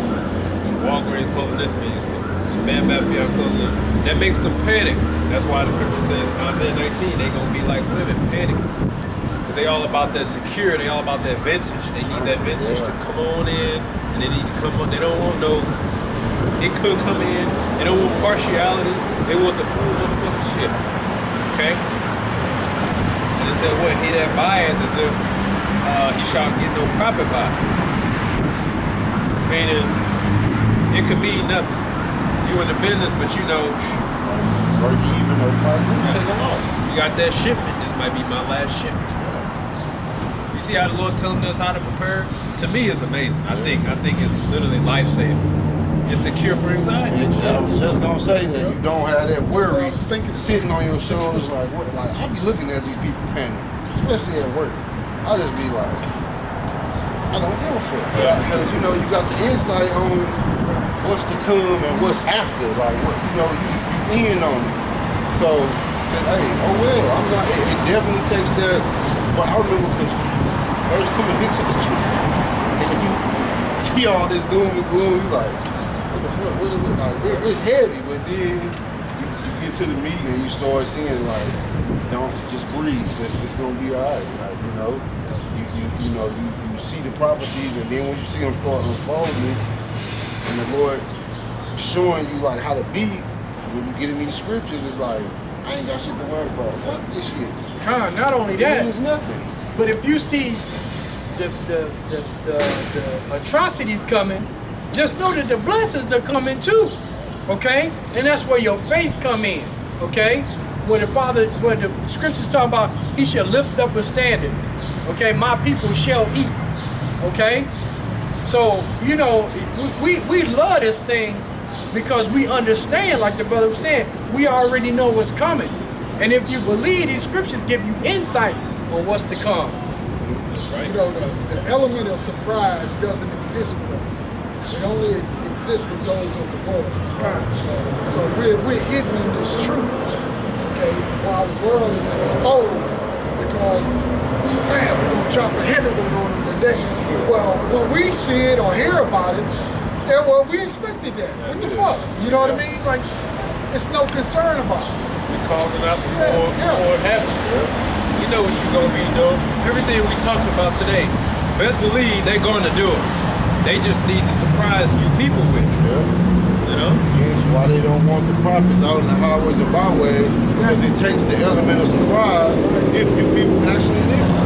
Speaker 2: Walgreens closing this many stores. Bad Beyond closing. That makes them panic. That's why the scripture says Isaiah 19, they gonna be like women, panic. Because they all about that security, they all about that vintage. They need that vintage to come on in, and they need to come on. They don't want no, it could come in. They don't want partiality. They want the full motherfucking shit. Okay? And it said, what, he that buyeth as if he shall get no profit by it. Meaning, it could be nothing. You in the business, but you know,
Speaker 1: Break even or you might take a loss.
Speaker 2: you got that shipment. This might be my last shipment. You see how the Lord telling us how to prepare? To me, it's amazing. I think it's literally life-saving. It's the cure for anxiety.
Speaker 1: I was just gonna say that you don't have that worry sitting on your shoulders. Like what? Like I be looking at these people panic, especially at work. I just be like, I don't give a fuck, because you know you got the insight on what's to come and what's after. Like what you know you in on it. So hey, oh well, I'm not. It definitely takes that. But I remember because first coming into the truth, and you see all this doom and gloom, you like, what the fuck? What is it? Like, it's heavy, but then you get to the meeting and you start seeing like, don't just breathe. It's gonna be all right. Like you see the prophecies, and then once you see them start unfolding, and the Lord showing you like how to be, when you get in these scriptures, it's like, I ain't got shit to worry about. Fuck this shit.
Speaker 4: Not only
Speaker 1: It
Speaker 4: that,
Speaker 1: means nothing.
Speaker 4: but if you see the atrocities coming, just know that the blessings are coming too. Okay? And that's where your faith come in. Okay? Where the scriptures talk about, he shall lift up a standard. Okay, my people shall eat. Okay? So, you know, we love this thing because we understand, like the brother was saying, we already know what's coming. And if you believe, these scriptures give you insight on what's to come.
Speaker 2: Right.
Speaker 5: You know, the element of surprise doesn't exist with us. It only exists with those of the world. So we're hidden in this truth, okay, while the world is exposed because, man, we're going to drop a heavy one on them today. Well, when we see it or hear about it, yeah, well, we expected that. What the fuck? You know what I mean? Like, it's no concern about us.
Speaker 2: We called it out before it happened. You know what you're going to be doing. Everything we talked about today, best believe they're going to do it. They just need to surprise you people with it. You know?
Speaker 1: That's why they don't want the prophets out in the highways and byways, because it takes the element of surprise if you people actually listen.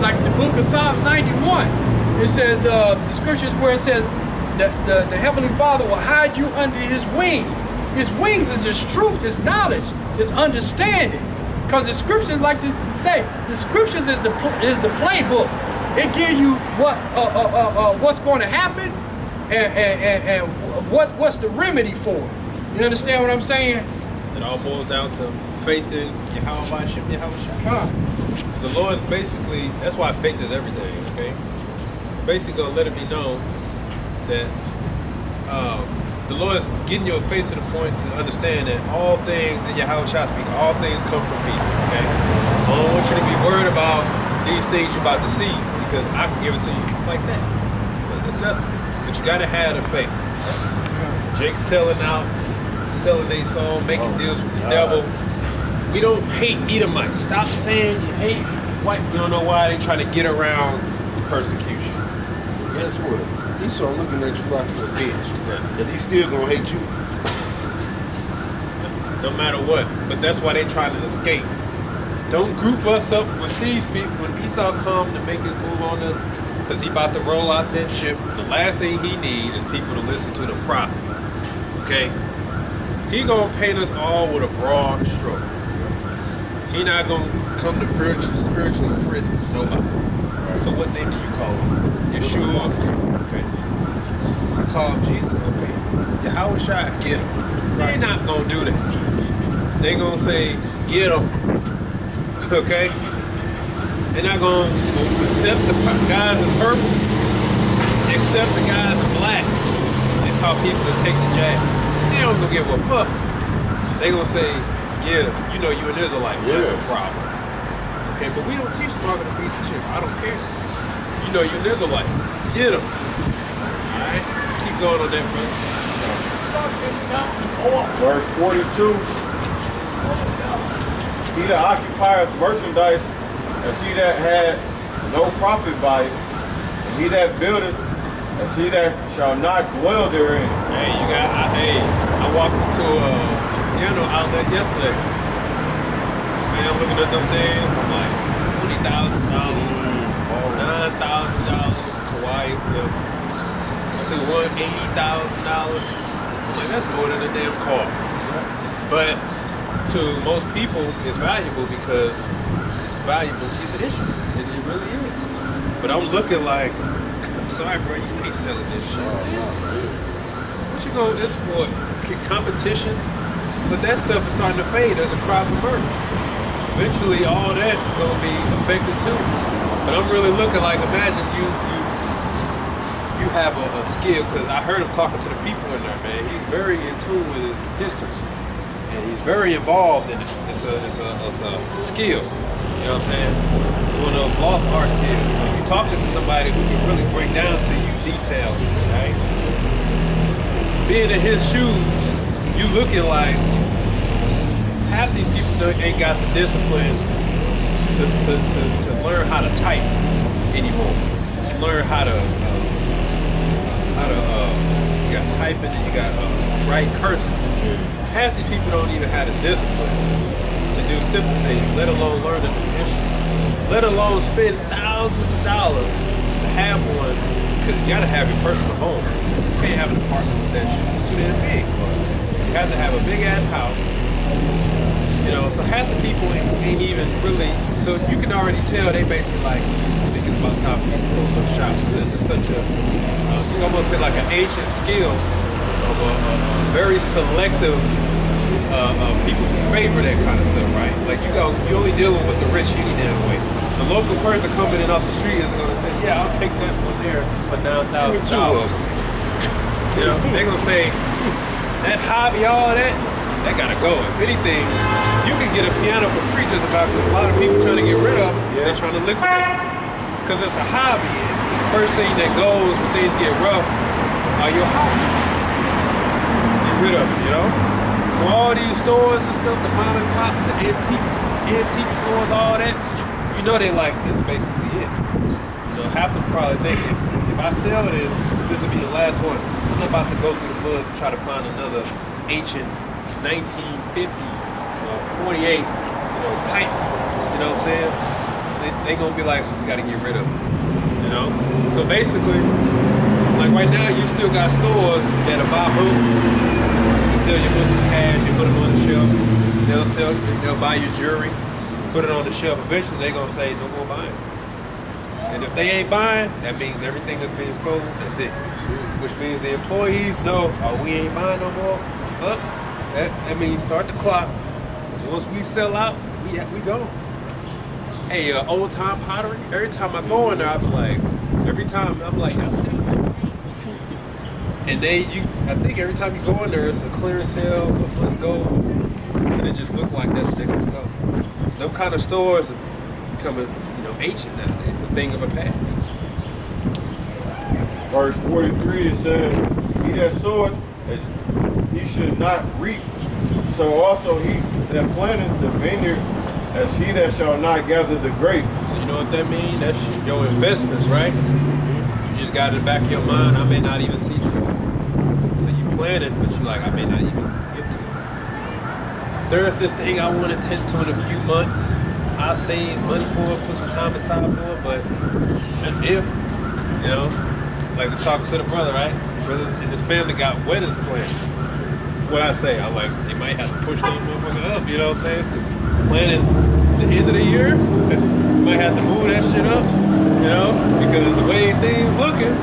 Speaker 4: Like the book of Psalms 91, it says the scriptures where it says that the Heavenly Father will hide you under his wings. His wings is his truth, his knowledge, his understanding. Because the scriptures, like to say, the scriptures is the playbook. It gives you what's going to happen and what's the remedy for it. You understand what I'm saying?
Speaker 2: It all boils down to faith in Yahweh Shai. The Lord is basically, that's why faith is everything, okay? Basically gonna let it be known that the Lord is getting your faith to the point to understand that all things in Yahweh Shai speak, all things come from me, okay? I don't want you to be worried about these things you're about to see because I can give it to you like that. But it's nothing. But you gotta have the faith. Jake's selling their soul, making deals with the devil. We don't hate Edomites. Stop saying you hate white. You don't know why they trying to get around the persecution.
Speaker 1: Guess what? Esau looking at you like a bitch. Cause he's still gonna hate you.
Speaker 2: No matter what. But that's why they trying to escape. Don't group us up with these people. When Esau come to make his move on us, because he about to roll out that chip, the last thing he needs is people to listen to the prophets. Okay? He gonna paint us all with a broad stroke. He not gonna come to spiritually frisk nobody. So what name do you call him? Yeshua. Okay. You call him Jesus. Okay. Yahweh Shai, get him. They not gonna do that. They gonna say, get him. Okay. They're not gonna accept the guys in purple, accept the guys in black, and tell people to take the jab. They don't gonna give a fuck. They gonna say, get him. You know you an Israelite. That's a problem. Okay, but we don't teach market a piece of shit. I don't care. You know you an Israelite. Get him. Alright? Keep going on that, brother.
Speaker 6: Verse 42. He that occupieth merchandise, as he that had no profit by it, and he that buildeth, as he that shall not dwell therein.
Speaker 2: Hey, I walked into a piano outlet yesterday. Man, I'm looking at them things. I'm like, $20,000, $9,000, Kauai. I see $180,000. I'm like, that's more than a damn car. But to most people, it's valuable because it's a valuable piece of issue. It really is. But I'm looking like, I'm sorry, bro, you ain't selling this shit. What you gonna, it's for competitions? But that stuff is starting to fade. There's a cry for murder. Eventually, all that is going to be affected too. But I'm really looking like, imagine you have a skill, because I heard him talking to the people in there, man. He's very in tune with his history. And he's very involved in it. It's a skill. You know what I'm saying? It's one of those lost art skills. So you're talking to somebody who can really break down to you details, right? Being in his shoes, you looking like half these people ain't got the discipline to learn how to type anymore. To learn how to you got typing and you got write cursive. Half these people don't even have the discipline to do simple things, let alone learn a new instrument. Let alone spend thousands of dollars to have one, because you gotta have your personal home. You can't have an apartment with that shit. It's too damn big. You have to have a big ass house. You know, so half the people ain't even really, so you can already tell they basically like, I think it's about time for me to close up shop. This is such a, you can almost say like an ancient skill of a very selective people who favor that kind of stuff, right? Like you're only dealing with the rich any damn way. The local person coming in off the street isn't gonna say, yeah, I'll take that one there for $9,000. You know, they're gonna say, that hobby, all that gotta go. If anything, you can get a piano for free just about, because a lot of people trying to get rid of it. They're trying to liquidate it. Because it's a hobby. And the first thing that goes when things get rough are your hobbies. Get rid of it, you know? So all these stores and stuff, the mom and pop, the antique stores, all that, you know they like, this is basically it. You know, half them probably thinking, if I sell this, this will be the last one. I'm about to go through the mud to try to find another ancient 1950, 48, pipe. You know what I'm saying? They gonna be like, we gotta get rid of it. You know? So basically, like right now, you still got stores that'll buy boots. You sell your books for cash, you put them on the shelf. They'll buy your jewelry. put it on the shelf. Eventually, they're gonna say no more buying. And if they ain't buying, that means everything that's being sold, that's it. Which means the employees know, oh, we ain't buying no more. Up, that means start the clock. Because once we sell out, we go. Hey, old time pottery. Every time I go in there, I'm like, y'all still. And I think every time you go in there, it's a clearance sale. Let's go. And it just look like that's next to go. Them kind of stores are becoming, ancient now. It's a thing of a past.
Speaker 6: Verse 43, it says, he that soweth, he should not reap. So also he that planteth the vineyard, as he that shall not gather the grapes.
Speaker 2: So you know what that means? That's your investments, right? You just got it in the back of your mind, I may not even see to it. So you plan it, but you're like, I may not even get to it. There's this thing I want to tend to in a few months. I'll save money for it, put some time aside for it, but that's if, like I was talking to the brother, right? Brother and his family got weddings planned. That's what I say. I'm like, they might have to push those motherfuckers up, you know what I'm saying? Because planning the end of the year, you might have to move that shit up, because the way things looking,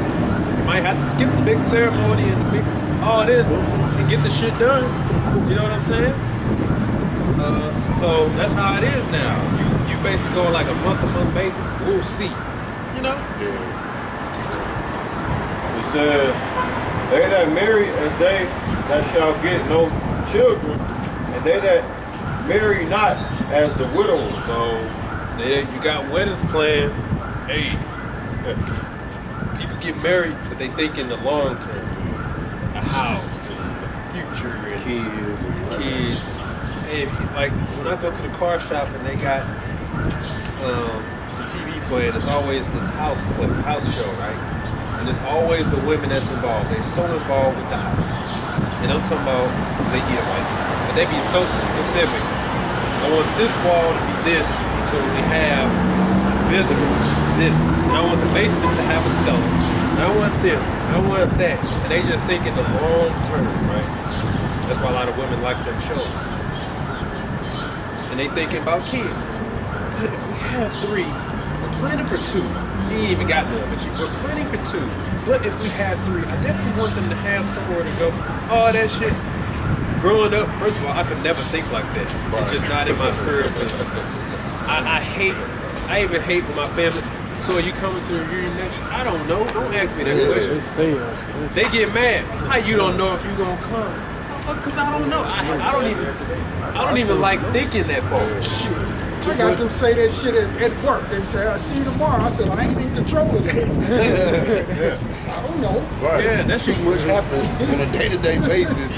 Speaker 2: you might have to skip the big ceremony and the big all this and get the shit done. You know what I'm saying? So that's how it is now. You basically go like a month-to-month basis. We'll see.
Speaker 6: It says, they that marry as they that shall get no children, and they that marry not as the widowers.
Speaker 2: So you got weddings planned. Hey, people get married, but they think in the long term. A house, and the future, and kids. Hey, like when I go to the car shop and they got the TV playing, it's always this house show, right? And it's always the women that's involved. They're so involved with the house. And I'm talking about they eat it right. But they be so specific. I want this wall to be this, so when we have visitors, this. And I want the basement to have a cellar. And I want this. And I want that. And they just think in the long term, right? That's why a lot of women like them shows. And they thinking about kids. But if we have 3, we're planning for 2. You ain't even got none, but we're planning for 2. But if we have 3, I definitely want them to have somewhere to go. All that shit. Growing up, first of all, I could never think like that. It's just not in my spirit. But I even hate when my family, so are you coming to the reunion next year? I don't know. Don't ask me that question. They get mad. How you don't know if you gonna come? Because I don't know. I don't even like thinking that far.
Speaker 5: Shit. I got them say that shit at work. They say, I'll see you tomorrow. I said, I ain't in control of it. I don't know.
Speaker 1: Right.
Speaker 2: Yeah, that's
Speaker 1: too much happens on a day-to-day basis.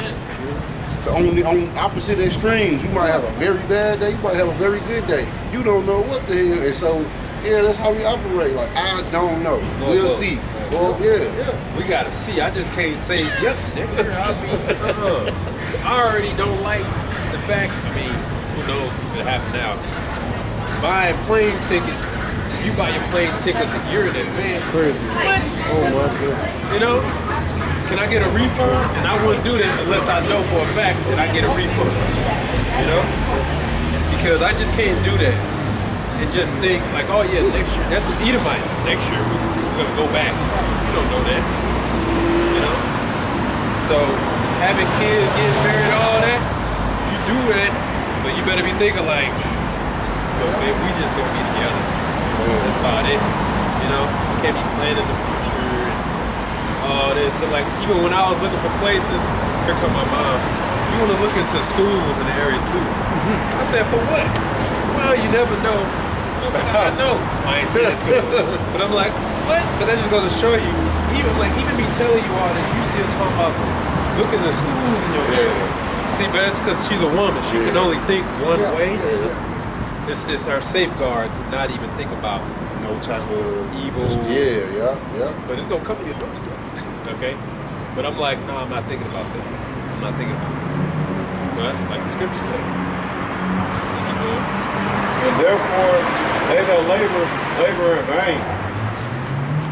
Speaker 1: On opposite extremes, you might have a very bad day, you might have a very good day. You don't know what the hell. And so, yeah, that's how we operate. Like, I don't know. We'll see. Well, yeah.
Speaker 2: We gotta see. I just can't say, yep, next year I'll be, I already don't like the fact, who knows what's gonna happen now. Buying plane tickets, you buy your plane tickets a year in advance.
Speaker 3: Crazy.
Speaker 2: What?
Speaker 3: Oh my God.
Speaker 2: Can I get a refund? And I wouldn't do that unless I know for a fact that I get a refund. Because I just can't do that. And just think like, oh yeah, next year, that's the Edomites. Next year, we're gonna go back. You don't know that. So having kids, getting married, all that, you do that, but you better be thinking like, babe, we just gonna be together. That's about it. You can't be planning the future and all this. So like, even when I was looking for places, here come my mom. You want to look into schools in the area too. I said, for what? Well, you never know. I know. I ain't said it to her. But I'm like, what? But that just goes to show you, even me telling you all that, you still talking about looking at schools in your area. See, but that's because she's a woman. She can only think one way. It's our safeguard to not even think about
Speaker 1: No type of
Speaker 2: evil.
Speaker 1: Yeah.
Speaker 2: But it's gonna come to your doorstep. Okay? But I'm like, no, I'm not thinking about that. I'm not thinking about that. But like the scripture said. Keep going.
Speaker 6: And therefore they that labor in vain.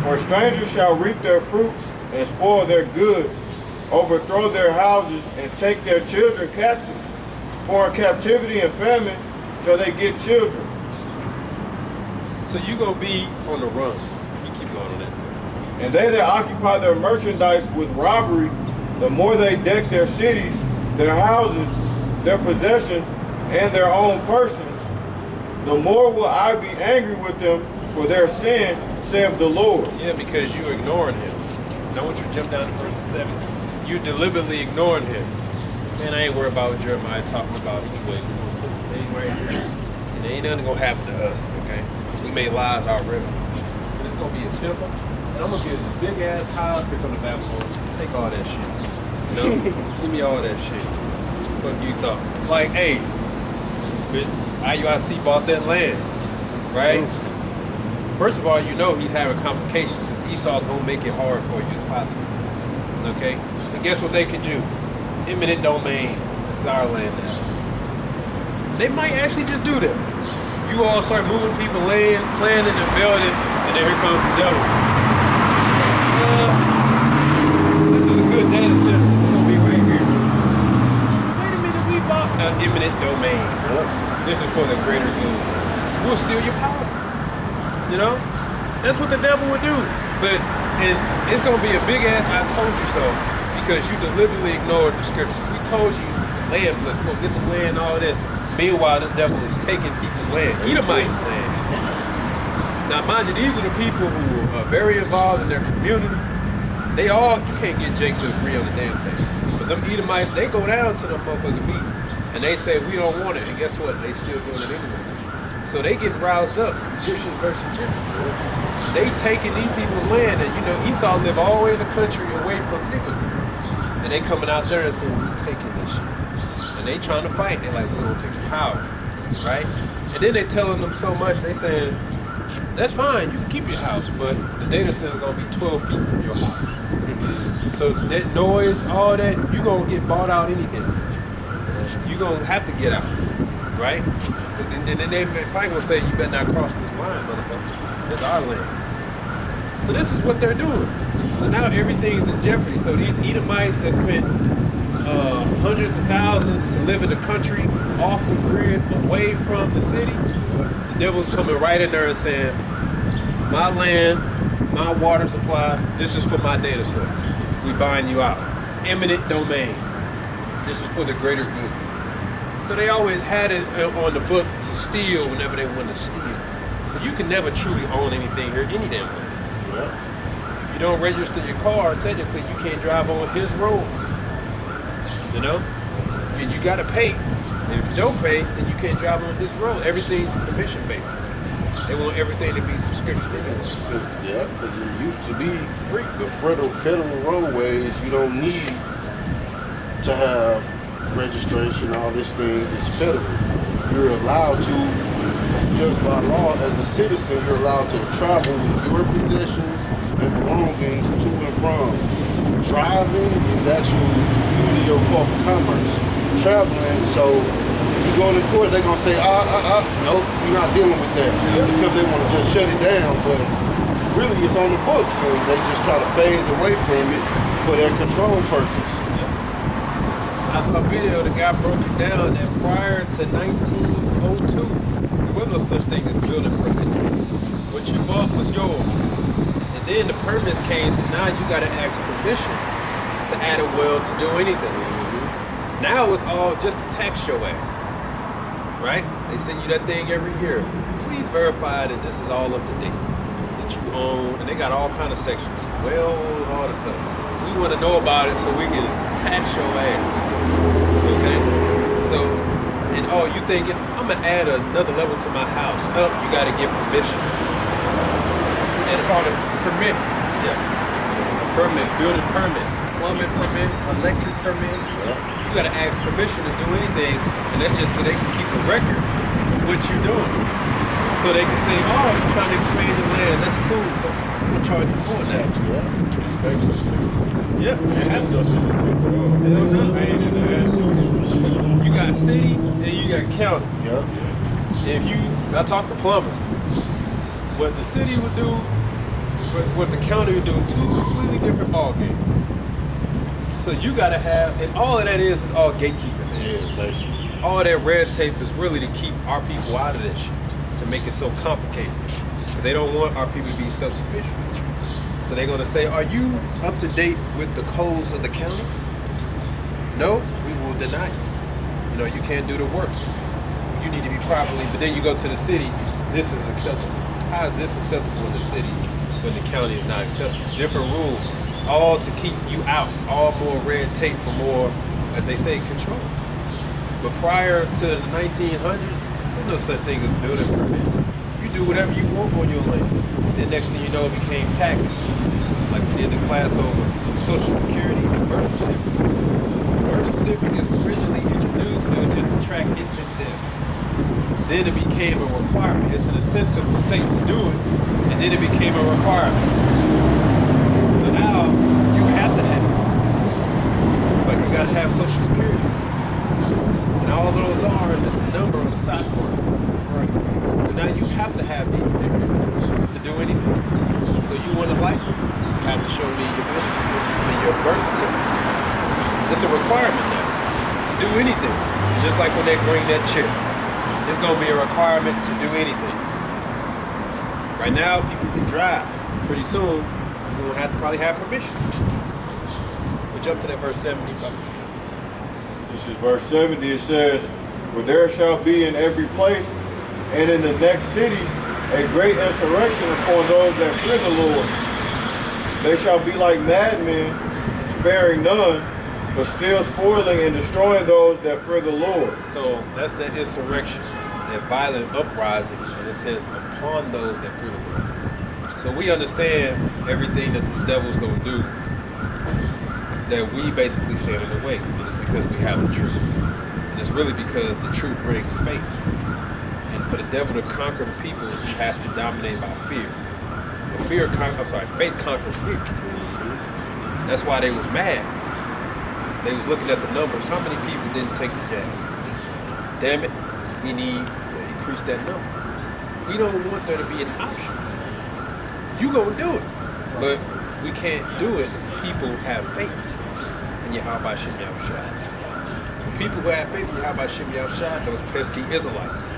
Speaker 6: For strangers shall reap their fruits and spoil their goods, overthrow their houses and take their children captives. For in captivity and famine shall they get children,
Speaker 2: So you gonna be on the run. You keep going on that.
Speaker 6: And they that occupy their merchandise with robbery, the more they deck their cities, their houses, their possessions, and their own persons, the more will I be angry with them for their sin, saith the Lord.
Speaker 2: Yeah, because you're ignoring him. And I want you to jump down to verse 7. You deliberately ignoring him. Man, I ain't worried about what Jeremiah talking about anyway. Ain't right here. And there ain't nothing gonna happen to us, okay? So we made lies our refuge. So this gonna be a temple. And I'm gonna get a big ass house here from the Babylonians. Take all that shit. You know? Give me all that shit. What you thought? Like, hey, IUIC bought that land, right? First of all, you know he's having complications because Esau's gonna make it hard for you as possible. Okay? And guess what they can do? Eminent domain. This is our land now. They might actually just do that. You all start moving people land, planning and building, and then here comes the devil. This is a good data center. It's gonna be right here. Wait a minute, we bought an eminent domain. This is for the greater good. We'll steal your power. You know? That's what the devil would do. And it's gonna be a big ass I told you so, because you deliberately ignored the scriptures. We told you land blitz, we're gonna get the land, all this. Meanwhile, this devil is taking people's land, Edomites' land. Now, mind you, these are the people who are very involved in their community. You can't get Jake to agree on the damn thing. But them Edomites, they go down to them motherfucking meetings, and they say, we don't want it, and guess what? They still doing it anyway. So they get roused up, Egyptians versus Egyptians. They taking these people's land, and you know, Esau live all the way in the country away from niggas. And they coming out there and saying, we taking this shit. And they trying to fight. They're like, we're gonna take the power, right? And then they telling them so much, they saying, that's fine, you can keep your house, but the data center gonna be 12 feet from your house. So that noise, all that, you gonna get bought out any day. You gonna have to get out, right? And then they probably gonna say, you better not cross this line, motherfucker. It's our land. So this is what they're doing. So now everything's in jeopardy. So these Edomites that spent hundreds of thousands to live in the country, off the grid, away from the city, the devil's coming right in there and saying, my land, my water supply, this is for my data center. We buying you out. Eminent domain. This is for the greater good. So they always had it on the books to steal whenever they want to steal. So you can never truly own anything here, any damn way.
Speaker 1: Yeah.
Speaker 2: If you don't register your car, technically you can't drive on his roads. You know? And you gotta pay. And if you don't pay, then you can't drive on his road. Everything's commission based. They want everything to be subscription anyway.
Speaker 1: Yeah, because it used to be free. The federal roadways, you don't need to have registration. All this thing is federal. You're allowed to, just by law, as a citizen, you're allowed to travel with your possessions and belongings to and from. Driving is actually using your car for commerce. Traveling, so if you go to court, they're gonna say, nope, we're not dealing with that, because they want to just shut it down. But really, it's on the books, and they just try to phase away from it for their control purpose.
Speaker 2: I saw a video, the guy broke it down that prior to 1902, there was no such thing as building permit. What you bought was yours. And then the permits came, so now you gotta ask permission to add a well to do anything. Now it's all just to tax your ass, right? They send you that thing every year. Please verify that this is all up to date, that you own, and they got all kind of sections, well, all the stuff. We want to know about it so we can tax your ass, okay? So, and you thinking, I'm gonna add another level to my house. Oh, you gotta get permission.
Speaker 4: Which is called a permit.
Speaker 2: Yeah, permit, building permit.
Speaker 4: Plumbing permit, electric permit.
Speaker 2: You gotta ask permission to do anything, and that's just so they can keep a record of what you're doing. So they can say, oh, you're trying to expand the land, that's cool, but we'll charge you more now. Yeah,
Speaker 6: And that stuff isn't cheap at all. It's a pain in the ass.
Speaker 2: you got city and you got county.
Speaker 1: Yep.
Speaker 2: I talked to plumber. What the city would do, what the county would do, two completely different ball games. So you gotta have, and all of that is all gatekeeping.
Speaker 1: Yeah, basically.
Speaker 2: All that red tape is really to keep our people out of this shit, to make it so complicated. because they don't want our people to be self-sufficient. So they're going to say, are you up to date with the codes of the county? No, we will deny you. You know, you can't do the work. You need to be properly, but then you go to the city, this is acceptable. How is this acceptable in the city when the county is not acceptable? Different rules, all to keep you out, all more red tape for more, as they say, control. But prior to the 1900s, there's no such thing as building permit. You do whatever you want on your land. Then next thing you know, it became taxes. Like we did the class over Social Security and birth certificate. The birth certificate is originally introduced, it was just to track infant death. Then it became a requirement. It's an incentive for states to do it, and then it became a requirement. So now you have to have it. It's like you gotta have Social Security. And all those are is just a number on the stock market. So now you have to have these things to do anything. So you want a license, you have to show me your military, your birth certificate. It's a requirement now to do anything. Just like when they bring that chip. It's gonna be a requirement to do anything. Right now, people can drive. Pretty soon, you're gonna have to probably have permission. We'll jump to that verse 70, brother.
Speaker 6: This is verse 70. It says, for there shall be in every place and in the next cities a great insurrection upon those that fear the Lord. They shall be like madmen, sparing none, but still spoiling and destroying those that fear the Lord.
Speaker 2: So that's the insurrection, that violent uprising, and it says upon those that fear the Lord. So we understand everything that this devil's gonna do, that we basically stand in the way, and it's because we have the truth. And it's really because the truth brings faith. And for the devil to conquer the people, he has to dominate by fear. But faith conquers fear. That's why they was mad. They was looking at the numbers. How many people didn't take the jab? Damn it, we need to increase that number. We don't want there to be an option. You gonna do it. But we can't do it if people have faith in Yahweh Shem Yahushua. The people who have faith in Yahweh Shem Yahushua, those pesky Israelites.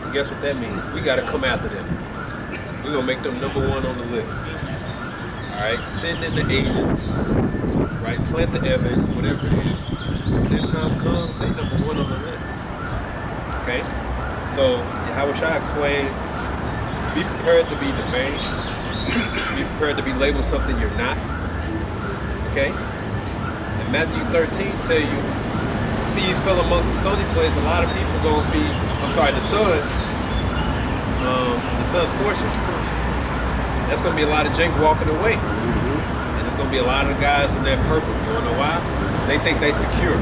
Speaker 2: So guess what that means? We gotta come after them. We're gonna make them number one on the list. Alright, send in the agents, right? Plant the evidence, whatever it is. When that time comes, they number one on the list. Okay? So Yahushua explained, be prepared to be defamed. Be prepared to be labeled something you're not. Okay? And Matthew 13 tell you, seeds fell amongst the stony place. A lot of people gonna be, the sun's scorching. That's gonna be a lot of jank walking away. And it's gonna be a lot of guys in that purple. You wanna know why? They think they secure.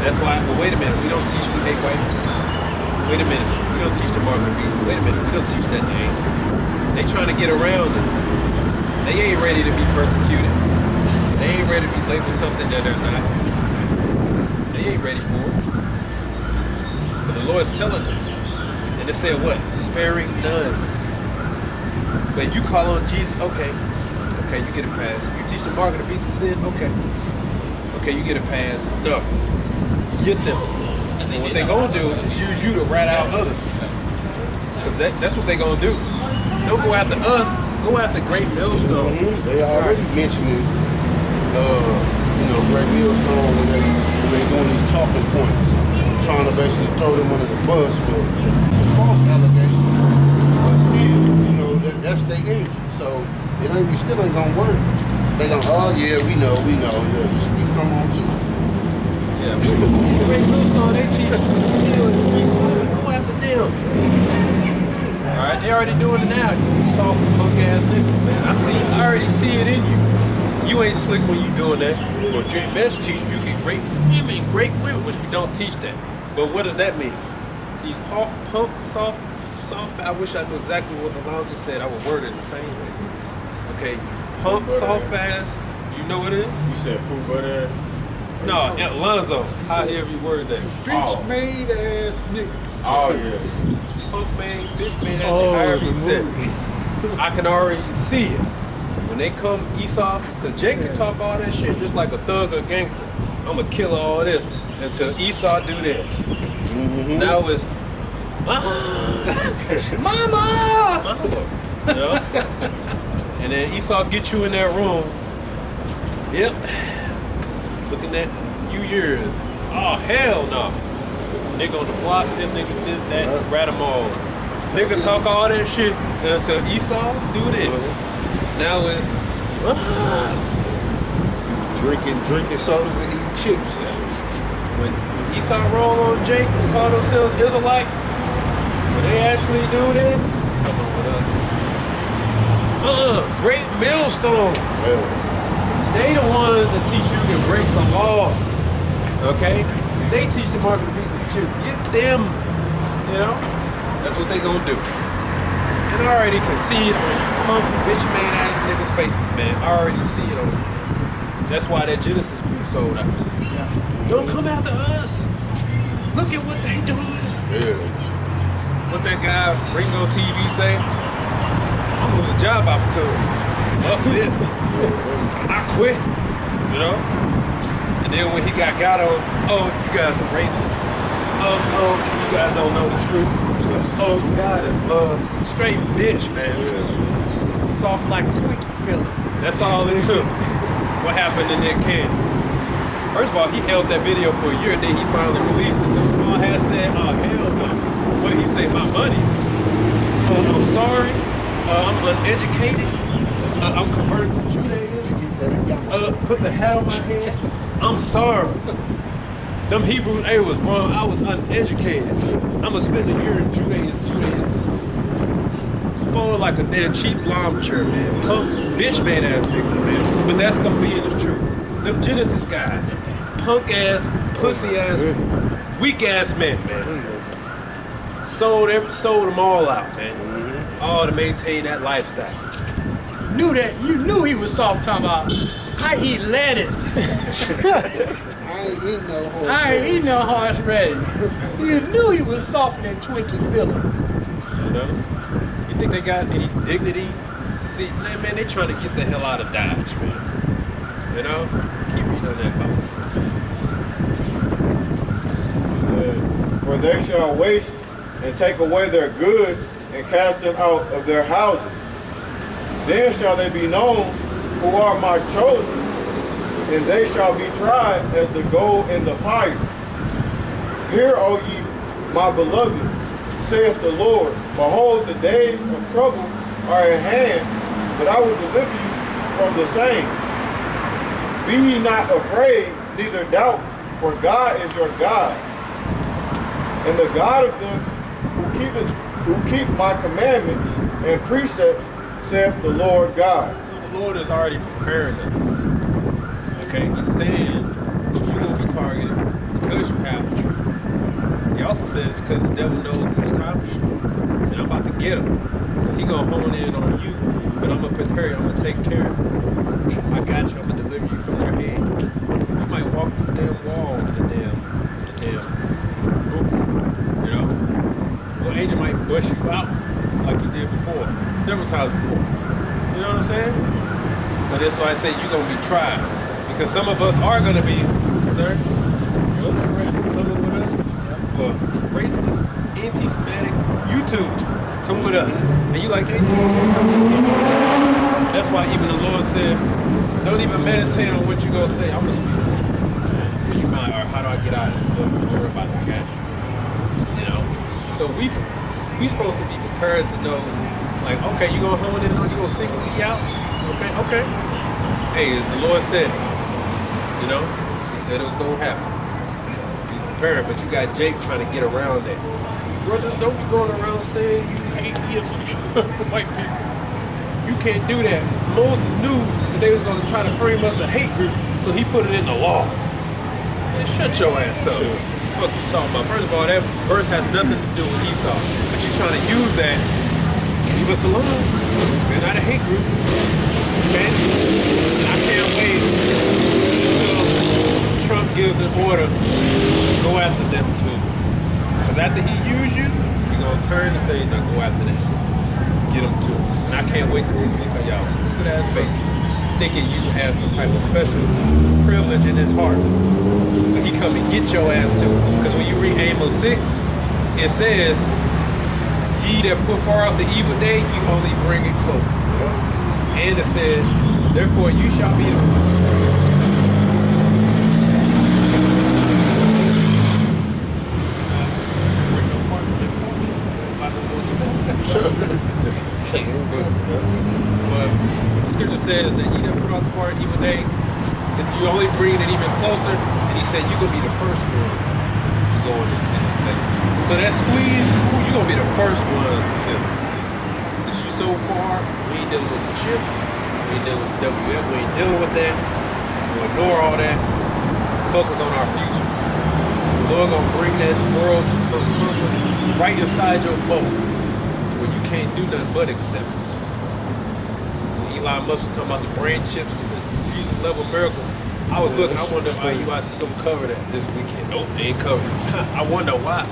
Speaker 2: That's why, but wait a minute, we don't teach we hate white people. Wait a minute, we don't teach the mark of the beast. Wait a minute, we don't teach that name. They trying to get around it. They ain't ready to be persecuted. They ain't ready to be labeled something that they're not. They ain't ready for it. But the Lord's telling us. And it said what? Sparing none. But you call on Jesus, okay, you get a pass. You teach the mark of the beast of sin, okay, you get a pass. No, get them. And what they gonna do is use you to rat out others. Because that's what they gonna do. Don't go after us, go after Great Millstone.
Speaker 1: They already mentioned Great Millstone when they doing these talking points, trying to basically throw them under the bus for false allegations. But still, that's their energy. So it still ain't gonna work. They gonna, oh yeah, we know. Yeah, just come on too.
Speaker 2: Yeah, Great Millstone, they teach you still go after them. Alright, they already doing it now. You soft punk ass niggas, man. I already see it in you. You ain't slick when you doing that. Well, Gms teach you can great women, which we don't teach that. But what does that mean? These punk, soft, I wish I knew exactly what Alonzo said. I would word it the same way. Okay, punk, soft ass, you know what it is?
Speaker 6: You said poop butt ass?
Speaker 2: No, Alonzo, however you word that.
Speaker 5: Bitch made ass niggas.
Speaker 6: Oh, yeah.
Speaker 2: Punk made, bitch made, however you said it. I can already see it. When they come Esau, because Jake can talk all that shit just like a thug or gangster. I'm gonna kill all this until Esau do this. Now it's
Speaker 4: Mama!
Speaker 2: You know? And then Esau get you in that room. Yep. Looking at you years. Oh, hell no. This nigga on the block, this nigga this, that, rat them all. Nigga talk all that shit until Esau do this. Now it's
Speaker 1: drinking sodas and eating chips.
Speaker 2: when Esau roll on Jake and call themselves Israelites, when they actually do this, come on with us. Great millstone. They the ones that teach you to break the law. Okay? They teach the mark of the beast and chip. Get them. You know? That's what they gonna do. And I already can see it on you punk bitch made ass niggas' faces, man. I already see it on you. That's why that Genesis group sold out. Don't come after us. Look at what they doing.
Speaker 1: Yeah.
Speaker 2: What that guy Ringo TV say? I'm losing job opportunity. Up there. I quit. You know? And then when he got on, oh, you guys are racist. Oh, you guys don't know the truth. Oh, God is straight bitch, man.
Speaker 4: Soft like Twinkie feeling.
Speaker 2: That's all it took. What happened in that can? First of all, he held that video for a year, then he finally released it. The small hat said, oh, hell no. What did he say? My money. I'm sorry. I'm uneducated. I'm converted to Judaism. Put the hat on my head. I'm sorry. Them Hebrews, they was wrong. I was uneducated. I'm gonna spend a year in Judaism school. For like a damn cheap lawn chair, man. Punk, bitch made ass niggas, man. But that's gonna be the truth. Them Genesis guys, punk ass, pussy ass, weak ass men, man. Sold them all out, man. All to maintain that lifestyle.
Speaker 4: You knew he was soft talking about, I eat lettuce.
Speaker 5: I ain't eating no horse.
Speaker 4: I ain't eating no horseradish. You knew he was softer than Twinkie feeling.
Speaker 2: You know? You think they got any dignity? See, man, they trying to get the hell out of Dodge, man. You know? Keep reading on that Bible.
Speaker 6: For they shall waste and take away their goods and cast them out of their houses. Then shall they be known who are my chosen, and they shall be tried as the gold in the fire. Hear, O ye, my beloved, saith the Lord, behold, the days of trouble are at hand, but I will deliver you from the same. Be ye not afraid, neither doubt, for God is your God, and the God of them who keep my commandments and precepts, saith the Lord God.
Speaker 2: So the Lord is already preparing us. Okay, he's saying you're going to be targeted because you have the truth. He also says because the devil knows his time is short and I'm about to get him. So he going to hone in on you, but I'm going to prepare you. I'm going to take care of you. I got you. I'm going to deliver you from their hands. You might walk through the damn wall, the damn booth, you know? Well, angel might bust you out like you did before, several times before. You know what I'm saying? But that's why I say you're going to be tried. Because some of us are going to be, sir, you're coming with us for racist, anti-Semitic YouTube. Come with us. And you like, hey, that's why even the Lord said, don't even meditate on what you're going to say. I'm going to speak to you. Because you might, or how do I get out of this? Don't worry about it. I got you. You know? So we supposed to be prepared to know, like, okay, you're going to hone in on, you're going to single me out? Okay. Hey, the Lord said it. You know, he said it was gonna happen. He's prepared, but you got Jake trying to get around that. Brothers, don't be going around saying you hate white people. You can't do that. Moses knew that they was gonna try to frame us a hate group, so he put it in the law. Man, shut your ass up. What the fuck you talking about? First of all, that verse has nothing to do with Esau, but you're trying to use that. Leave us alone. We're not a hate group. Okay? And I can't wait until Trump gives an order, go after them too. Because after he used you, you're going to turn and say, no, go after them. Get them too. And I can't wait to see the look on y'all stupid ass faces, thinking you have some type of special privilege in his heart. When he come and get your ass too. Because when you read Amos 6, it says, ye that put far out the evil day, you only bring it closer. And it says, therefore you shall be But the scripture says that ye that put out the far evil day, is you only bring it even closer. And he said you're gonna be the first ones to go in the snake. So that squeeze, you're gonna be the first ones to feel it. Since you so far, we ain't dealing with the chip, we ain't dealing with WF, we ain't dealing with that. We'll ignore all that. Focus on our future. The Lord gonna bring that world to come right inside your bubble, where you can't do nothing but accept it. When Elon Musk was talking about the brain chips and the Jesus level miracle, I was looking, I wonder if IUIC gonna cover that this weekend. Nope, they ain't covering it. I wonder why.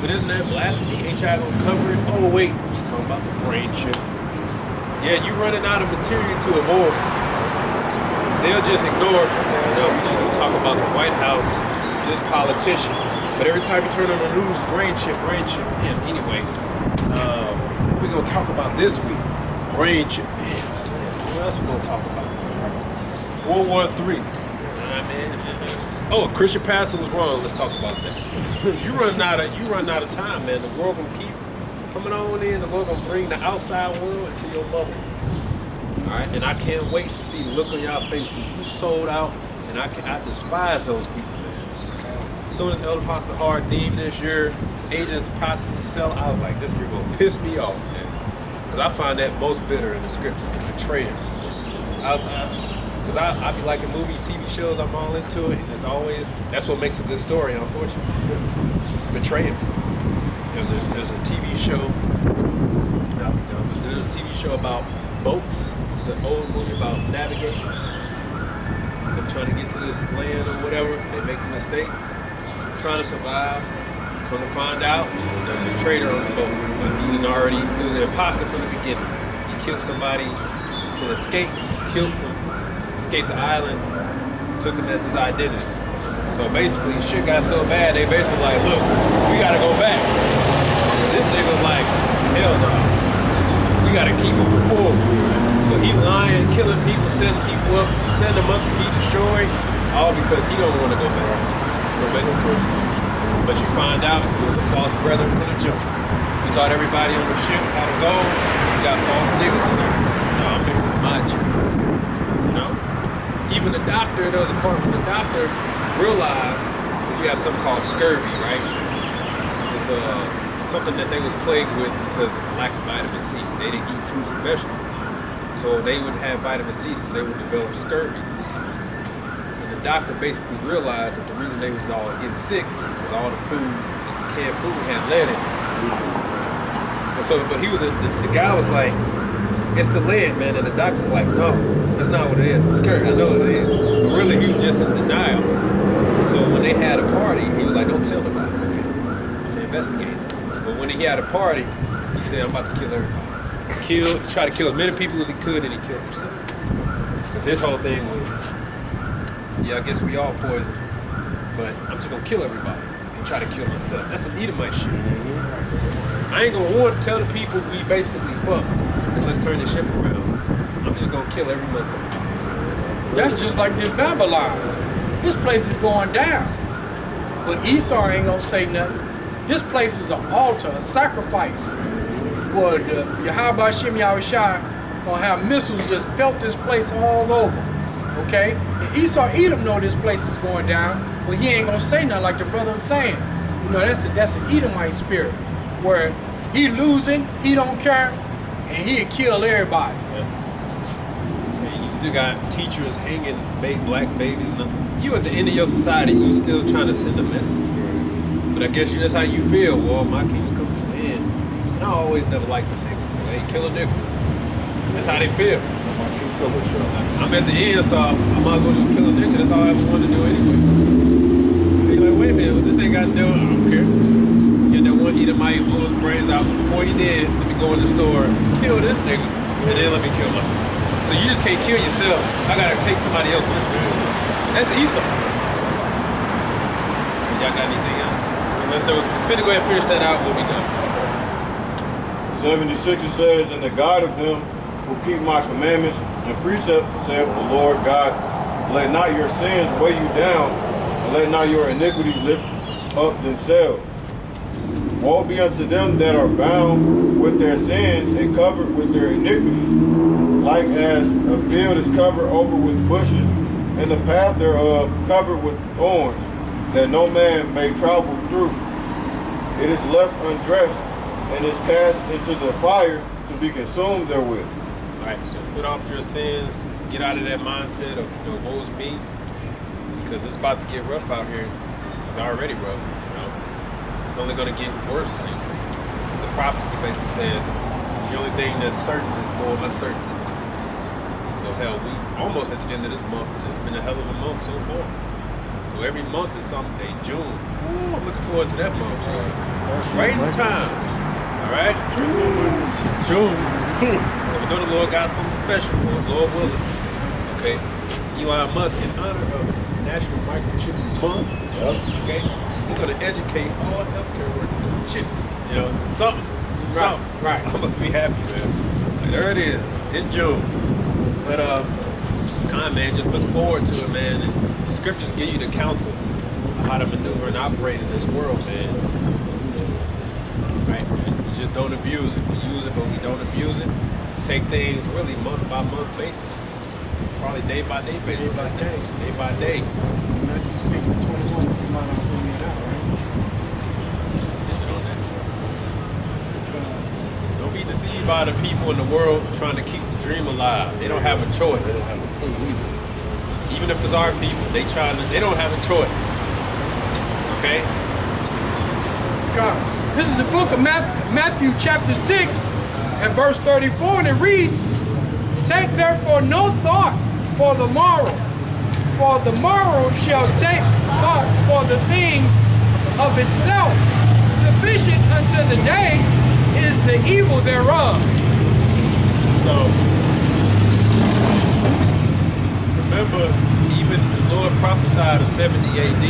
Speaker 2: But isn't that blasphemy? Ain't y'all gonna cover it? Oh wait, he's talking about the brain chip. Yeah, you running out of material to avoid. They'll just ignore, we're just gonna talk about the White House, this politician. But every time you turn on the news, brain chip. Man, anyway, we're gonna talk about this week. Brain chip. Man, what else we gonna talk about? World War III. Oh, a Christian pastor was wrong. Let's talk about that. You run out of time, man. The world gonna keep coming on in. The Lord gonna bring the outside world into your bubble. All right, and I can't wait to see the look on y'all face because you sold out, and I despise those people, man. As soon as Elder Pastor Hard deemed this year agents possibly sell, I was like, this girl gonna piss me off, man. Because I find that most bitter in the scriptures, the betrayer. Because I be liking movies, TV shows, I'm all into it, and it's always, that's what makes a good story, unfortunately. Betraying. There's a TV show, not be done, but there's a TV show about boats. It's an old movie about navigation. Them trying to get to this land or whatever, they make a mistake, trying to survive. Come to find out, there's a traitor on the boat. He was an imposter from the beginning. He killed somebody to escape, killed them to escape the island, took him as his identity. So basically, shit got so bad, they basically like, look, we gotta go back. This nigga's like, hell no. We gotta keep moving forward. So he lying, killing people, sending people up, send them up to be destroyed, all because he don't want to go back. But you find out it was a false brethren from the jump. You thought everybody on the ship had to go. You got false niggas in there. No, I'm here for my jump. You know? Even the doctor, there was a part when the doctor realized that you have something called scurvy, right? It's something that they was plagued with because it's a lack of vitamin C. They didn't eat fruits and vegetables. So they wouldn't have vitamin C, so they would develop scurvy. And the doctor basically realized that the reason they was all getting sick was because all the food, the canned food had lead in it. And so, but the guy was like, it's the lead, man. And the doctor's like, no, that's not what it is. It's scurvy, I know what it is. But really, he was just in denial. So when they had a party, he was like, don't tell nobody, okay? I'm investigating. But when he had a party, he said, I'm about to kill everybody. Try to kill as many people as he could, and he killed himself. Because his whole thing was, yeah, I guess we all poison, but I'm just gonna kill everybody and try to kill myself. That's some Edomite shit. I ain't gonna want to tell the people we basically fucked, and let's turn this ship around. I'm just gonna kill every motherfucker.
Speaker 4: That's just like this Babylon. This place is going down. But Esau ain't gonna say nothing. This place is an altar, a sacrifice. Well, Yahweh Shem Yahushua gonna have missiles just pelt this place all over. Okay? And Esau Edom know this place is going down, but he ain't gonna say nothing like the brother was saying. You know, that's an Edomite spirit where he losing, he don't care, and he'll kill everybody.
Speaker 2: Yeah. You still got teachers hanging black babies. You at the end of your society, you still trying to send a message. But I guess that's how you feel. Well, my kingdom come to an end. And I always never liked the niggas, so they kill a nigga. That's how they feel. I'm at the end, so I might as well just kill a nigga. That's all I ever wanted to do anyway. And you're like, wait a minute, well, this ain't got to do it. I don't care. And that one Edomite blew his brains out. Before he did, let me go in the store, kill this nigga, and then let me kill myself. So you just can't kill yourself. I gotta take somebody else with me. That's Esau. Y'all got anything else? Unless there was, finna go ahead and finish that out, we'll be done.
Speaker 6: 76 it says, and the God of them who keep my commandments and precepts, saith the Lord God, let not your sins weigh you down, and let not your iniquities lift up themselves. Woe be unto them that are bound with their sins and covered with their iniquities, like as a field is covered over with bushes, and the path thereof covered with thorns, that no man may travel through. It is left undressed, and is cast into the fire to be consumed therewith.
Speaker 2: Right, so put off your sins, get out of that mindset of woe's me, because it's about to get rough out here. It's already rough, you know. It's only going to get worse, how you say. The prophecy basically says the only thing that's certain is more uncertainty. So hell, we almost at the end of this month, and it's been a hell of a month so far. So every month is something. Hey, June, ooh, I'm looking forward to that month. Right in time. All right? June. So we know the Lord got something special for it, Lord willing. Okay? Elon Musk, in honor of National Microchip Month, okay, we're going to educate all healthcare workers on chip. You know, something.
Speaker 4: Right.
Speaker 2: I'm going to be happy, man. Like, there it is, in June. But, man, just look forward to it, man. And the scriptures give you the counsel of how to maneuver and operate in this world, man. Right? We just don't abuse it. We use it, but we don't abuse it. Take things really month by month basis. Probably day by day basis. Day by day. Day by day.
Speaker 5: Matthew 6 and 21, you might not bring it out, right?
Speaker 2: Just know that. Don't be deceived by the people in the world trying to keep the dream alive. They don't have a choice. Even if it's our people, they don't have a choice. Okay?
Speaker 4: God. This is the book of Matthew chapter 6 and verse 34, and it reads, take therefore no thought for the morrow shall take thought for the things of itself. Sufficient unto the day is the evil thereof.
Speaker 2: So, remember, even the Lord prophesied of 70 AD.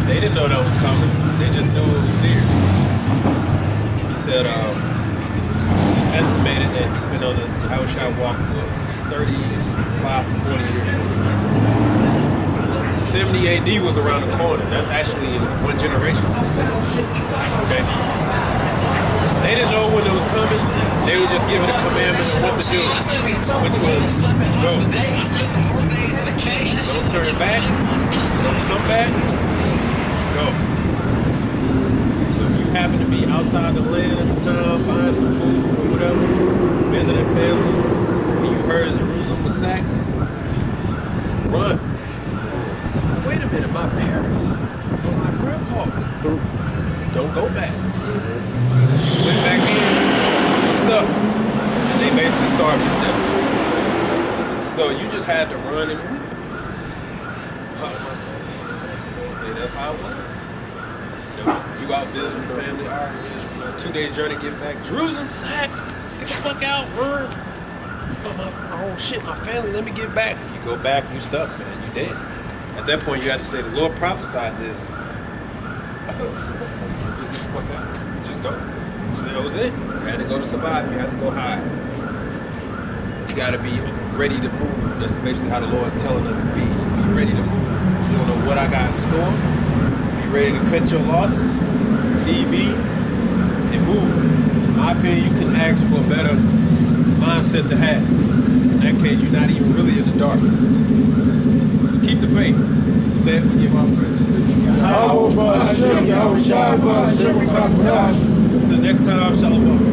Speaker 2: They didn't know that was coming. They just knew it was near. He said, it's estimated that he's been on the Yahushua walk for 35 to 40 years. So 70 AD was around the corner. That's actually in one generation still. Okay? They didn't know when it was coming. They were just given a commandment of what to do, which was go. Don't turn back. Don't come back. Go. So if you happen to be outside the land at the time, buying some food or whatever, visiting family, and you heard Jerusalem was sacked, run. Wait a minute, my parents or my grandpa went through. Don't go back. You went back in, stuck, and they basically starved you to death. So you just had to run and weep. That's how it was. You know, you out visiting your family, 2 days journey, get back. Jerusalem sacked. Get the fuck out, run. Oh shit, my family, let me get back. You go back, you stuck, man, you dead. At that point, you have to say, the Lord prophesied this. Just go. That was it. You had to go to survive. You had to go hide. You got to be ready to move. That's basically how the Lord is telling us to be. Be ready to move. You don't know what I got in store. Be ready to cut your losses. DB and move. In my opinion, you can ask for a better mindset to have. In that case, you're not even really in the dark. So keep the faith. With that, we give our prayers to you. Until next time, shalom.